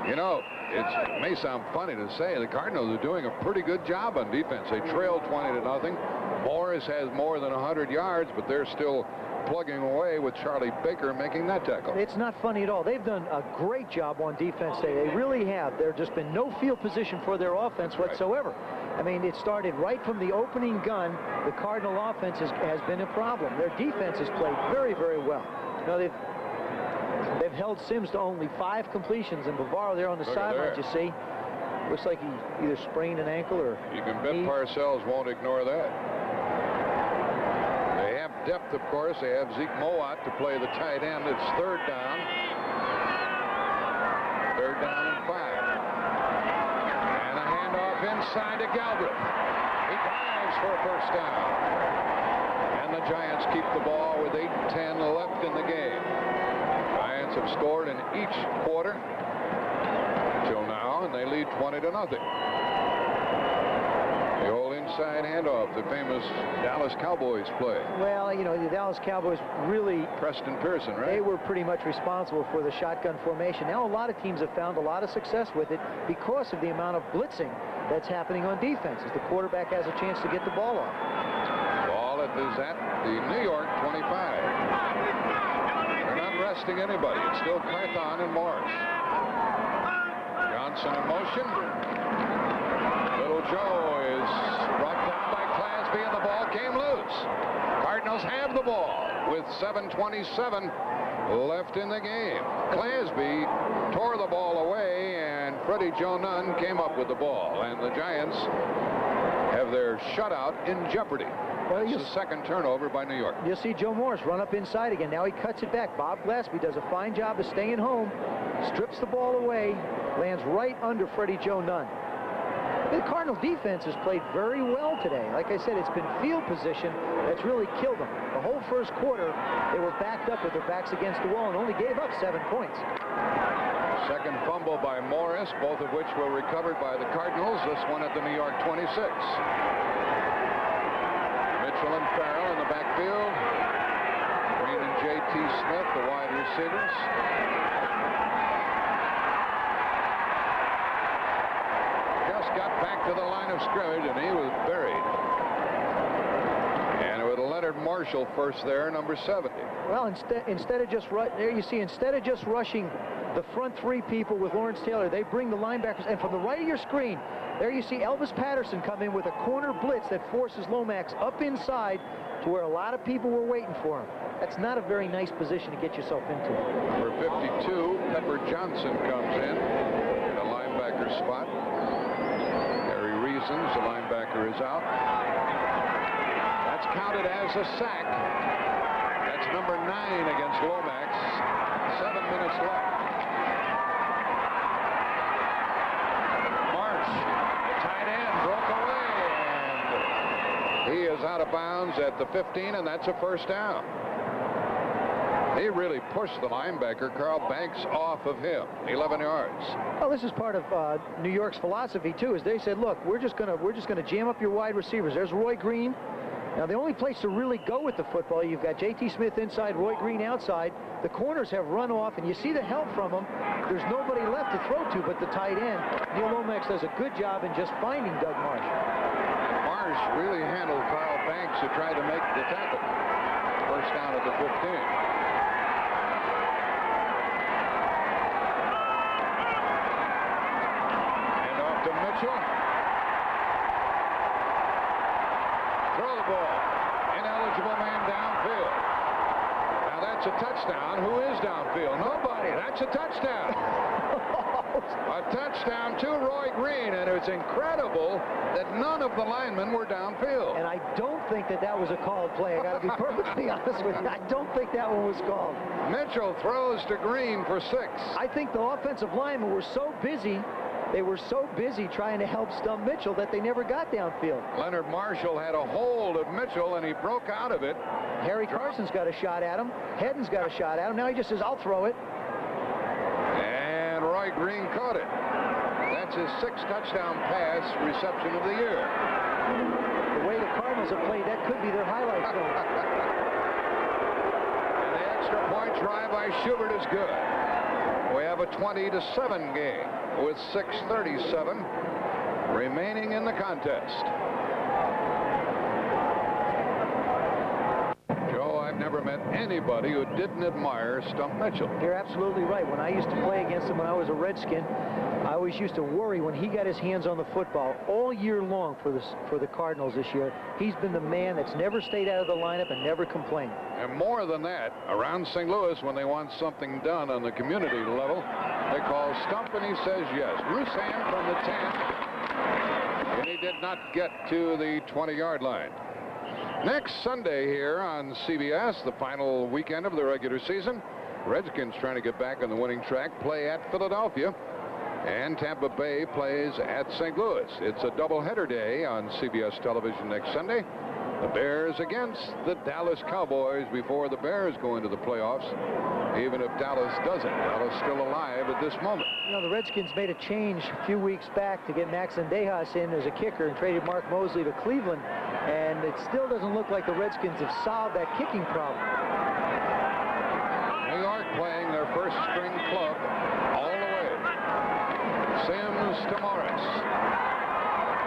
You know, it may sound funny to say the Cardinals are doing a pretty good job on defense. They trail 20-0. Morris has more than 100 yards, but they're still plugging away with Charlie Baker making that tackle. It's not funny at all. They've done a great job on defense today. They really have. There's just been no field position for their offense whatsoever. I mean, it started right from the opening gun. The Cardinal offense has been a problem. Their defense has played very, very well. Now, they've held Sims to only 5 completions, and Bavaro there on the sidelines, you see. Looks like he either sprained an ankle or you can bet Parcells won't ignore that. They have depth, of course. They have Zeke Mowat to play the tight end. It's 3rd down. 3rd down and 5. And a handoff inside to Galbraith. He dives for a 1st down. And the Giants keep the ball with 8:10 left in the game. Giants have scored in each quarter till now, and they lead 20-0. The old inside handoff, the famous Dallas Cowboys play. Well, you know, the Dallas Cowboys really... Preston Pearson, right? They were pretty much responsible for the shotgun formation. Now a lot of teams have found a lot of success with it because of the amount of blitzing that's happening on defense as the quarterback has a chance to get the ball off. Ball is at the New York 25. They're not resting anybody. It's still Carthon and Morris. Johnson in motion. Little Joe is brought down by Clasby, and the ball came loose. Cardinals have the ball with 7:27 left in the game. Clasby tore the ball away, and Freddie Joe Nunn came up with the ball, and the Giants have their shutout in jeopardy. Well, it's the second turnover by New York. You'll see Joe Morris run up inside again. Now he cuts it back. Bob Gillespie does a fine job of staying home, strips the ball away, lands right under Freddie Joe Nunn. The Cardinal defense has played very well today. Like I said, it's been field position that's really killed them. The whole first quarter, they were backed up with their backs against the wall and only gave up 7 points. Second fumble by Morris, both of which were recovered by the Cardinals. This one at the New York 26. Mitchell and Farrell in the backfield. Green and J.T. Smith, the wide receivers. Just got back to the line of scrimmage, and he was buried. And it was Leonard Marshall first there, number 70. Well, instead of just rushing the front 3 people with Lawrence Taylor, they bring the linebackers, and from the right of your screen, there you see Elvis Patterson come in with a corner blitz that forces Lomax up inside to where a lot of people were waiting for him. That's not a very nice position to get yourself into. Number 52, Pepper Johnson comes in the linebacker spot. Harry Reasons, the linebacker, is out. That's counted as a sack. That's number 9 against Lomax. 7 minutes left. He is out of bounds at the 15, and that's a first down. He really pushed the linebacker, Carl Banks, off of him. 11 yards. Well, this is part of New York's philosophy too, is they said, look, we're just gonna jam up your wide receivers. There's Roy Green. Now, the only place to really go with the football, you've got J.T. Smith inside, Roy Green outside. The corners have run off, and you see the help from them. There's nobody left to throw to but the tight end. Neil Lomax does a good job in just finding Doug Marsh. Marsh really handled Carl Banks, who tried to make the tackle. First down at the 15. And off to Mitchell. Throw the ball. Ineligible man downfield. Now that's a touchdown. Who is downfield? Nobody. That's a touchdown. A touchdown to Roy Green, and it's incredible that none of the linemen were downfield. And I don't think that was a called play. I got to be perfectly honest with you. I don't think that one was called. Mitchell throws to Green for 6. I think the offensive linemen were so busy. They were so busy trying to help stump Mitchell that they never got downfield. Leonard Marshall had a hold of Mitchell, and he broke out of it. Harry Carson's got a shot at him. Hedden's got a shot at him. Now he just says, I'll throw it. And Roy Green caught it. That's his 6th touchdown pass reception of the year. The way the Cardinals have played, that could be their highlight film. And the extra point try by Schubert is good. We have a 20-7 game with 6:37 remaining in the contest. Joe, I've never met anybody who didn't admire Stump Mitchell. You're absolutely right. When I used to play against him when I was a Redskin, I always used to worry when he got his hands on the football all year long for the Cardinals this year. He's been the man that's never stayed out of the lineup and never complained. And more than that, around St. Louis, when they want something done on the community level, they call Stump, and he says yes. Roussan from the 10, and he did not get to the 20-yard line. Next Sunday here on CBS, the final weekend of the regular season, Redskins trying to get back on the winning track, play at Philadelphia, and Tampa Bay plays at St. Louis. It's a doubleheader day on CBS television next Sunday. The Bears against the Dallas Cowboys before the Bears go into the playoffs. Even if Dallas doesn't, Dallas still alive at this moment. You know, the Redskins made a change a few weeks back to get Max Sendejas in as a kicker and traded Mark Mosley to Cleveland, and it still doesn't look like the Redskins have solved that kicking problem. New York playing their first string club all the way. Sims to Morris.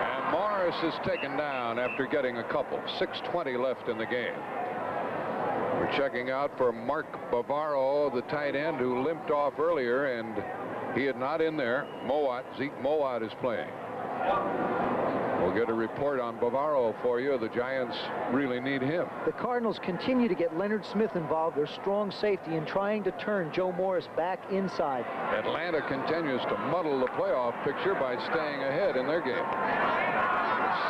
And Morris is taken down after getting a couple. 6:20 left in the game. We're checking out for Mark Bavaro, the tight end who limped off earlier, and he is not in there. Zeke Mowat is playing. We'll get a report on Bavaro for you. The Giants really need him. The Cardinals continue to get Leonard Smith involved, their strong safety, in trying to turn Joe Morris back inside. Atlanta continues to muddle the playoff picture by staying ahead in their game.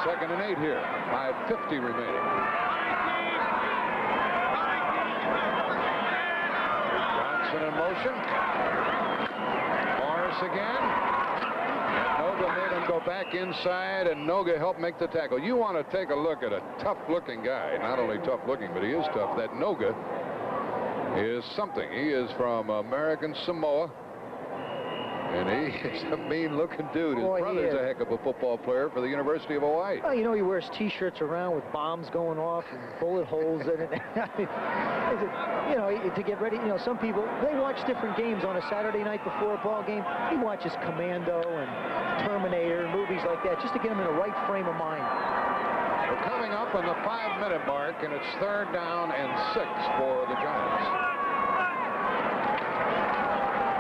2nd and 8 here. 5:50 remaining. Johnson in motion. Morris again. And Noga made him go back inside, and Noga helped make the tackle. You want to take a look at a tough-looking guy. Not only tough-looking, but he is tough. That Noga is something. He is from American Samoa. And he is a mean-looking dude. His brother's a heck of a football player for the University of Hawaii. Well, you know, he wears T-shirts around with bombs going off and bullet holes in it. You know, to get ready. You know, some people, they watch different games on a Saturday night before a ball game. He watches Commando and Terminator and movies like that just to get him in the right frame of mind. We're coming up on the 5-minute mark, and it's 3rd down and 6 for the Giants.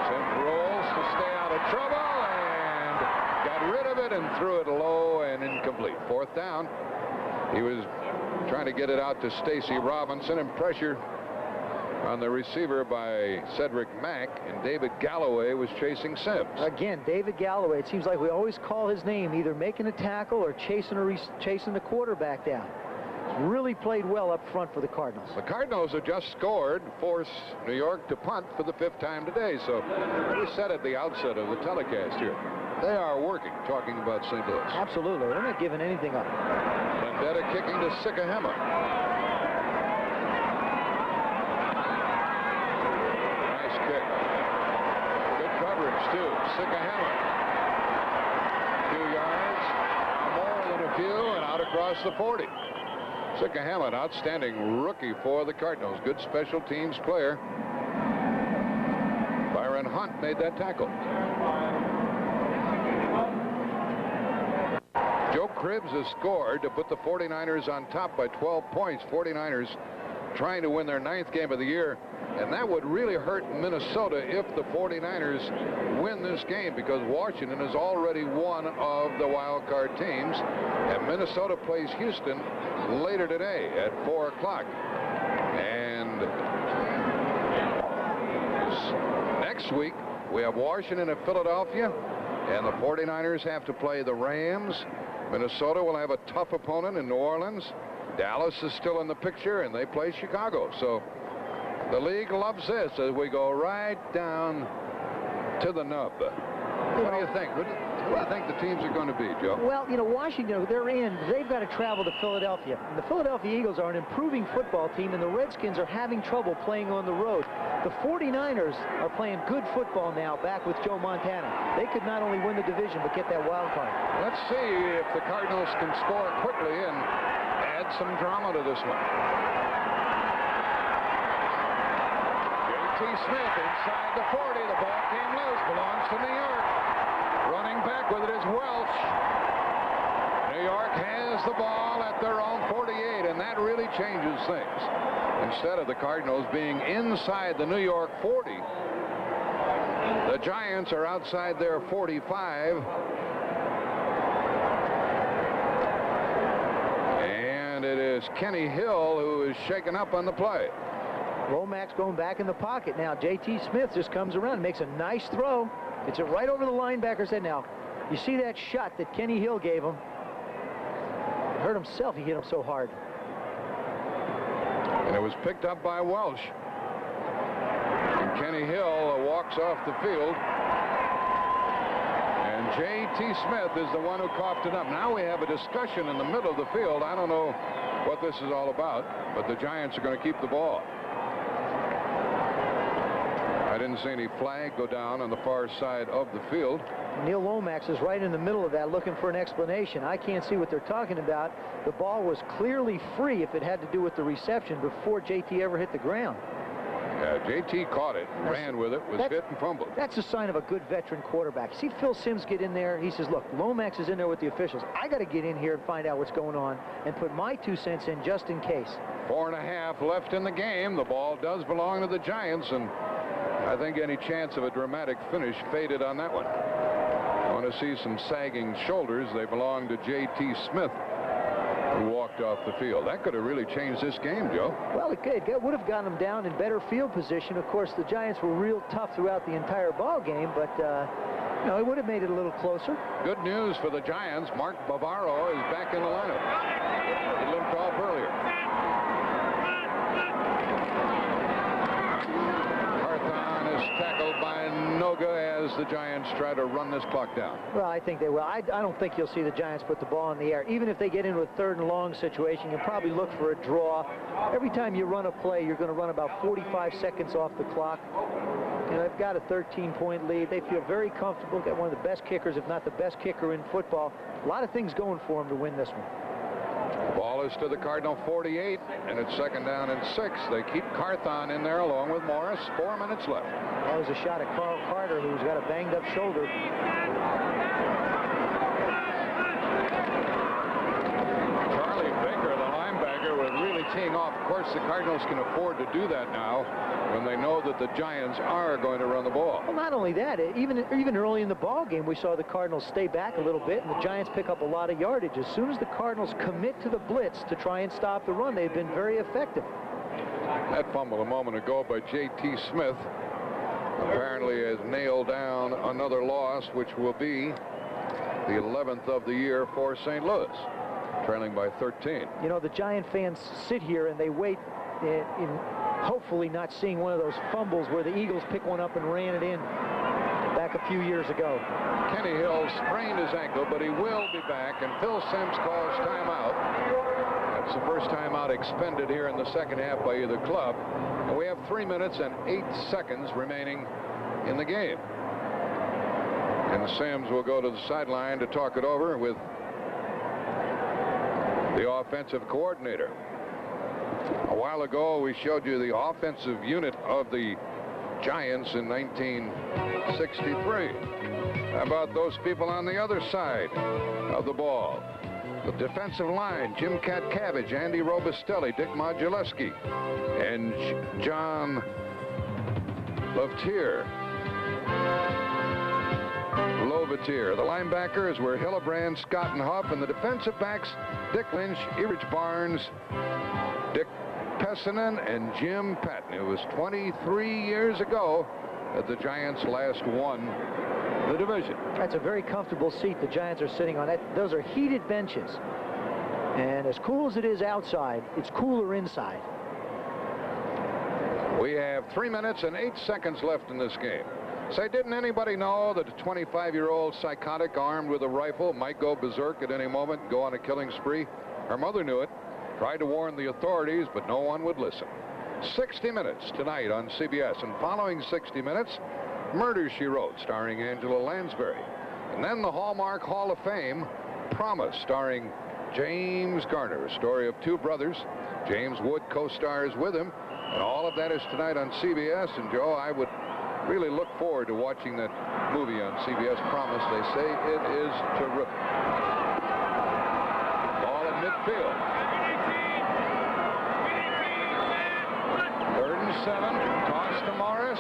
Sims rolls to stay out of trouble and got rid of it and threw it low and incomplete. 4th down. He was trying to get it out to Stacy Robinson, and pressure on the receiver by Cedric Mack, and David Galloway was chasing Sims. Again, David Galloway, it seems like we always call his name, either making a tackle or chasing the quarterback down. He's really played well up front for the Cardinals. The Cardinals have just scored, force New York to punt for the 5th time today. So we said at the outset of the telecast here, they are working, talking about St. Louis. Absolutely. They're not giving anything up. Vendetta kicking to Sikahema. Nice kick. Good coverage, too. Sikahema. 2 yards, more than a few, and out across the 40. Sikahema, an outstanding rookie for the Cardinals. Good special teams player. Byron Hunt made that tackle. Joe Cribbs has scored to put the 49ers on top by 12 points. 49ers trying to win their 9th game of the year. And that would really hurt Minnesota if the 49ers win this game, because Washington is already one of the wild card teams. And Minnesota plays Houston later today at 4 o'clock. And next week, we have Washington at Philadelphia, and the 49ers have to play the Rams. Minnesota will have a tough opponent in New Orleans. Dallas is still in the picture, and they play Chicago. So the league loves this as we go right down to the nub. What do you think? Who do you think the teams are going to be, Joe? Well, you know, Washington, they're in. They've got to travel to Philadelphia. And the Philadelphia Eagles are an improving football team, and the Redskins are having trouble playing on the road. The 49ers are playing good football now back with Joe Montana. They could not only win the division, but get that wild card. Let's see if the Cardinals can score quickly and add some drama to this one. J.T. Smith inside the 40. The ball came loose. Belongs to New York. Running back with it is Welch. New York has the ball at their own 48, and that really changes things. Instead of the Cardinals being inside the New York 40, the Giants are outside their 45. And it is Kenny Hill who is shaken up on the play. Lomax going back in the pocket now. J.T. Smith just comes around and makes a nice throw. Gets it right over the linebacker's head now. You see that shot that Kenny Hill gave him. He hurt himself. He hit him so hard. And it was picked up by Welsh. And Kenny Hill walks off the field. And J.T. Smith is the one who coughed it up. Now we have a discussion in the middle of the field. I don't know what this is all about, but the Giants are going to keep the ball. I didn't see any flag go down on the far side of the field. Neil Lomax is right in the middle of that looking for an explanation. I can't see what they're talking about. The ball was clearly free if it had to do with the reception before JT ever hit the ground. Yeah, JT caught it, ran with it, was hit and fumbled. That's a sign of a good veteran quarterback. See Phil Simms get in there. He says, look, Lomax is in there with the officials. I got to get in here and find out what's going on and put my 2 cents in just in case. 4.5 left in the game. The ball does belong to the Giants, and I think any chance of a dramatic finish faded on that one. I want to see some sagging shoulders. They belong to J.T. Smith, who walked off the field. That could have really changed this game, Joe. Well, it could. It would have gotten them down in better field position. Of course, the Giants were real tough throughout the entire ball game, but No, he would have made it a little closer. Good news for the Giants. Mark Bavaro is back in the lineup. He limped off earlier. Carthon is tackled by Noga as the Giants try to run this clock down. Well, I think they will. I don't think you'll see the Giants put the ball in the air. Even if they get into a 3rd and long situation, you'll probably look for a draw. Every time you run a play, you're going to run about 45 seconds off the clock. You know, they've got a 13-point lead. They feel very comfortable. Got one of the best kickers, if not the best kicker in football. A lot of things going for them to win this one. The ball is to the Cardinal 48, and it's 2nd down and 6. They keep Carthon in there along with Morris. 4 minutes left. That was a shot at Carl Carter, who's got a banged-up shoulder. Charlie Baker, the linebacker, was really teeing off. Of course, the Cardinals can afford to do that now when they know that the Giants are going to run the ball. Well, not only that, even early in the ball game, we saw the Cardinals stay back a little bit, and the Giants pick up a lot of yardage. As soon as the Cardinals commit to the blitz to try and stop the run, they've been very effective. That fumble a moment ago by J.T. Smith apparently has nailed down another loss, which will be the 11th of the year for St. Louis, trailing by 13. You know, the Giant fans sit here and they wait in hopefully not seeing one of those fumbles where the Eagles pick one up and ran it in back a few years ago. Kenny Hill sprained his ankle, but he will be back, and Phil Simms calls timeout. That's the first timeout expended here in the 2nd half by either club. And we have 3 minutes and 8 seconds remaining in the game. And Simms will go to the sideline to talk it over with the offensive coordinator. A while ago, we showed you the offensive unit of the Giants in 1963. How about those people on the other side of the ball? The defensive line, Jim Cabbage, Andy Robustelli, Dick Modulewski, and John Lovetier. The linebackers were Hillebrand, Scott, and Huff, and the defensive backs, Dick Lynch, Erich Barnes, Dick Pessinen, and Jim Patton. It was 23 years ago that the Giants last won the division. That's a very comfortable seat the Giants are sitting on. Those are heated benches. And as cool as it is outside, it's cooler inside. We have 3 minutes and 8 seconds left in this game. Say, didn't anybody know that a 25-year-old psychotic armed with a rifle might go berserk at any moment, go on a killing spree? Her mother knew it, tried to warn the authorities, but no one would listen. 60 Minutes tonight on CBS, and following 60 Minutes, Murder, She Wrote, starring Angela Lansbury. And then the Hallmark Hall of Fame, Promise, starring James Garner, a story of 2 brothers. James Wood co-stars with him, and all of that is tonight on CBS. And Joe, I would really look forward to watching that movie on CBS, Promise. They say it is terrific. Ball at midfield. 3rd and 7. Toss to Morris.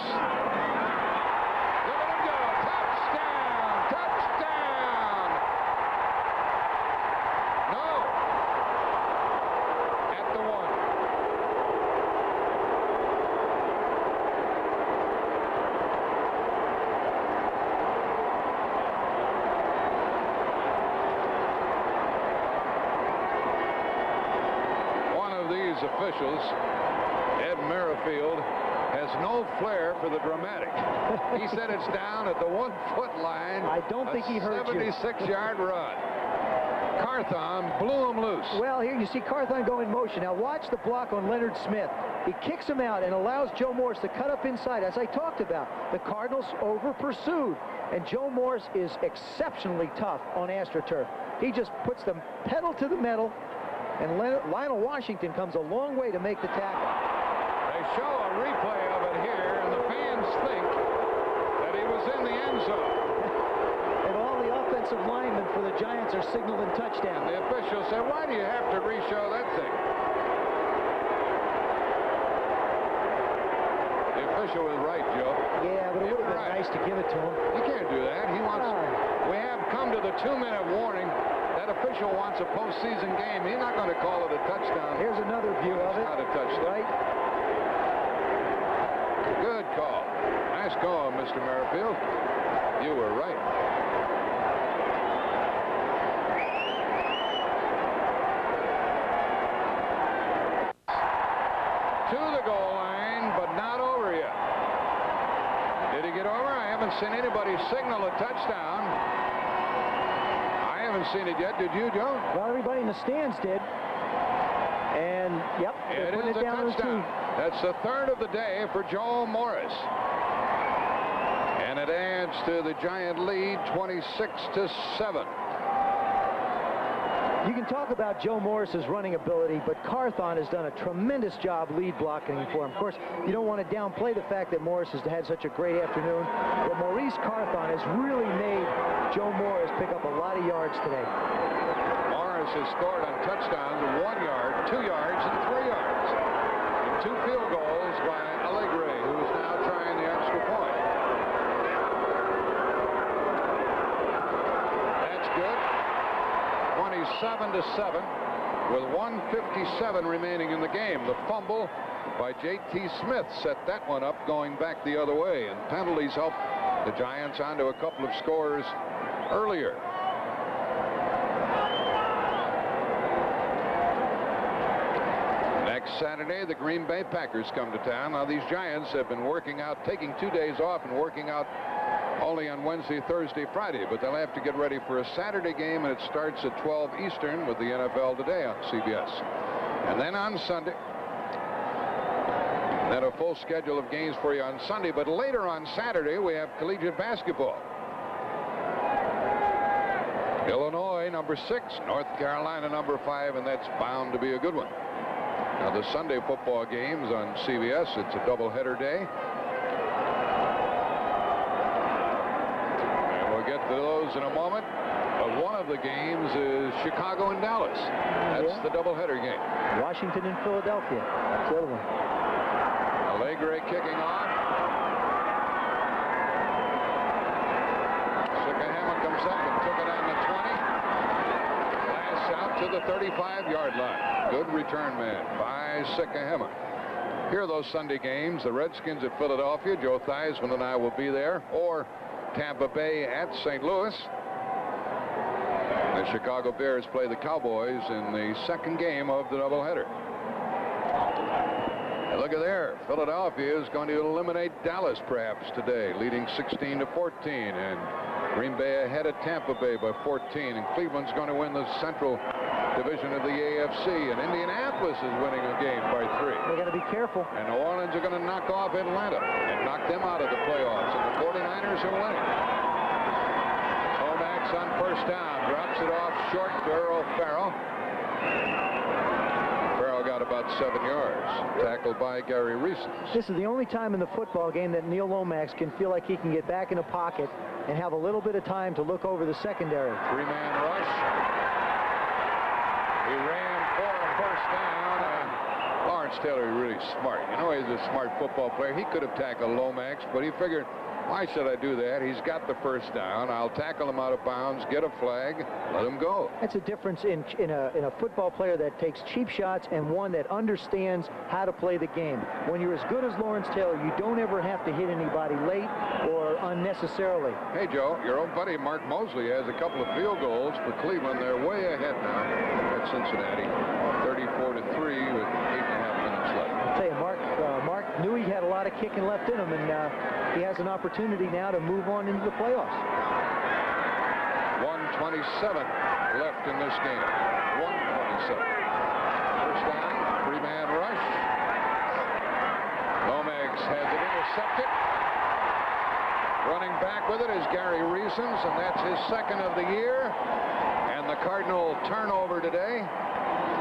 Give it a go. Touchdown! Touchdown! No. At the 1. Officials, Ed Merrifield, has no flair for the dramatic. He said it's down at the 1-foot line. I don't think he heard you. 76-yard run. Carthon blew him loose. Well, here you see Carthon go in motion. Now watch the block on Leonard Smith. He kicks him out and allows Joe Morris to cut up inside. As I talked about, the Cardinals over-pursued. And Joe Morris is exceptionally tough on AstroTurf. He just puts the pedal to the metal. And Lionel Washington comes a long way to make the tackle. They show a replay of it here, and the fans think that he was in the end zone. And all the offensive linemen for the Giants are signaling touchdown. The official said, why do you have to re-show that thing? The official was right, Joe. Yeah, but it would have been nice to give it to him. You can't do that. He wants. We have come to the 2-minute warning. That official wants a postseason game. He's not going to call it a touchdown. Here's another view of it. Not a touchdown. Right. Good call. Nice call, Mr. Merrifield. You were right. To the goal line, but not over yet. Did he get over? I haven't seen anybody signal a touchdown. I haven't seen it yet. Did you, Joe? Well, everybody in the stands did. And, yep, it is a touchdown. That's the third of the day for Joe Morris. And it adds to the Giant lead, 26-7. You can talk about Joe Morris's running ability, but Carthon has done a tremendous job lead blocking for him. Of course, you don't want to downplay the fact that Morris has had such a great afternoon, but Maurice Carthon has really made Joe Morris pick up a lot of yards today. Morris has scored on touchdowns of 1 yard, 2 yards, and 3 yards. And 2 field goals by Allegre, who is now trying the extra point. That's good. 27-7 with 1:57 remaining in the game. The fumble by J.T. Smith set that one up, going back the other way, and penalties helped the Giants onto a couple of scores earlier. Next Saturday, the Green Bay Packers come to town. Now, these Giants have been working out, taking 2 days off and working out only on Wednesday, Thursday, Friday, but they'll have to get ready for a Saturday game, and it starts at 12 Eastern with the NFL Today on CBS. And then on Sunday, then a full schedule of games for you on Sunday, but later on Saturday, we have collegiate basketball. Illinois, number 6, North Carolina, number 5, and that's bound to be a good one. Now, the Sunday football games on CBS, it's a doubleheader day. We'll get to those in a moment, but one of the games is Chicago and Dallas. That's the doubleheader game. Washington and Philadelphia. That's the other one. Allegre kicking off. Sikahema comes up and took it on the 20. Pass out to the 35-yard line. Good return man by Sikahema. Here are those Sunday games. The Redskins at Philadelphia. Joe Theismann and I will be there. Or Tampa Bay at St. Louis. The Chicago Bears play the Cowboys in the second game of the doubleheader. And look at there. Philadelphia is going to eliminate Dallas perhaps today, leading 16-14. And Green Bay ahead of Tampa Bay by 14. And Cleveland's going to win the Central Division of the AFC. And Indianapolis is winning a game by 3. They got to be careful. And New Orleans are going to knock off Atlanta and knock them out of the playoffs. And the 49ers are winning. Lomax on first down, drops it off short to Earl Farrell. Farrell got about 7 yards, tackled by Gary Reasons. This is the only time in the football game that Neil Lomax can feel like he can get back in a pocket and have a little bit of time to look over the secondary. 3-man rush. He ran for a first down, and Lawrence Taylor is really smart. You know, he's a smart football player. He could have tackled Lomax, but he figured, why should I do that? He's got the first down. I'll tackle him out of bounds, get a flag, let him go. That's a difference in a football player that takes cheap shots and one that understands how to play the game. When you're as good as Lawrence Taylor, you don't ever have to hit anybody late or unnecessarily. Hey, Joe, your old buddy Mark Mosley has a couple of field goals for Cleveland. They're way ahead now at Cincinnati, 34-3 with 8.5 minutes left. I'll tell you, Mark knew he had a lot of kicking left in him, and he has an opportunity now to move on into the playoffs. 1:27 left in this game. 1:27. First down, 3-man rush. Lomax has it intercepted. Running back with it is Gary Reasons, and that's his second of the year. And the Cardinal turnover today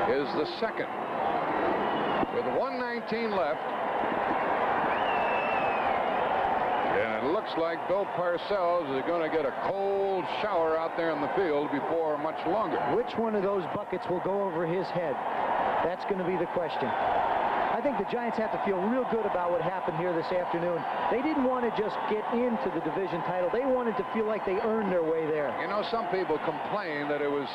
is the second. With 1:19 left. And it looks like Bill Parcells is going to get a cold shower out there in the field before much longer. Which one of those buckets will go over his head? That's going to be the question. I think the Giants have to feel real good about what happened here this afternoon. They didn't want to just get into the division title. They wanted to feel like they earned their way there. You know, some people complain that it was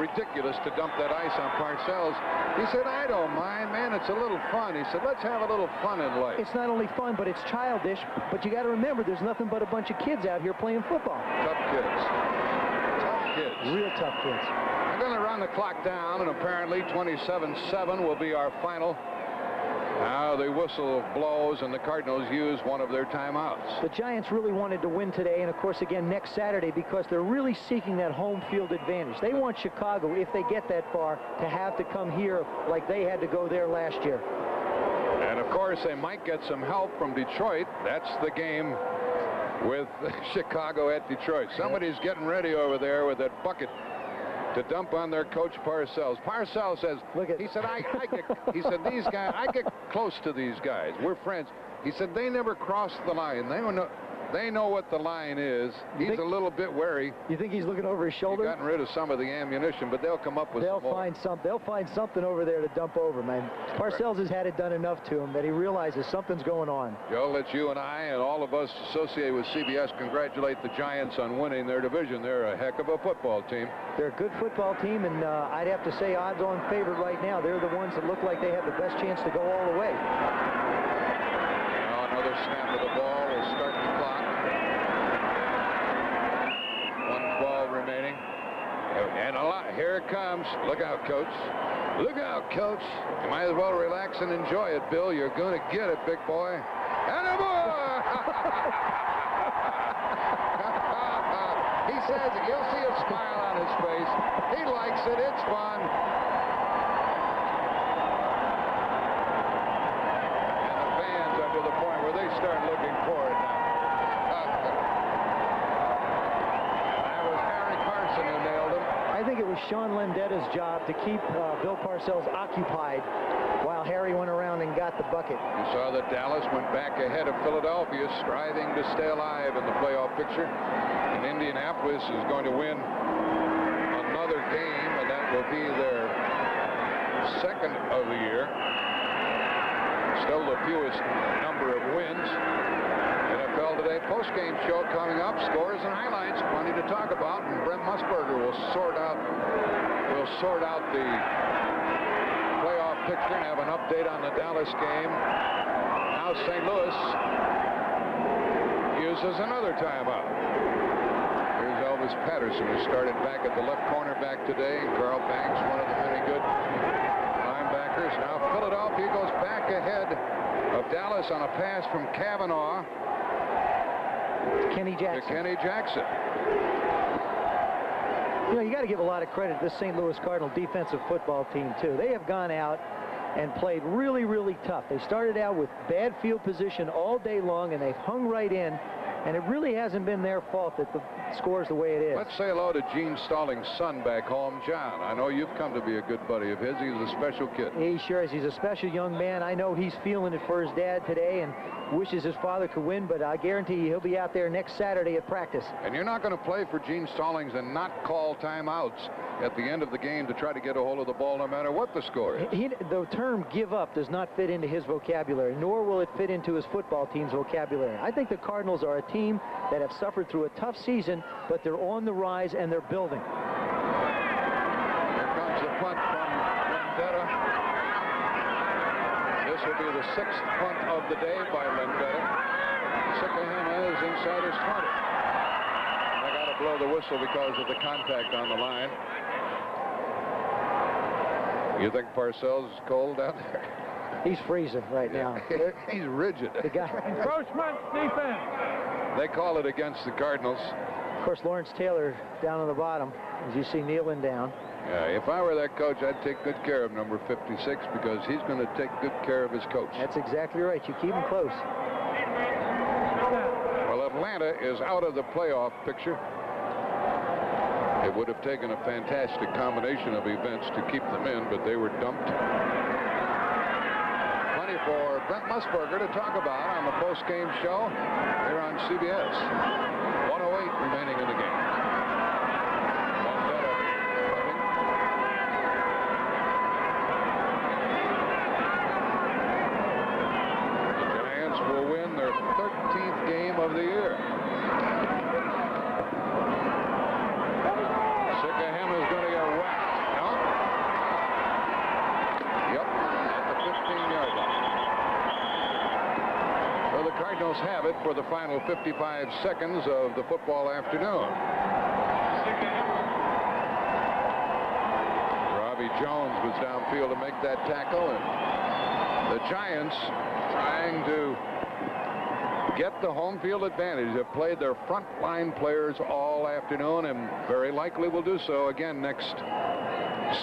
ridiculous to dump that ice on Parcells. He said, I don't mind, man. saying it's a little fun. He said, let's have a little fun in life. It's not only fun, but it's childish. But you got to remember, there's nothing but a bunch of kids out here playing football. Tough kids. Tough kids. Real tough kids. We're going to run the clock down, and apparently 27-7 will be our final. Now the whistle blows, and the Cardinals use one of their timeouts. The Giants really wanted to win today, and of course again next Saturday, because they're really seeking that home field advantage. They want Chicago, if they get that far, to have to come here like they had to go there last year. And of course they might get some help from Detroit. That's the game with Chicago at Detroit. Somebody's getting ready over there with that bucket to dump on their coach Parcells. Parcells says, he said, these guys, I get close to these guys. We're friends. He said, they never cross the line. They know what the line is. He's a little bit wary. You think he's looking over his shoulder? He's gotten rid of some of the ammunition, but they'll come up with some more. They'll find something over there to dump over, man. Parcells has had it done enough to him that he realizes something's going on. Joe, let you and I and all of us associated with CBS congratulate the Giants on winning their division. They're a heck of a football team. They're a good football team, and I'd have to say odds-on favorite right now. They're the ones that look like they have the best chance to go all the way. Now another snap of the ball will start the clock. 1:12 remaining. And here it comes. Look out, coach. Look out, coach. You might as well relax and enjoy it, Bill. You're going to get it, big boy. And a boy! He says you'll see a smile on his face. He likes it. It's fun. And the fans are to the point where they start looking for it now. That was Harry Carson who nailed him. I think it was Sean Lendetta's job to keep Bill Parcells occupied while Harry went around and got the bucket. You saw that Dallas went back ahead of Philadelphia, striving to stay alive in the playoff picture. And Indianapolis is going to win another game, and that will be their second of the year. Still the fewest number of wins. NFL Today post-game show coming up. Scores and highlights, plenty to talk about. And Brent Musburger will sort out the playoff picture and have an update on the Dallas game. Now St. Louis uses another timeout. Here's Elvis Patterson, who started back at the left cornerback today. Carl Banks, one of the many good linebackers. Now Philadelphia goes back ahead of Dallas on a pass from Kavanaugh to Kenny Jackson. You know, you got to give a lot of credit to this St. Louis Cardinal defensive football team, too. They have gone out and played really, really tough. They started out with bad field position all day long, and they've hung right in. And it really hasn't been their fault that the score's the way it is. Let's say hello to Gene Stallings' son back home, John. I know you've come to be a good buddy of his. He's a special kid. He sure is. He's a special young man. I know he's feeling it for his dad today and wishes his father could win, but I guarantee you he'll be out there next Saturday at practice. And you're not going to play for Gene Stallings and not call timeouts at the end of the game to try to get a hold of the ball no matter what the score is. The term give up does not fit into his vocabulary, nor will it fit into his football team's vocabulary. I think the Cardinals are a team that have suffered through a tough season, but they're on the rise and they're building. Here comes the punt from Vendetta. This will be the 6th punt of the day by Vendetta. Sikahema is inside his 20. They got to blow the whistle because of the contact on the line. You think Parcells is cold down there? He's freezing right now. He's rigid. The guy. Encroachment defense. They call it against the Cardinals. Of course, Lawrence Taylor down on the bottom, as you see kneeling down. Yeah, if I were that coach, I'd take good care of number 56 because he's going to take good care of his coach. That's exactly right. You keep him close. Well, Atlanta is out of the playoff picture. It would have taken a fantastic combination of events to keep them in, but they were dumped. Plenty for Brent Musburger to talk about on the post-game show here on CBS. 1:08 remaining in the game. The Giants will win their 13th game of the year. Sikahema is going to get whacked. No? Yep. At the 15. Cardinals have it for the final 55 seconds of the football afternoon. Robbie Jones was downfield to make that tackle, and the Giants trying to get the home field advantage. Have played their front line players all afternoon and very likely will do so again next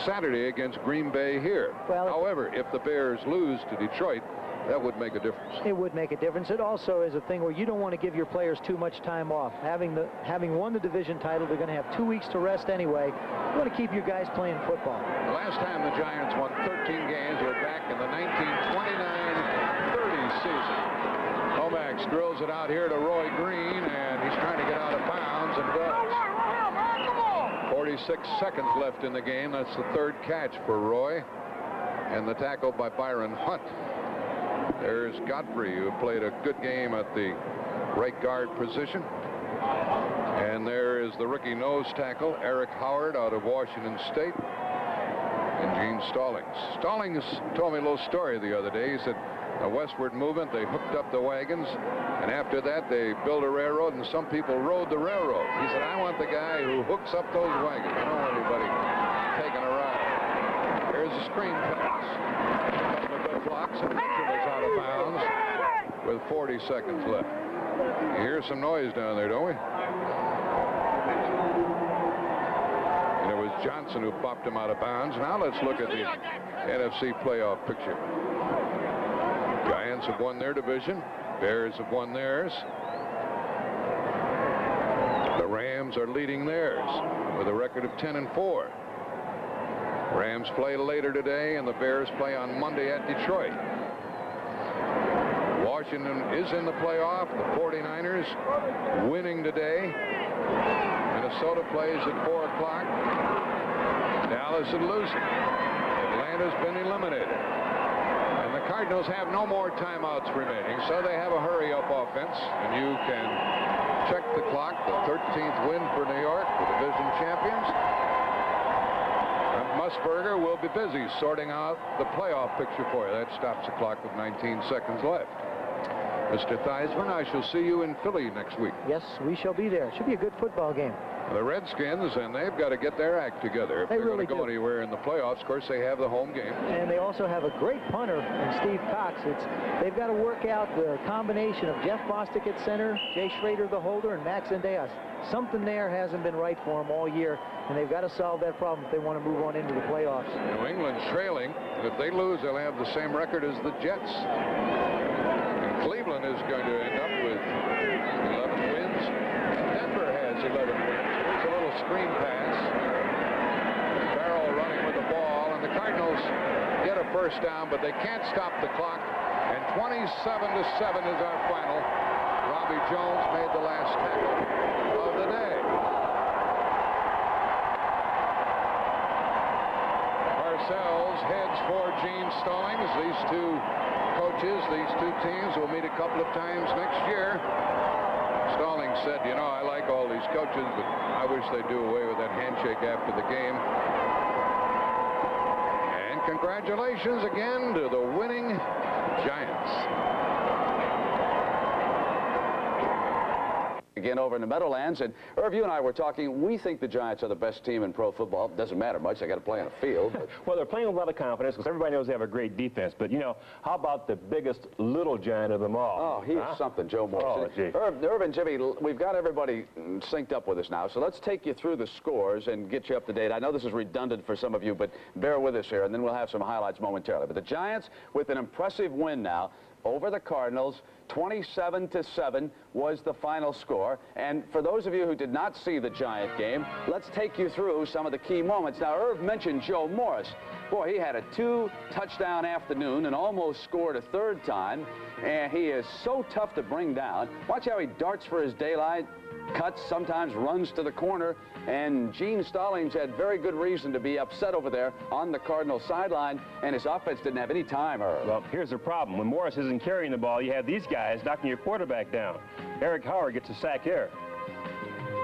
Saturday against Green Bay here. Well, however, if the Bears lose to Detroit, that would make a difference. It would make a difference. It also is a thing where you don't want to give your players too much time off. Having won the division title, they're going to have 2 weeks to rest anyway. You want to keep your guys playing football. The last time the Giants won 13 games were back in the 1929-30 season. Lomax drills it out here to Roy Green, and he's trying to get out of bounds and does. 46 seconds left in the game. That's the third catch for Roy, and the tackle by Byron Hunt. There's Godfrey, who played a good game at the right guard position. And there is the rookie nose tackle, Eric Howard, out of Washington State, and Gene Stallings. Stallings told me a little story the other day. He said, a westward movement, they hooked up the wagons, and after that they built a railroad, and some people rode the railroad. He said, I want the guy who hooks up those wagons. I don't want anybody taking a ride. Here's a screen pass. A couple of good blocks, and Mitchell is out of bounds with 40 seconds left. You hear some noise down there, don't we? And it was Johnson who popped him out of bounds. Now let's look at the NFC playoff picture. Giants have won their division. Bears have won theirs. The Rams are leading theirs with a record of 10-4. Rams play later today, and the Bears play on Monday at Detroit. Washington is in the playoff. The 49ers winning today. Minnesota plays at 4 o'clock. Dallas is losing. Atlanta's been eliminated. And the Cardinals have no more timeouts remaining, so they have a hurry-up offense. And you can check the clock. The 13th win for New York, the division champions. Musburger will be busy sorting out the playoff picture for you. That stops the clock with 19 seconds left. Mr. Theismann, I shall see you in Philly next week. Yes, we shall be there. Should be a good football game. The Redskins, and they've got to get their act together if they're going to go anywhere in the playoffs. Of course, they have the home game. And they also have a great punter in Steve Cox. They've got to work out the combination of Jeff Bostic at center, Jay Schrader the holder, and Max Endeas. Something there hasn't been right for them all year, and they've got to solve that problem if they want to move on into the playoffs. New England trailing. If they lose, they'll have the same record as the Jets. And Cleveland is going to end up with 11 wins. Denver has 11 wins. Here's a little screen pass. Farrell running with the ball, and the Cardinals get a first down, but they can't stop the clock. And 27-7 is our final. Robbie Jones made the last tackle of the day. Parcells heads for Gene Stallings. These two coaches, these two teams will meet a couple of times next year. Stallings said, you know, I like all these coaches, but I wish they'd do away with that handshake after the game. And congratulations again to the winning Giants. Again over in the Meadowlands, and Irv, you and I were talking. We think the Giants are the best team in pro football. Doesn't matter much. They got to play on a field. Well, they're playing with a lot of confidence because everybody knows they have a great defense. But, you know, how about the biggest little giant of them all? Oh, he's something, Joe Morris. Oh, Irv and Jimmy, we've got everybody synced up with us now, so let's take you through the scores and get you up to date. I know this is redundant for some of you, but bear with us here, and then we'll have some highlights momentarily. But the Giants, with an impressive win now over the Cardinals, 27-7 was the final score. And for those of you who did not see the Giant game, let's take you through some of the key moments. Now, Irv mentioned Joe Morris. Boy, he had a 2-touchdown afternoon and almost scored a third time. And he is so tough to bring down. Watch how he darts for his daylight, cuts, sometimes runs to the corner. And Gene Stallings had very good reason to be upset over there on the Cardinals sideline, and his offense didn't have any time, Irv. Well, here's the problem. When Morris isn't carrying the ball, you have these guys knocking your quarterback down. Eric Howard gets a sack here.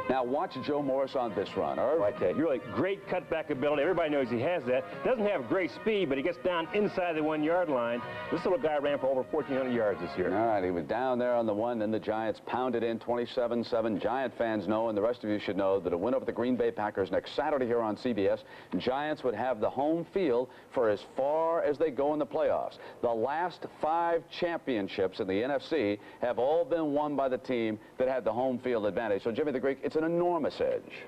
Now watch Joe Morris on this run. Oh, I tell you, really great cutback ability. Everybody knows he has that. Doesn't have great speed, but he gets down inside the 1-yard line. This little guy ran for over 1,400 yards this year. All right, he was down there on the one, then the Giants pounded in 27-7. Giant fans know, and the rest of you should know, that a win over the Green Bay Packers next Saturday here on CBS, Giants would have the home field for as far as they go in the playoffs. The last 5 championships in the NFC have all been won by the team that had the home field advantage. So, Jimmy the Greek, it's an enormous edge.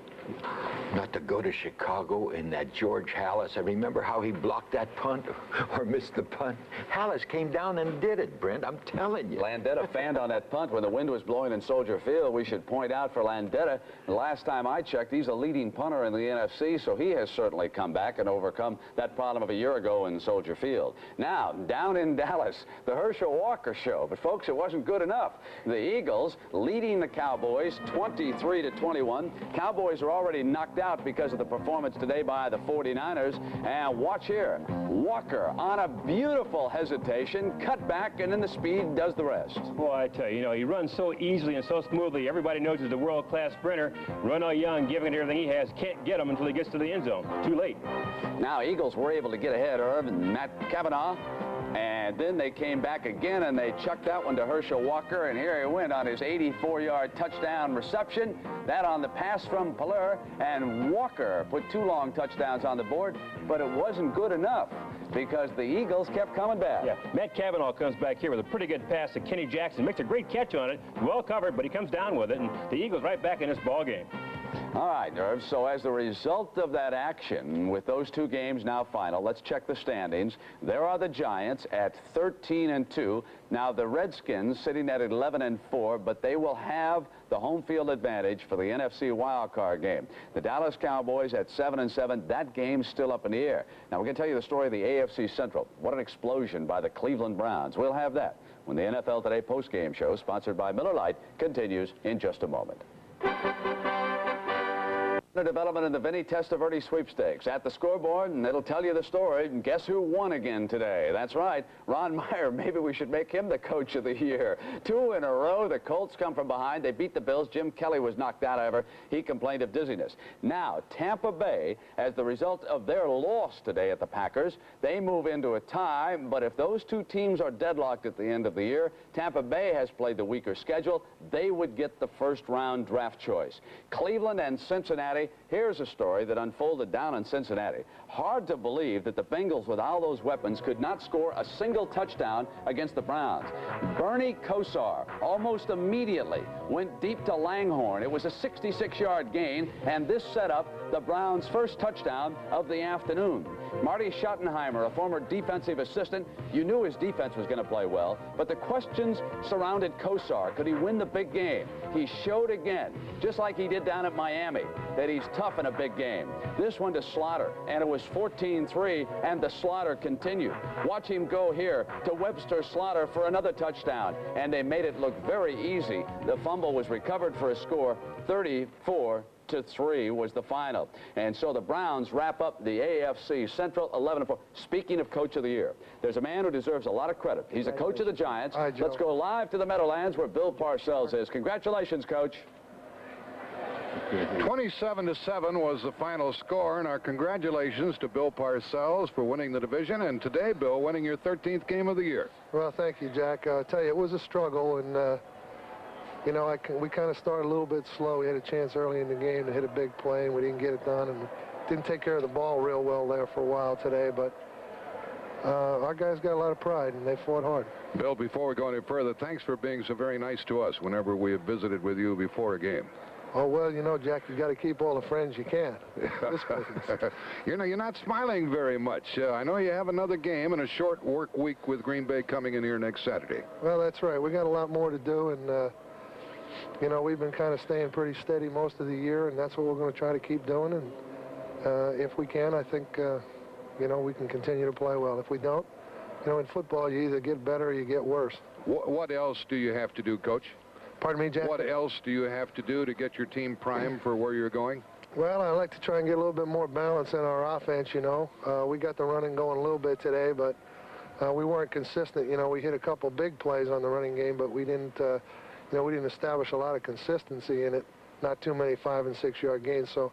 Not to go to Chicago in that George Halas. I remember how he blocked that punt or missed the punt. Halas came down and did it, Brent. I'm telling you. Landeta fanned on that punt when the wind was blowing in Soldier Field. We should point out for Landeta, the last time I checked, he's a leading punter in the NFC, so he has certainly come back and overcome that problem of a year ago in Soldier Field. Now, down in Dallas, the Herschel Walker show. But, folks, it wasn't good enough. The Eagles leading the Cowboys 23-21. Cowboys are already knocked out because of the performance today by the 49ers. And watch here. Walker on a beautiful hesitation, cut back, and then the speed does the rest. Well, I tell you, he runs so easily and so smoothly. Everybody knows he's a world-class sprinter. Ronald Young, giving it everything he has, can't get him until he gets to the end zone. Too late. Now, Eagles were able to get ahead of Matt Cavanaugh. And then they came back again, and they chucked that one to Herschel Walker, and here he went on his 84-yard touchdown reception. That on the pass from Palleur, and Walker put 2 long touchdowns on the board, but it wasn't good enough because the Eagles kept coming back. Yeah, Matt Cavanaugh comes back here with a pretty good pass to Kenny Jackson. Makes a great catch on it, well covered, but he comes down with it, and the Eagles right back in this ball game. All right, Nerve, so as the result of that action, with those 2 games now final, let's check the standings. There are the Giants at 13-2. Now, the Redskins sitting at 11-4, but they will have the home field advantage for the NFC wildcard game. The Dallas Cowboys at 7-7. That game's still up in the air. Now, we're going to tell you the story of the AFC Central. What an explosion by the Cleveland Browns. We'll have that when the NFL Today postgame show, sponsored by Miller Lite, continues in just a moment. The development in the Vinny Testaverde sweepstakes at the scoreboard, and it'll tell you the story. And guess who won again today? That's right, Ron Meyer. Maybe we should make him the coach of the year. 2 in a row. The Colts come from behind. They beat the Bills. Jim Kelly was knocked out, however. He complained of dizziness. Now, Tampa Bay, as the result of their loss today at the Packers, they move into a tie. But if those 2 teams are deadlocked at the end of the year, Tampa Bay has played the weaker schedule. They would get the first-round draft choice. Cleveland and Cincinnati. Here's a story that unfolded down in Cincinnati. Hard to believe that the Bengals, with all those weapons, could not score a single touchdown against the Browns. Bernie Kosar almost immediately went deep to Langhorne. It was a 66-yard gain, and this set up the Browns' first touchdown of the afternoon. Marty Schottenheimer, a former defensive assistant, you knew his defense was going to play well, but the questions surrounded Kosar. Could he win the big game? He showed again, just like he did down at Miami, that he's tough in a big game. This one to Slaughter, and it was 14-3, and the slaughter continued. Watch him go here to Webster Slaughter for another touchdown, and they made it look very easy. The fumble was recovered for a score. 34-3 was the final. And so the Browns wrap up the AFC Central 11-4. Speaking of Coach of the Year, there's a man who deserves a lot of credit. He's a coach of the Giants. Hi, Joe. Let's go live to the Meadowlands where Bill Parcells is. Congratulations, Coach. 27-7 was the final score, and our congratulations to Bill Parcells for winning the division, and today, Bill, winning your 13th game of the year. Well, thank you, Jack. I'll tell you, it was a struggle, and you know, we kind of started a little bit slow. We had a chance early in the game to hit a big play, and we didn't get it done, and didn't take care of the ball real well there for a while today, but our guys got a lot of pride, and they fought hard. Bill, before we go any further, thanks for being so very nice to us whenever we have visited with you before a game. Oh, well, you know, Jack, you got to keep all the friends you can. You know, you're not smiling very much. I know you have another game and a short work week with Green Bay coming in here next Saturday. Well, that's right. We got a lot more to do, and you know, we've been kind of staying pretty steady most of the year, and that's what we're going to try to keep doing. And if we can, I think, you know, we can continue to play well. If we don't, you know, in football, you either get better or you get worse. What else do you have to do, Coach? Pardon me, Jack? What else do you have to do to get your team primed for where you're going? Well, I like to try and get a little bit more balance in our offense, you know. We got the running going a little bit today, but we weren't consistent. You know, we hit a couple big plays on the running game, but we didn't, you know, we didn't establish a lot of consistency in it. not too many 5- and 6-yard gains. So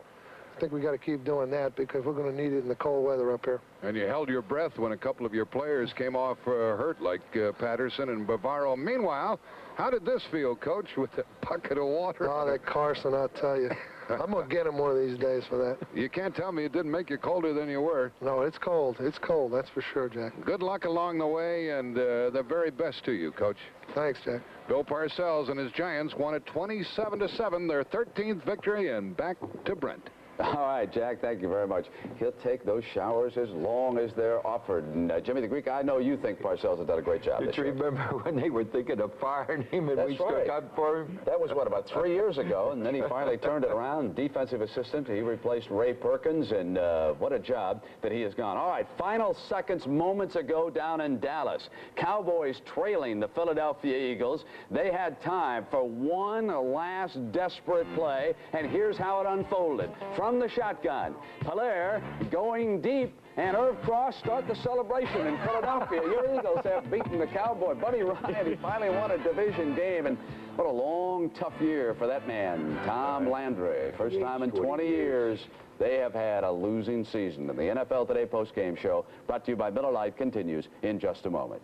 I think we got to keep doing that because we're going to need it in the cold weather up here. And you held your breath when a couple of your players came off hurt, like Patterson and Bavaro. Meanwhile, how did this feel, Coach, with a bucket of water? Oh, that Carson, I'll tell you. I'm going to get him one of these days for that. You can't tell me it didn't make you colder than you were. No, it's cold. It's cold, that's for sure, Jack. Good luck along the way, and the very best to you, Coach. Thanks, Jack. Bill Parcells and his Giants won it 27-7, their 13th victory, and back to Brent. All right, Jack, thank you very much. He'll take those showers as long as they're offered. And, Jimmy the Greek, I know you think Parcells has done a great job this year. Remember when they were thinking of firing him and That's we stuck up for him? That was, what, about 3 years ago, and then he finally turned it around. Defensive assistant, he replaced Ray Perkins, and what a job that he has gone. All right, final seconds moments ago down in Dallas. Cowboys trailing the Philadelphia Eagles. They had time for one last desperate play, and here's how it unfolded. From the shotgun, Hilaire going deep, and Irv Cross start the celebration in Philadelphia. Your Eagles have beaten the Cowboy. Buddy Ryan, he finally won a division game, and what a long, tough year for that man, Tom Landry. First time in 20 years they have had a losing season. And the NFL Today postgame show, brought to you by Miller Lite, continues in just a moment.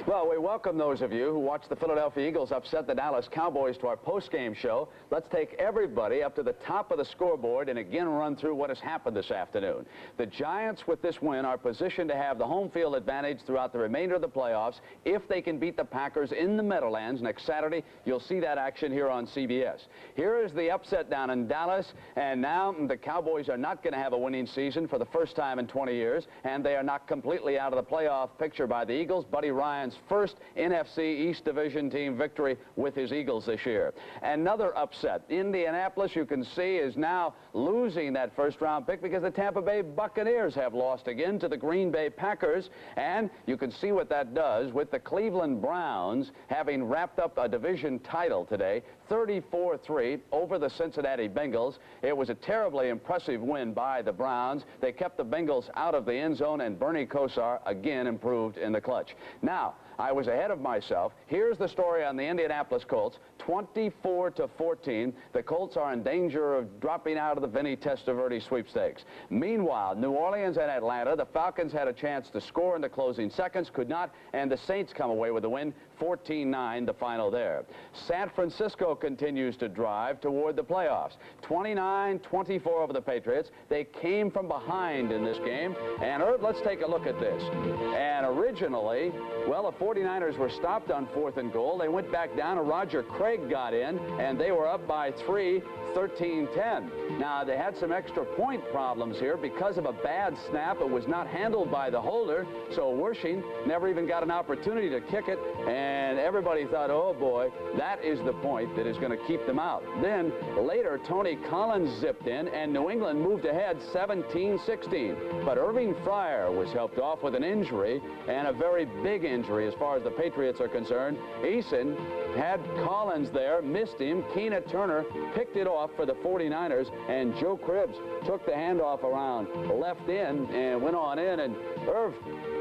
Well, we welcome those of you who watched the Philadelphia Eagles upset the Dallas Cowboys to our postgame show. Let's take everybody up to the top of the scoreboard and again run through what has happened this afternoon. The Giants, with this win, are positioned to have the home field advantage throughout the remainder of the playoffs if they can beat the Packers in the Meadowlands next Saturday. You'll see that action here on CBS. Here is the upset down in Dallas, and now the Cowboys are not going to have a winning season for the first time in 20 years, and they are knocked completely out of the playoff picture by the Eagles. Buddy Ryan's first NFC East Division team victory with his Eagles this year. Another upset. Indianapolis, you can see, is now losing that first-round pick because the Tampa Bay Buccaneers have lost again to the Green Bay Packers, and you can see what that does with the Cleveland Browns having wrapped up a division title today, 34-3 over the Cincinnati Bengals. It was a terribly impressive win by the Browns. They kept the Bengals out of the end zone, and Bernie Kosar again improved in the clutch. Now, I was ahead of myself. Here's the story on the Indianapolis Colts. 24-14. The Colts are in danger of dropping out of the Vinny Testaverde sweepstakes. Meanwhile, New Orleans and Atlanta, the Falcons had a chance to score in the closing seconds, could not, and the Saints come away with the win. 14-9, the final there. San Francisco continues to drive toward the playoffs. 29-24 over the Patriots. They came from behind in this game. And Irv, let's take a look at this. And originally, well, the 49ers were stopped on 4th and goal. They went back down, and Roger Craig got in, and they were up by 3, 13-10. Now, they had some extra point problems here because of a bad snap. It was not handled by the holder, so Wershing never even got an opportunity to kick it, and everybody thought, oh boy, that is the point that is going to keep them out. Then later, Tony Collins zipped in, and New England moved ahead 17-16. But Irving Fryer was helped off with an injury, and a very big injury as far as the Patriots are concerned. Eason had Collins there, missed him. Keena Turner picked it off for the 49ers, and Joe Cribbs took the handoff around left in and went on in. And Irv,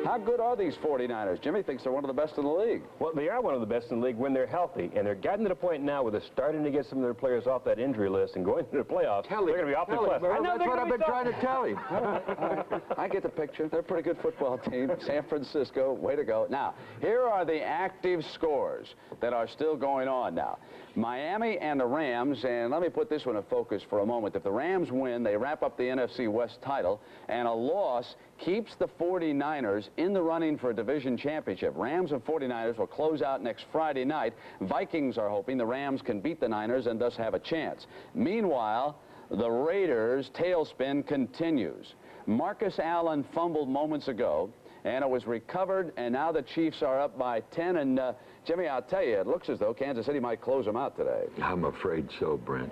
how good are these 49ers? Jimmy thinks they're one of the best in the league. Well, they are one of the best in the league when they're healthy, and they're getting to the point now where they're starting to get some of their players off that injury list and going into the playoffs. They're going to be off the cliff. I know, that's what I've been trying to tell him. I get the picture. They're a pretty good football team. San Francisco, way to go. Now, here are the active scores that are still going on now. Miami and the Rams, and let me put this one in focus for a moment. If the Rams win, they wrap up the NFC West title, and a loss keeps the 49ers in the running for a division championship. Rams and 49ers will close out next Friday night. Vikings are hoping the Rams can beat the Niners and thus have a chance. Meanwhile, the Raiders' tailspin continues. Marcus Allen fumbled moments ago, and it was recovered, and now the Chiefs are up by 10. And Jimmy, I'll tell you, it looks as though Kansas City might close them out today. I'm afraid so, Brent.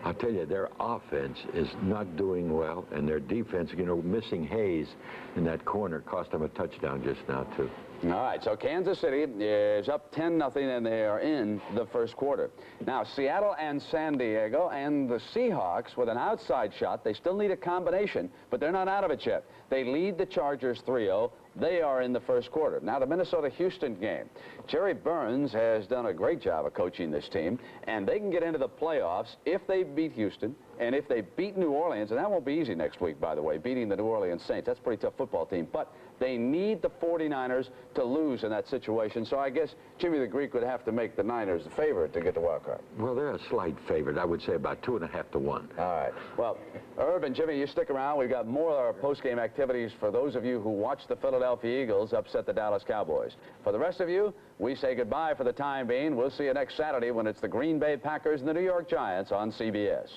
I'll tell you, their offense is not doing well, and their defense, you know, missing Hayes in that corner cost them a touchdown just now, too. All right, so Kansas City is up 10-0, and they are in the first quarter. Now, Seattle and San Diego and the Seahawks with an outside shot. They still need a combination, but they're not out of it yet. They lead the Chargers 3-0. They are in the first quarter. Now, the Minnesota-Houston game. Jerry Burns has done a great job of coaching this team, and they can get into the playoffs if they beat Houston and if they beat New Orleans, and that won't be easy next week, by the way, beating the New Orleans Saints. That's a pretty tough football team, but they need the 49ers to lose in that situation, so I guess Jimmy the Greek would have to make the Niners the favorite to get the wild card. Well, they're a slight favorite. I would say about 2.5 to 1. All right. Well, Herb and Jimmy, you stick around. We've got more of our post-game activities for those of you who watch the Philadelphia Eagles upset the Dallas Cowboys. For the rest of you, we say goodbye for the time being. We'll see you next Saturday when it's the Green Bay Packers and the New York Giants on CBS.